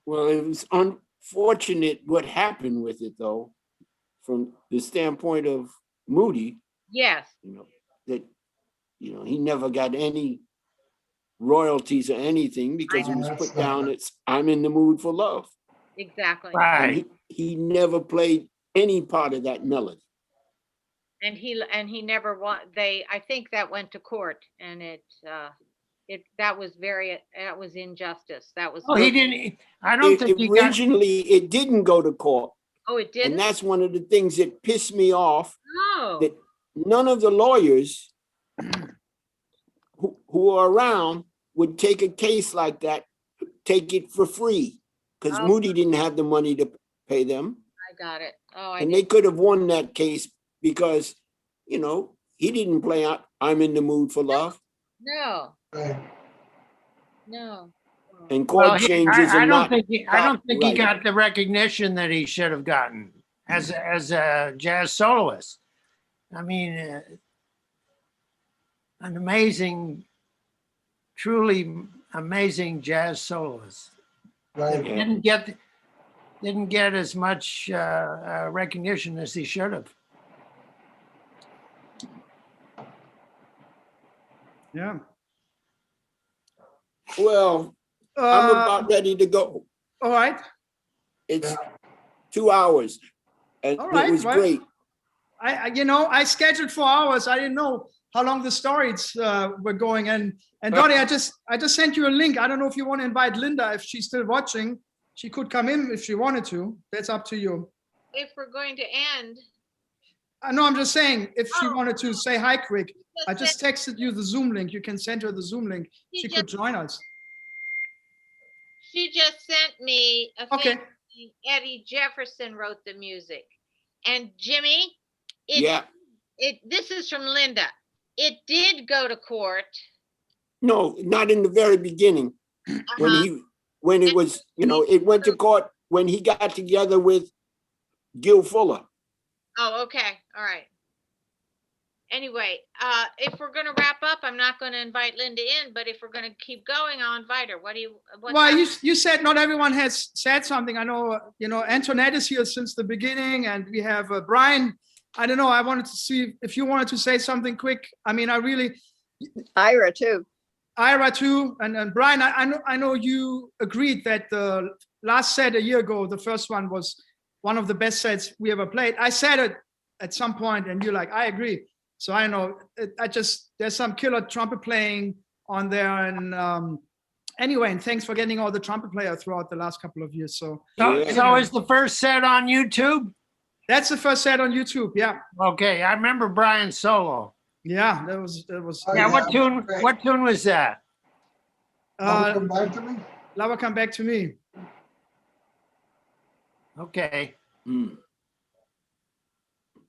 Well, it was unfortunate what happened with it, though, from the standpoint of Moody.
Yes.
You know, that, you know, he never got any royalties or anything because he was put down as "I'm in the mood for love."
Exactly.
And he never played any part of that melody.
And he never I think that went to court, and that was injustice. That was.
Oh, he didn't. I don't think he got.
Originally, it didn't go to court.
Oh, it didn't?
And that's one of the things that pissed me off.
Oh.
That none of the lawyers who are around would take a case like that, take it for free, because Moody didn't have the money to pay them.
I got it. Oh,
And they could have won that case because, you know, he didn't play out "I'm in the mood for love."
No. No.
And chord changes
I
are
don't
not.
think he
copyrighted.
got the recognition that he should have gotten as a jazz soloist. I mean, an amazing, truly amazing jazz soloist.
Right.
Didn't get as much recognition as he should have.
Yeah.
Well, I'm about ready to go.
All right.
It's 2 hours, and
All right.
it was
well,
great.
I scheduled 4 hours. I didn't know how long the stories were going. And Dottie, I just sent you a link. I don't know if you want to invite Linda if she's still watching. She could come in if she wanted to. That's up to you.
If we're going to end.
No, I'm just saying, if she wanted to say hi quick, I just texted you the Zoom link. You can send her the Zoom link. She could join us.
She just sent me a
Okay.
thing. Eddie Jefferson wrote the music. And Jimmy, this is from Linda. It did go to court.
No, not in the very beginning. When it was, you know, it went to court when he got together with Gil Fuller.
Oh, okay. All right. Anyway, if we're going to wrap up, I'm not going to invite Linda in, but if we're going to keep going, I'll invite her.
Well, you said not everyone has said something. I know, you know, Antoinette is here since the beginning, and we have Brian. I don't know. I wanted to see if you wanted to say something quick. I mean,
Ira too.
And Brian, I know you agreed that the last set a year ago, the first one was one of the best sets we ever played. I said it at some point, and you're like, I agree. So I know. There's some killer trumpet playing on there, and anyway, and thanks for getting all the trumpet players throughout the last couple of years. So
is the first set on YouTube?
That's the first set on YouTube. Yeah.
Okay, I remember Brian's solo.
Yeah, that was.
Yeah, what tune was that?
Love Come Back to Me.
Love Come Back to Me.
Okay.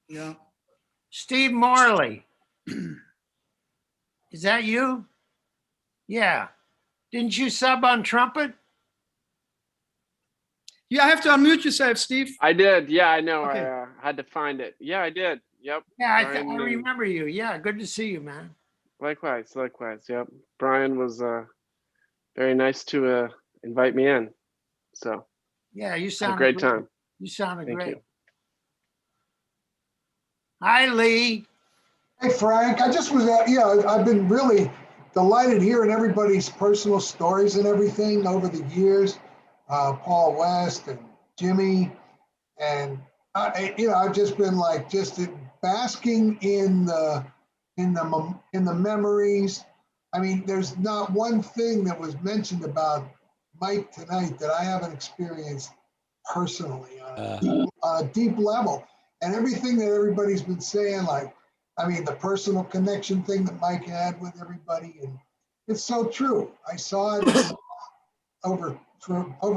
Yeah.
Steve Morley. Is that you? Yeah. Didn't you sub on trumpet?
You have to unmute yourself, Steve.
I did. Yeah, I know.
Okay.
I had to find it. Yeah, I did. Yep.
Yeah, I remember you. Yeah, good to see you, man.
Likewise. Yep. Brian was very nice to invite me in. So
Yeah, you
had a
sounded
great time.
You sounded
Thank
great.
you.
Hi, Lee.
Hey, Frank, I just was, I've been really delighted hearing everybody's personal stories and everything over the years. Paul West and Jimmy, and I've just been like just basking in the memories. I mean, there's not one thing that was mentioned about Mike tonight that I haven't experienced personally on a deep level, and everything that everybody's been saying, like, I mean, the personal connection thing that Mike had with everybody, and it's so true. I saw it over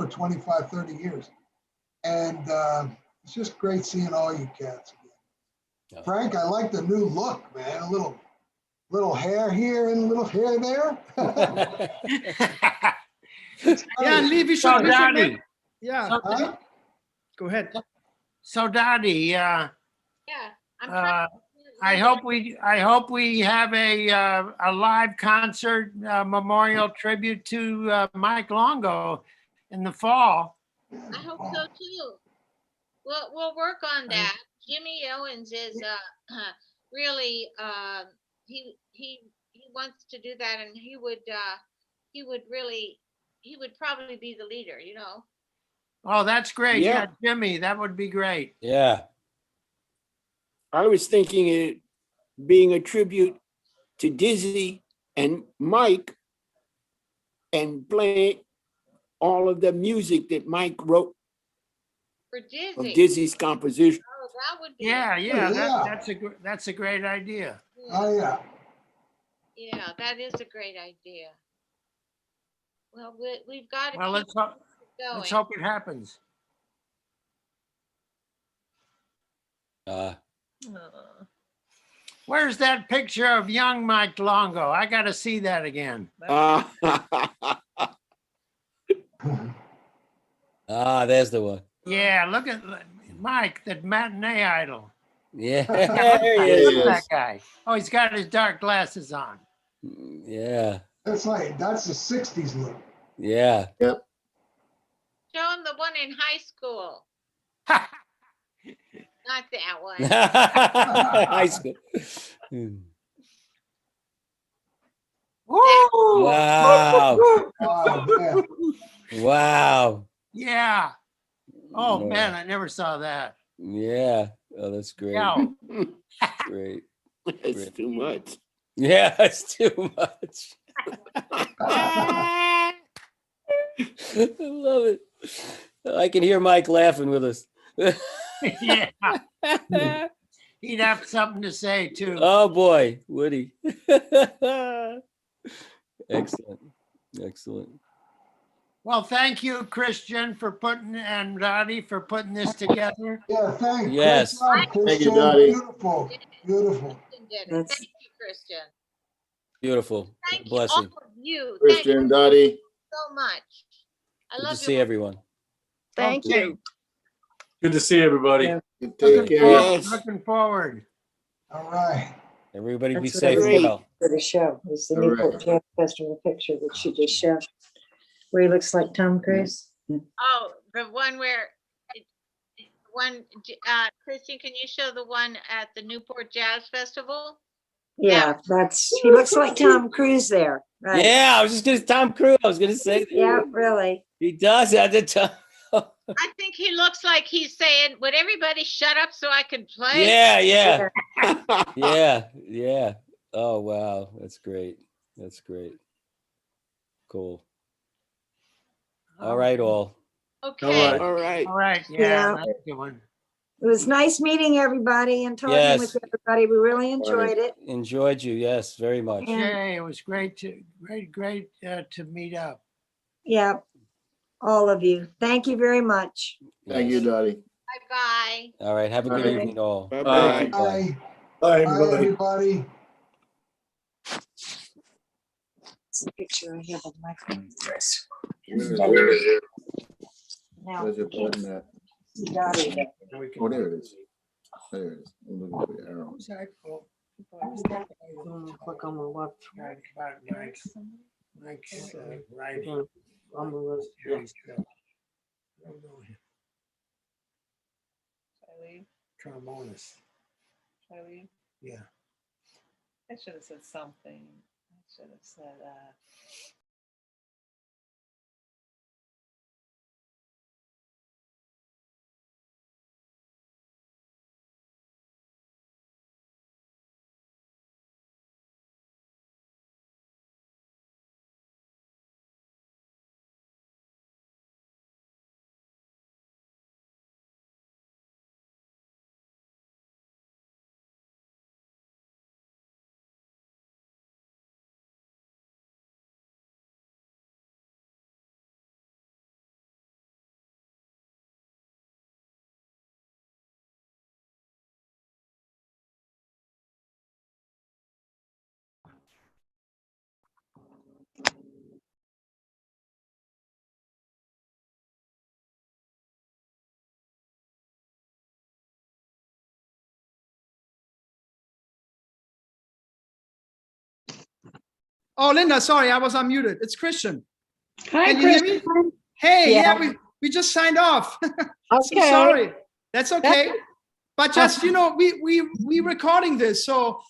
25, 30 years. And it's just great seeing all you cats again. Frank, I like the new look, man. A little hair here and a little hair there.
Yeah, Lee, we should
Dottie.
Yeah.
So,
Go ahead.
So Dottie,
Yeah, I'm trying.
I hope we have a live concert memorial tribute to Mike Longo in the fall.
I hope so too. We'll work on that. Jimmy Owens is really he wants to do that, and he would probably be the leader, you know.
Oh, that's great.
Yeah.
Yeah, Jimmy, that would be great.
Yeah.
I was thinking it being a tribute to Dizzy and Mike and playing all of the music that Mike wrote
For Dizzy.
of Dizzy's composition.
Oh, that would be.
That's a great idea.
Oh yeah.
Yeah, that is a great idea. Well, we've got to.
Well, let's hope it happens. Where's that picture of young Mike Longo? I got to see that again.
There's the one.
Yeah, look at Mike, that matinee idol.
Yeah,
Look at that guy. Oh, he's got his dark glasses on.
Yeah.
That's the 60s look.
Yeah.
Yep.
Show him the one in high school. Not that one.
High school.
Wow.
Wow. Wow.
Yeah. Oh, man, I never saw that.
Yeah. Oh, that's great.
Yeah.
Great.
It's too much.
Yeah, it's too much. I love it. I can hear Mike laughing with us.
Yeah. He'd have something to say too.
Oh boy, would he? Excellent. Excellent.
Well, thank you, Christian, for and Dottie for putting this together.
Yeah, thanks.
Yes.
Thank
you, Dottie.
Beautiful. Beautiful.
Thank you, Christian.
Beautiful.
Thank
Blessing.
you, all of you.
Christian,
Thank
Dottie.
you so much. I
Good
love
to see
you.
everyone.
Thank you.
Good to see everybody.
Take care. Yes.
Looking forward.
All right.
Everybody be
That's
safe.
what I was
Well.
for the show. It's the
All
Newport
right.
Jazz Festival picture that she just showed, where he looks like Tom Cruise.
Oh, the one where, Christian, can you show the one at the Newport Jazz Festival?
Yeah, he looks like Tom Cruise there. Right.
Yeah, I was just gonna Tom Cruise. I was gonna say that.
Yeah, really.
He does at the time.
I think he looks like he's saying, would everybody shut up so I can play?
Yeah, yeah. Yeah, yeah. Oh wow, that's great. That's great. Cool. All right, all.
Okay.
All right.
All right.
Yeah.
Yeah, that's a good one.
It was nice meeting everybody and talking
Yes.
with everybody. We really enjoyed it.
Enjoyed you, yes, very much.
Jay, it was great to meet up.
Yeah, all of you. Thank you very much.
Thank you, Dottie.
Bye-bye.
All right, have a good
All right.
evening, all.
Bye-bye.
Bye.
Bye,
Bye,
everybody.
everybody.
It's a picture I have of my dress.
Where is it?
Now,
Where's your button at?
Dottie.
Oh, there it is. There it is. I'm looking for the arrow.
Who's that? Oh,
Click on the left.
Mike's writing.
On the list.
Here he's go. Trombonist. Yeah.
I should have said something. I should have said,
Oh, Linda, sorry, I was unmuted. It's Christian.
Hi,
Can you hear me?
Christian.
Hey,
Yeah.
we just signed off. So
Okay.
sorry. That's okay.
That's-
But just, we recording this. So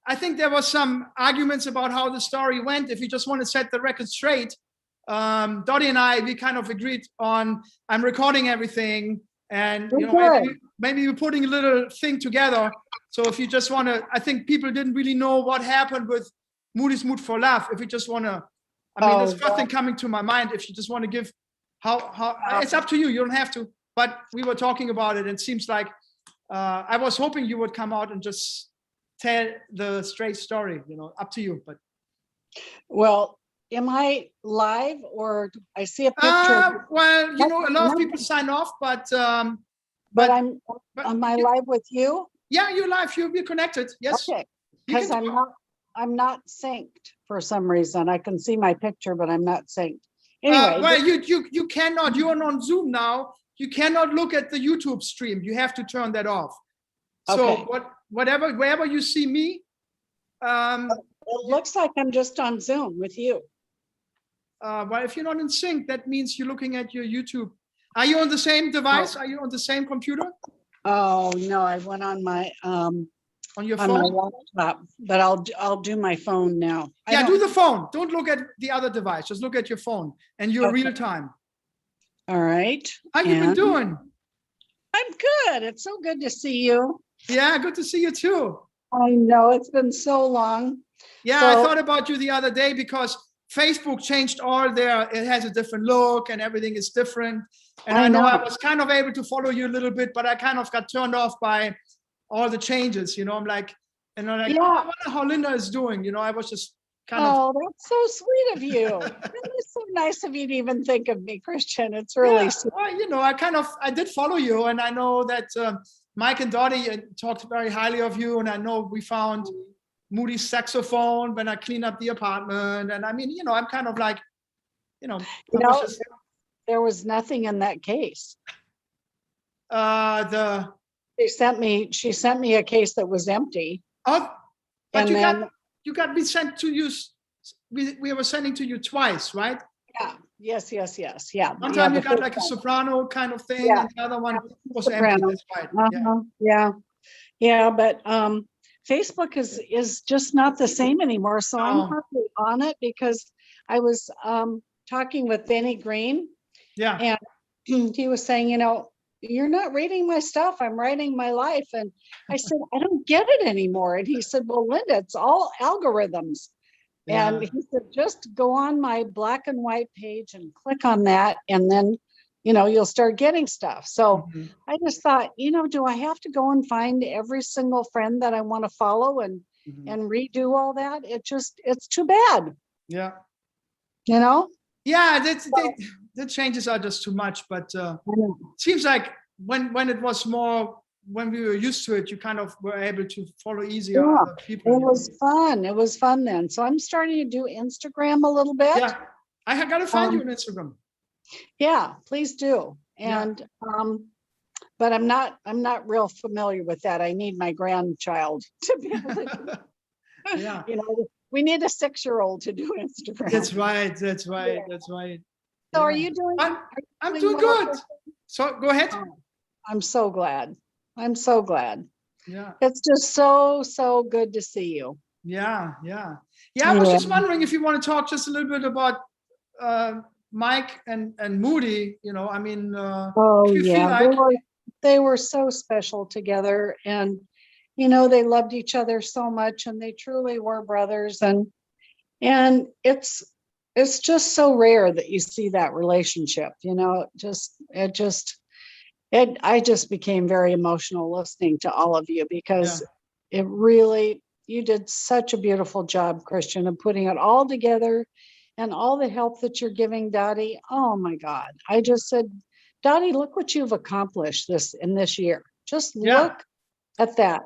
I think there was some arguments about how the story went. If you just want to set the record straight, Dottie and I, we kind of agreed on, I'm recording everything, and maybe we're putting a little thing together. So if you just want to, I think people didn't really know what happened with Moody's Mood for Love. If you just want to, I mean, there's nothing coming to my mind. If you just want to give how it's up to you. You don't have to. But we were talking about it, and it seems like I was hoping you would come out and just tell the straight story. Up to you. But
Well, am I live or I see a picture?
Well, a lot of people sign off, but
am I live with you?
Yeah, you're live. You're connected. Yes.
Okay. Because I'm not synced for some reason. I can see my picture, but I'm not synced. Anyway.
Well, you cannot. You are on Zoom now. You cannot look at the YouTube stream. You have to turn that off. So
Okay.
wherever you see me.
It looks like I'm just on Zoom with you.
Well, if you're not in sync, that means you're looking at your YouTube. Are you on the same device? Are you on the same computer?
Oh no, I went on my
on your
my
phone?
laptop, but I'll do my phone now.
Yeah, do the phone. Don't look at the other device. Just look at your phone and your real time.
All right.
How you been doing?
I'm good. It's so good to see you.
Yeah, good to see you too.
I know it's been so long.
Yeah, I thought about you the other day because Facebook changed it has a different look and everything is different. And I know I was kind of able to follow you a little bit, but I kind of got turned off by all the changes. I'm like, I wonder how Linda is doing. I was just kind of.
Oh, that's so sweet of you. It's so nice of you to even think of me, Christian. It's really sweet.
Well, I did follow you, and I know that Mike and Dottie talked very highly of you, and I know we found Moody's saxophone when I cleaned up the apartment, and I mean, I'm kind of like,
there was nothing in that case.
She
sent me a case that was empty.
Oh, but
and
you got me sent to you. We were sending to you twice, right?
Yeah. Yes. Yeah.
One time you got like a soprano kind of thing, and the other one was empty. That's right.
Yeah, but Facebook is just not the same anymore. So I'm hardly on it because I was talking with Benny Green.
Yeah.
And he was saying, you're not reading my stuff. I'm writing my life. And I said, I don't get it anymore. And he said, well, Linda, it's all algorithms.
Yeah.
And he said, just go on my black and white page and click on that. And then, you'll start getting stuff. So I just thought, do I have to go and find every single friend that I want to follow and redo all that? It's too bad.
Yeah.
Yeah,
the changes are just too much, but it seems like when it was more, when we were used to it, you kind of were able to follow easier other people.
It was fun. It was fun then. So I'm starting to do Instagram a little bit.
Yeah, I got to find you on Instagram.
Yeah, please do. And but I'm not real familiar with that. I need my grandchild to be able to,
Yeah.
you know, we need a 6-year-old to do Instagram.
That's right. That's right. That's right.
So are
Yeah.
you doing?
I'm doing good. So go ahead.
I'm so glad. I'm so glad.
Yeah.
It's just so good to see you.
Yeah. Yeah. Yeah. I was just wondering if you want to talk just a little bit about Mike and Moody. You know, I mean, if you feel like.
They were so special together, and you know, they loved each other so much, and they truly were brothers. And it's just so rare that you see that relationship. You know, I just became very emotional listening to all of you, because it really, you did such a beautiful job, Christian, of putting it all together, and all the help that you're giving Dottie. Oh my God. I just said, Dottie, look what you've accomplished in this year. Just look at that.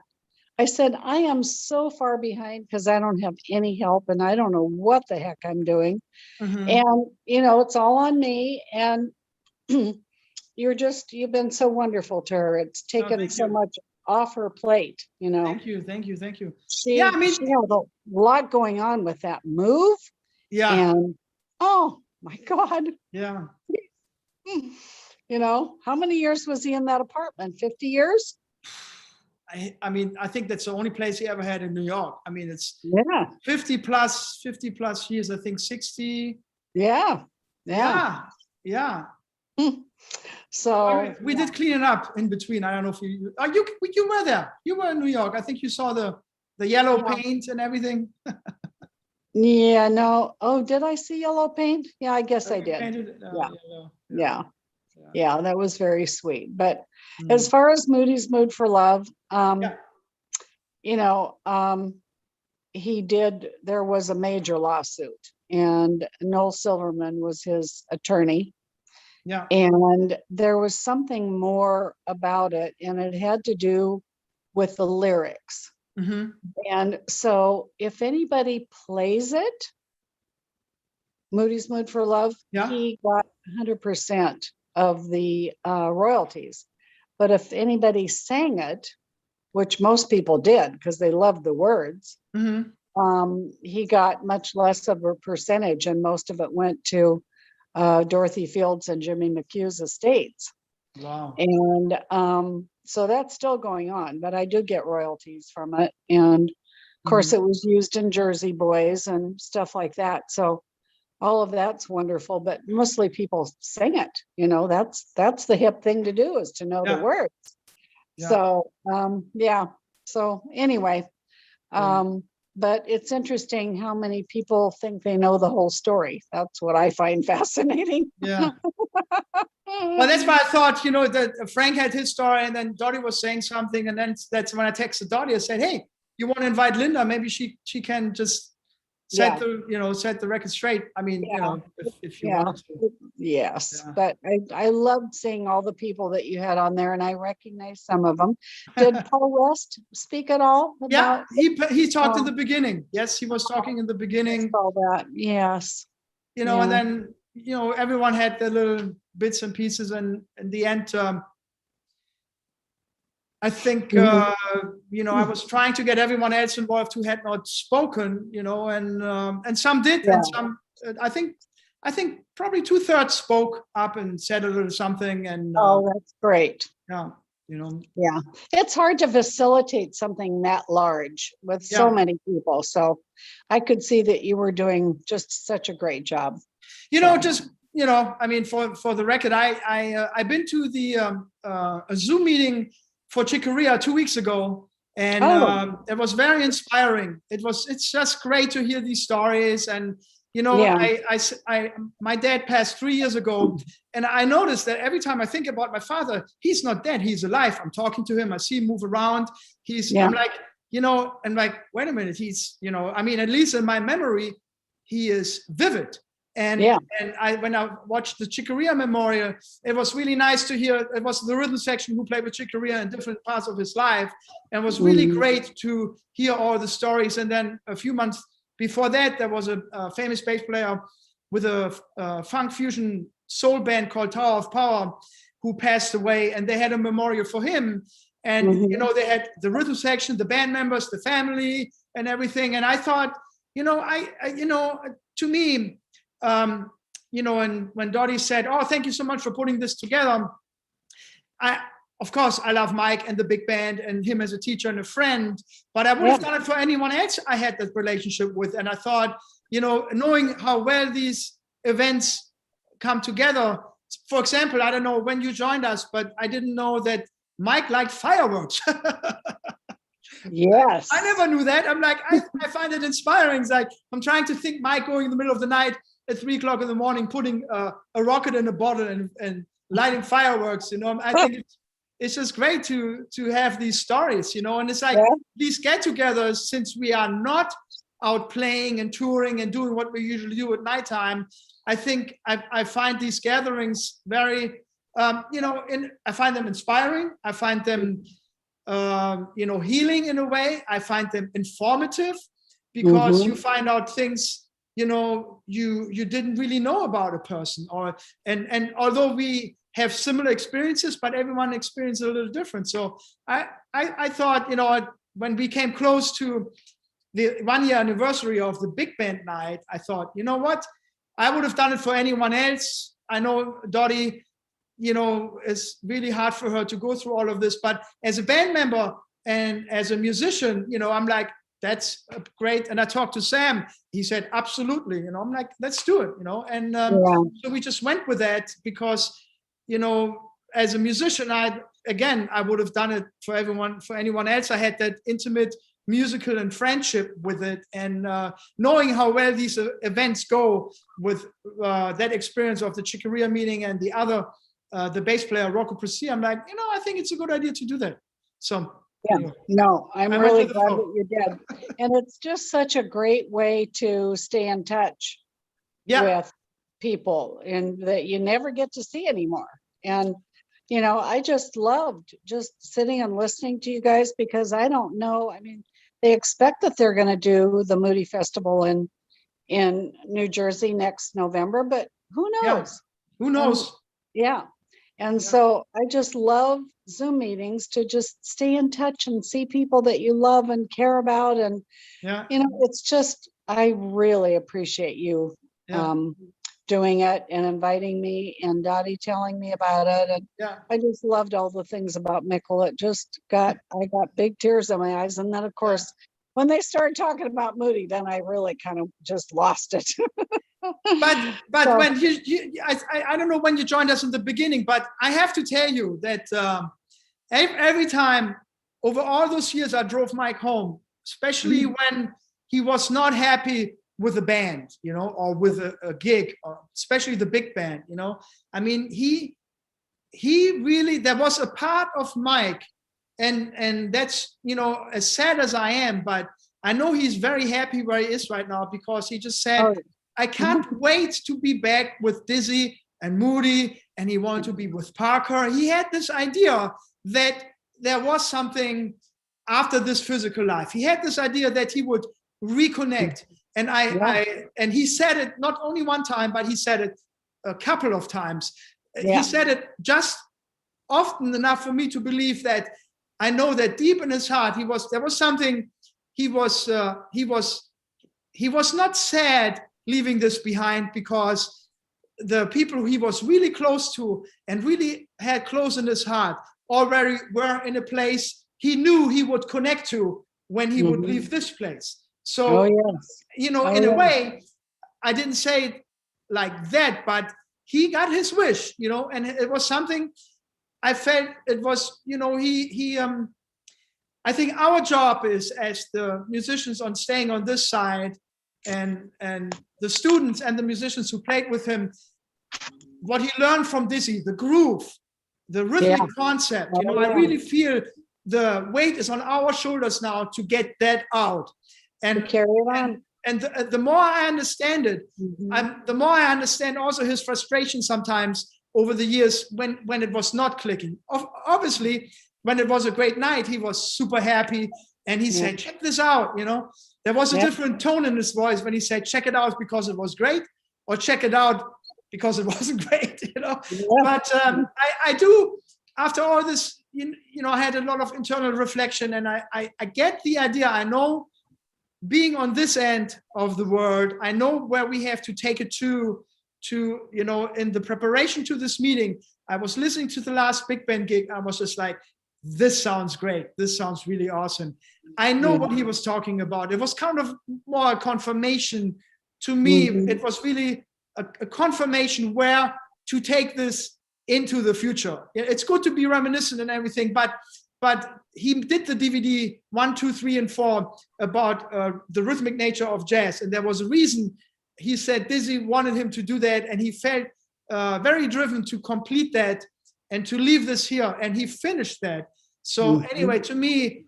I said, I am so far behind because I don't have any help and I don't know what the heck I'm doing. And, you know, it's all on me. And you've been so wonderful to her. It's taken so much off her plate, you know.
Thank you.
She had a lot going on with that move.
Yeah.
And oh my God.
Yeah.
You know, how many years was he in that apartment? 50 years?
I mean, I think that's the only place he ever had in New York. I mean, it's 50 plus years, I think 60.
Yeah. So
we did clean it up in between. I don't know if you were there. You were in New York. I think you saw the yellow paint and everything.
Yeah, no. Oh, did I see yellow paint? Yeah, I guess I did. Yeah, that was very sweet. But as far as Moody's Mood for Love, you know, there was a major lawsuit, and Noel Silverman was his attorney.
Yeah.
And there was something more about it, and it had to do with the lyrics. And so if anybody plays it, Moody's Mood for Love, he got 100% of the royalties. But if anybody sang it, which most people did because they loved the words, he got much less of a percentage, and most of it went to Dorothy Fields and Jimmy McHugh's estates.
Wow.
And so that's still going on, but I do get royalties from it. And of course, it was used in Jersey Boys and stuff like that. So all of that's wonderful, but mostly people sing it. You know, that's the hip thing to do, is to know the words. So so anyway, but it's interesting how many people think they know the whole story. That's what I find fascinating.
Yeah. Well, that's why I thought, you know, that Frank had his story, and then Dottie was saying something, and then that's when I texted Dottie. I said, "Hey, you want to invite Linda? Maybe she can just set the record straight." I mean, you know, if you want to.
Yes, but I loved seeing all the people that you had on there, and I recognize some of them. Did Paul West speak at all?
Yeah, he talked in the beginning. Yes, he was talking in the beginning.
All that, yes.
You know, and then, you know, everyone had their little bits and pieces, and in the end, I think, you know, I was trying to get everyone else involved who had not spoken, you know, and some did, and some, I think probably 2/3 spoke up and said a little something. And
that's great.
Yeah, you know.
Yeah, it's hard to facilitate something that large with so many people. So I could see that you were doing just such a great job.
You know, just, you know, I mean, for the record, I've been to the a Zoom meeting for Chick Corea 2 weeks ago, and it was very inspiring. It's just great to hear these stories. And you know, my dad passed 3 years ago, and I noticed that every time I think about my father, he's not dead, he's alive. I'm talking to him, I see him move around. I'm like, you know, and like, wait a minute, he's, you know, I mean, at least in my memory, he is vivid. And when I watched the Chick Corea memorial, it was really nice to hear. It was the rhythm section who played with Chick Corea in different parts of his life, and it was really great to hear all the stories. And then a few months before that, there was a famous bass player with a funk fusion soul band called Tower of Power, who passed away, and they had a memorial for him. And they had the rhythm section, the band members, the family, and everything. And I thought, to me, and when Dottie said, "Oh, thank you so much for putting this together," of course, I love Mike and the big band and him as a teacher and a friend, but I would have done it for anyone else I had that relationship with. And I thought, knowing how well these events come together, for example, I don't know when you joined us, but I didn't know that Mike liked fireworks.
Yes.
I never knew that. I'm like, I find it inspiring. It's like, I'm trying to think Mike going in the middle of the night at 3 o'clock in the morning, putting a rocket in a bottle and lighting fireworks, I think it's just great to have these stories, and it's like these get-togethers, since we are not out playing and touring and doing what we usually do at nighttime. I think I find these gatherings very, I find them inspiring. I find them, healing in a way. I find them informative because you find out things, you didn't really know about a person, and although we have similar experiences, but everyone experiences a little different. So I thought, when we came close to the 1-year anniversary of the big band night, I thought, you know what? I would have done it for anyone else. I know Dottie, it's really hard for her to go through all of this, but as a band member and as a musician, I'm like, that's great. And I talked to Sam, he said, absolutely, I'm like, let's do it, and so we just went with that because, as a musician, I would have done it for anyone else. I had that intimate musical and friendship with it, and knowing how well these events go with that experience of the Chicoria meeting and the other, the bass player, Rocco Presi, I'm like, I think it's a good idea to do that. So
I'm really glad that you did. And it's just such a great way to stay in touch with people, and that you never get to see anymore. And I just loved just sitting and listening to you guys, because I don't know, they expect that they're going to do the Moody Festival in New Jersey next November, but who knows?
Who knows?
And so I just love Zoom meetings to just stay in touch and see people that you love and care about. And, it's just, I really appreciate you doing it and inviting me, and Dottie telling me about it. And I just loved all the things about Mickle. I got big tears in my eyes. And then, of course, when they started talking about Moody, then I really kind of just lost it.
But so, when I don't know when you joined us in the beginning, but I have to tell you that every time over all those years I drove Mike home, especially when he was not happy with a band, or with a gig, or especially the big band, he really, there was a part of Mike, and that's, as sad as I am, but I know he's very happy where he is right now, because he just said, I can't wait to be back with Dizzy and Moody, and he wanted to be with Parker. He had this idea that there was something after this physical life. He had this idea that he would reconnect. And and he said it not only one time, but he said it a couple of times. He said it just often enough for me to believe that I know that deep in his heart, there was something, he was not sad leaving this behind, because the people he was really close to and really had close in his heart already were in a place he knew he would connect to when he would leave this place. So, in a way, I didn't say it like that, but he got his wish, and it was something I felt it was, I think our job is, as the musicians on staying on this side, and the students and the musicians who played with him, what he learned from Dizzy, the groove, the rhythmic concept, I really feel the weight is on our shoulders now to get that out. And
carry it on.
And the more I understand it, the more I understand also his frustration sometimes over the years when it was not clicking. Obviously, when it was a great night, he was super happy, and he said, check this out, There was a different tone in his voice when he said, check it out because it was great, or check it out because it wasn't great, But I do, after all this, I had a lot of internal reflection, and I get the idea. I know, being on this end of the world, I know where we have to take it to in the preparation to this meeting. I was listening to the last big band gig. I was just like, this sounds great. This sounds really awesome. I know what he was talking about. It was kind of more a confirmation to me. It was really a confirmation where to take this into the future. It's good to be reminiscent and everything, but he did the DVD 1, 2, 3, and 4 about the rhythmic nature of jazz. And there was a reason. He said Dizzy wanted him to do that, and he felt very driven to complete that and to leave this here, and he finished that. So anyway, to me,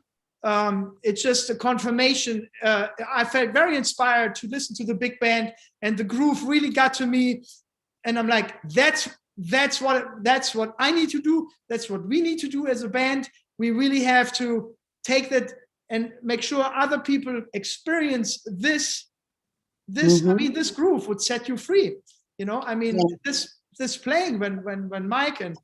it's just a confirmation. I felt very inspired to listen to the big band, and the groove really got to me. And I'm like, that's what I need to do. That's what we need to do as a band. We really have to take that and make sure other people experience this. I mean, this groove would set you free. This playing when Mike and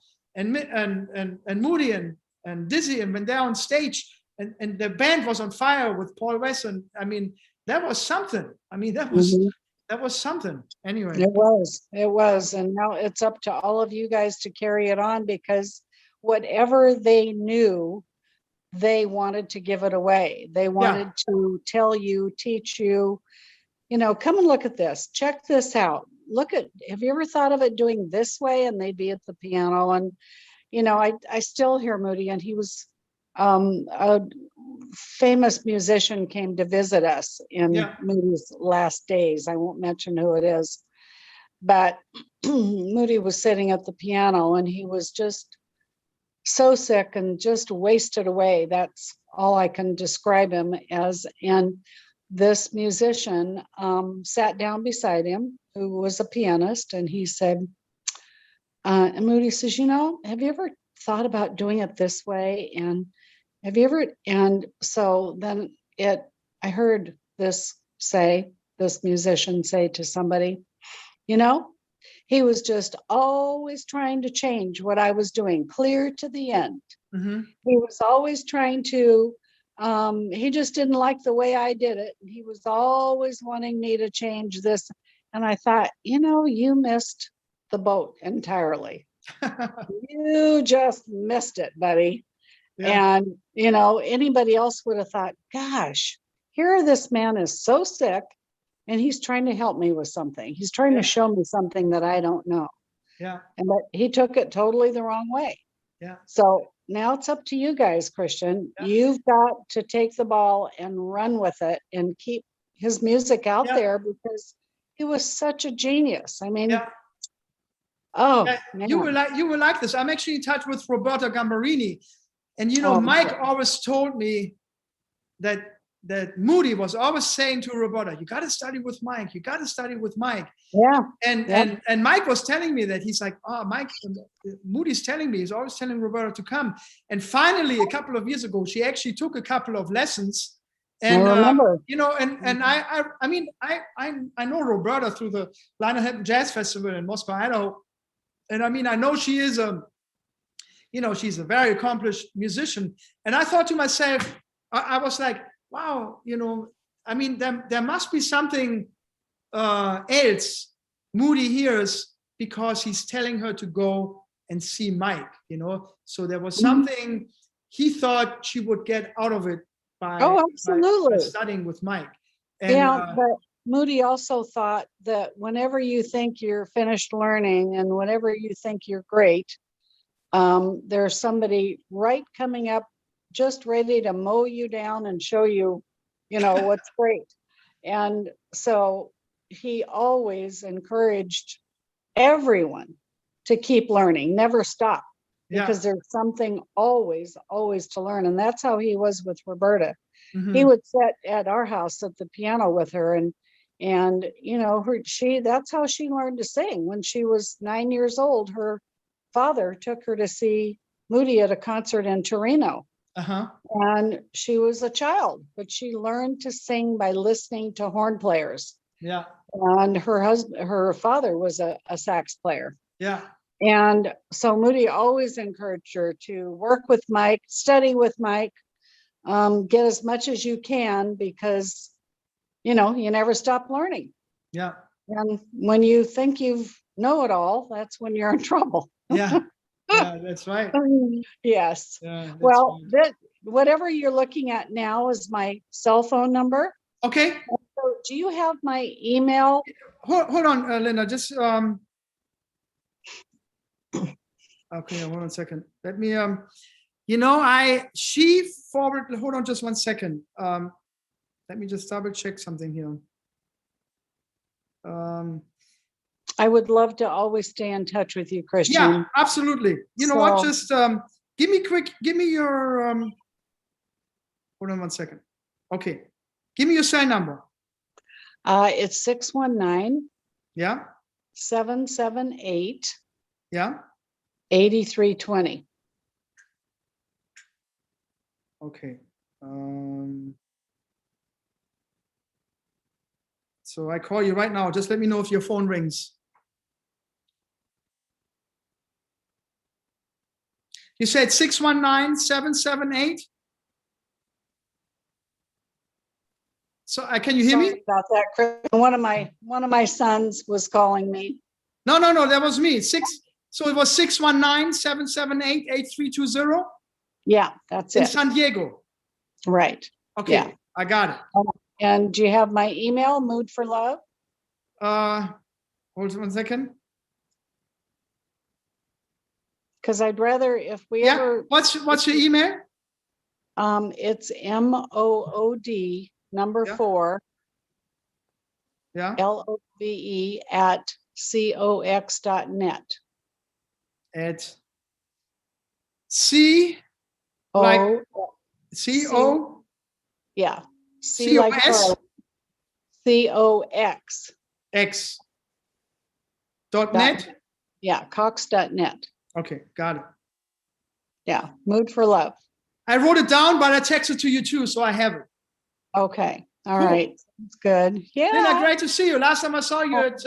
Moody and Dizzy, and when they're on stage and the band was on fire with Paul Wesson. I mean, that was something. I mean, that was something. Anyway,
it was, and now it's up to all of you guys to carry it on, because whatever they knew, they wanted to give it away. They wanted to tell you, teach you. Come and look at this. Check this out. Have you ever thought of it doing this way? And they'd be at the piano. And, I still hear Moody, and he was a famous musician came to visit us in Moody's last days. I won't mention who it is, but Moody was sitting at the piano, and he was just so sick and just wasted away. That's all I can describe him as. And this musician sat down beside him, who was a pianist, and he said, and Moody says, have you ever thought about doing it this way? And have you ever, and so then I heard this musician say to somebody, he was just always trying to change what I was doing, clear to the end. He was always trying to, he just didn't like the way I did it. He was always wanting me to change this. And I thought, you missed the boat entirely. You just missed it, buddy. And, anybody else would have thought, gosh, here this man is so sick, and he's trying to help me with something. He's trying to show me something that I don't know. But he took it totally the wrong way. So now it's up to you guys, Christian. You've got to take the ball and run with it and keep his music out there, because he was such a genius. I mean,
you will like this. I'm actually in touch with Roberta Gambarini, and Mike always told me that Moody was always saying to Roberta, you got to study with Mike. You got to study with Mike. And Mike was telling me that. He's like, Mike, Moody's telling me, he's always telling Roberta to come. And finally, a couple of years ago, she actually took a couple of lessons. And I know Roberta through the Lionel Jazz Festival in Moscow, Idaho. And I know she is she's a very accomplished musician. And I thought to myself, I was like, wow, there must be something else Moody hears, because he's telling her to go and see Mike, So there was something he thought she would get out of it by studying with Mike. And,
but Moody also thought that whenever you think you're finished learning and whenever you think you're great, there's somebody right coming up just ready to mow you down and show you, what's great. And so he always encouraged everyone to keep learning, never stop, because there's something always to learn. And that's how he was with Roberta. He would sit at our house at the piano with her, and that's how she learned to sing. When she was 9 years old, her father took her to see Moody at a concert in Torino. And she was a child, but she learned to sing by listening to horn players.
Yeah.
And her father was a sax player.
Yeah.
And so Moody always encouraged her to work with Mike, study with Mike, get as much as you can, because, you know, you never stop learning.
Yeah.
And when you think you know it all, that's when you're in trouble.
Yeah. Yeah, that's right.
Yes.
Yeah, that's
Well,
right.
whatever you're looking at now is my cell phone number.
Okay.
So do you have my email?
Hold on, Linda, just, okay, hold on a second. Let me, you know, she forwarded, hold on just 1 second. Let me just double check something here.
I would love to always stay in touch with you, Christian.
Yeah, absolutely. You know what,
So-
just, give me your, hold on 1 second. Okay, give me your cell number.
It's 619.
Yeah.
778.
Yeah.
8320.
Okay. So I call you right now. Just let me know if your phone rings. You said 619-778? So can you hear me?
Sorry about that, Chris. One of my sons was calling me.
No, that was me. So it was 619-778-8320?
Yeah, that's
In
it.
San Diego.
Right.
Okay,
Yeah.
I got it.
And do you have my email, Mood for Love?
Hold on 1 second.
Because I'd rather, if we
Yeah.
ever.
What's your email?
It's MOOD number 4.
Yeah.
LOVE at COX.net.
At C like CO.
Yeah. C like
COS?
COX.
X. .net?
Yeah, Cox.net.
Okay, got it.
Yeah, Mood for Love.
I wrote it down, but I texted to you too, so I have it.
Okay, all
Cool.
right. That's good. Yeah.
Linda, great to see you. Last time I saw you at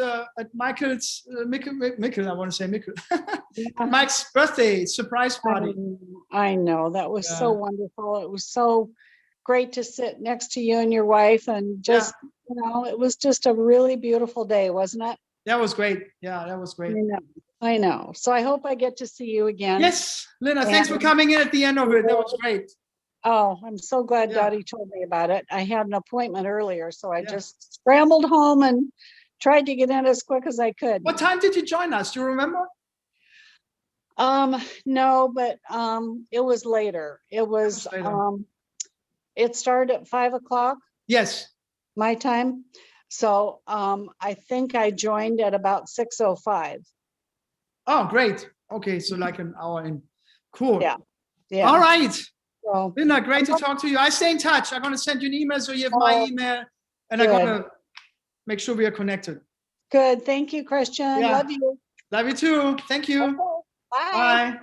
Michael's, Michael, I want to say Michael. Mike's birthday surprise party.
I know, that was so
Yeah.
wonderful. It was so great to sit next to you and your wife, and just, you know, it was just a really beautiful day, wasn't it?
That was great. Yeah, that was great.
I know. So I hope I get to see you again.
Yes, Linda, thanks for
And-
coming in at the end of it. That was great.
Oh, I'm so glad Dottie told me about it. I had an appointment earlier, so I just scrambled home and tried to get in as quick as I could.
What time did you join us? Do you remember?
No, but it was later. It was it started at 5 o'clock.
Yes.
My time. So I think I joined at about 6:05.
Oh, great. Okay, so like an hour in. Cool.
Yeah. Yeah.
All right.
So,
Linda, great to talk to you. I stay in touch. I'm going to send you an email so you have my email, and I'm going to make sure we are connected.
Good. Thank you, Christian.
Yeah.
Love you.
Love you too. Thank you.
Bye.
Bye.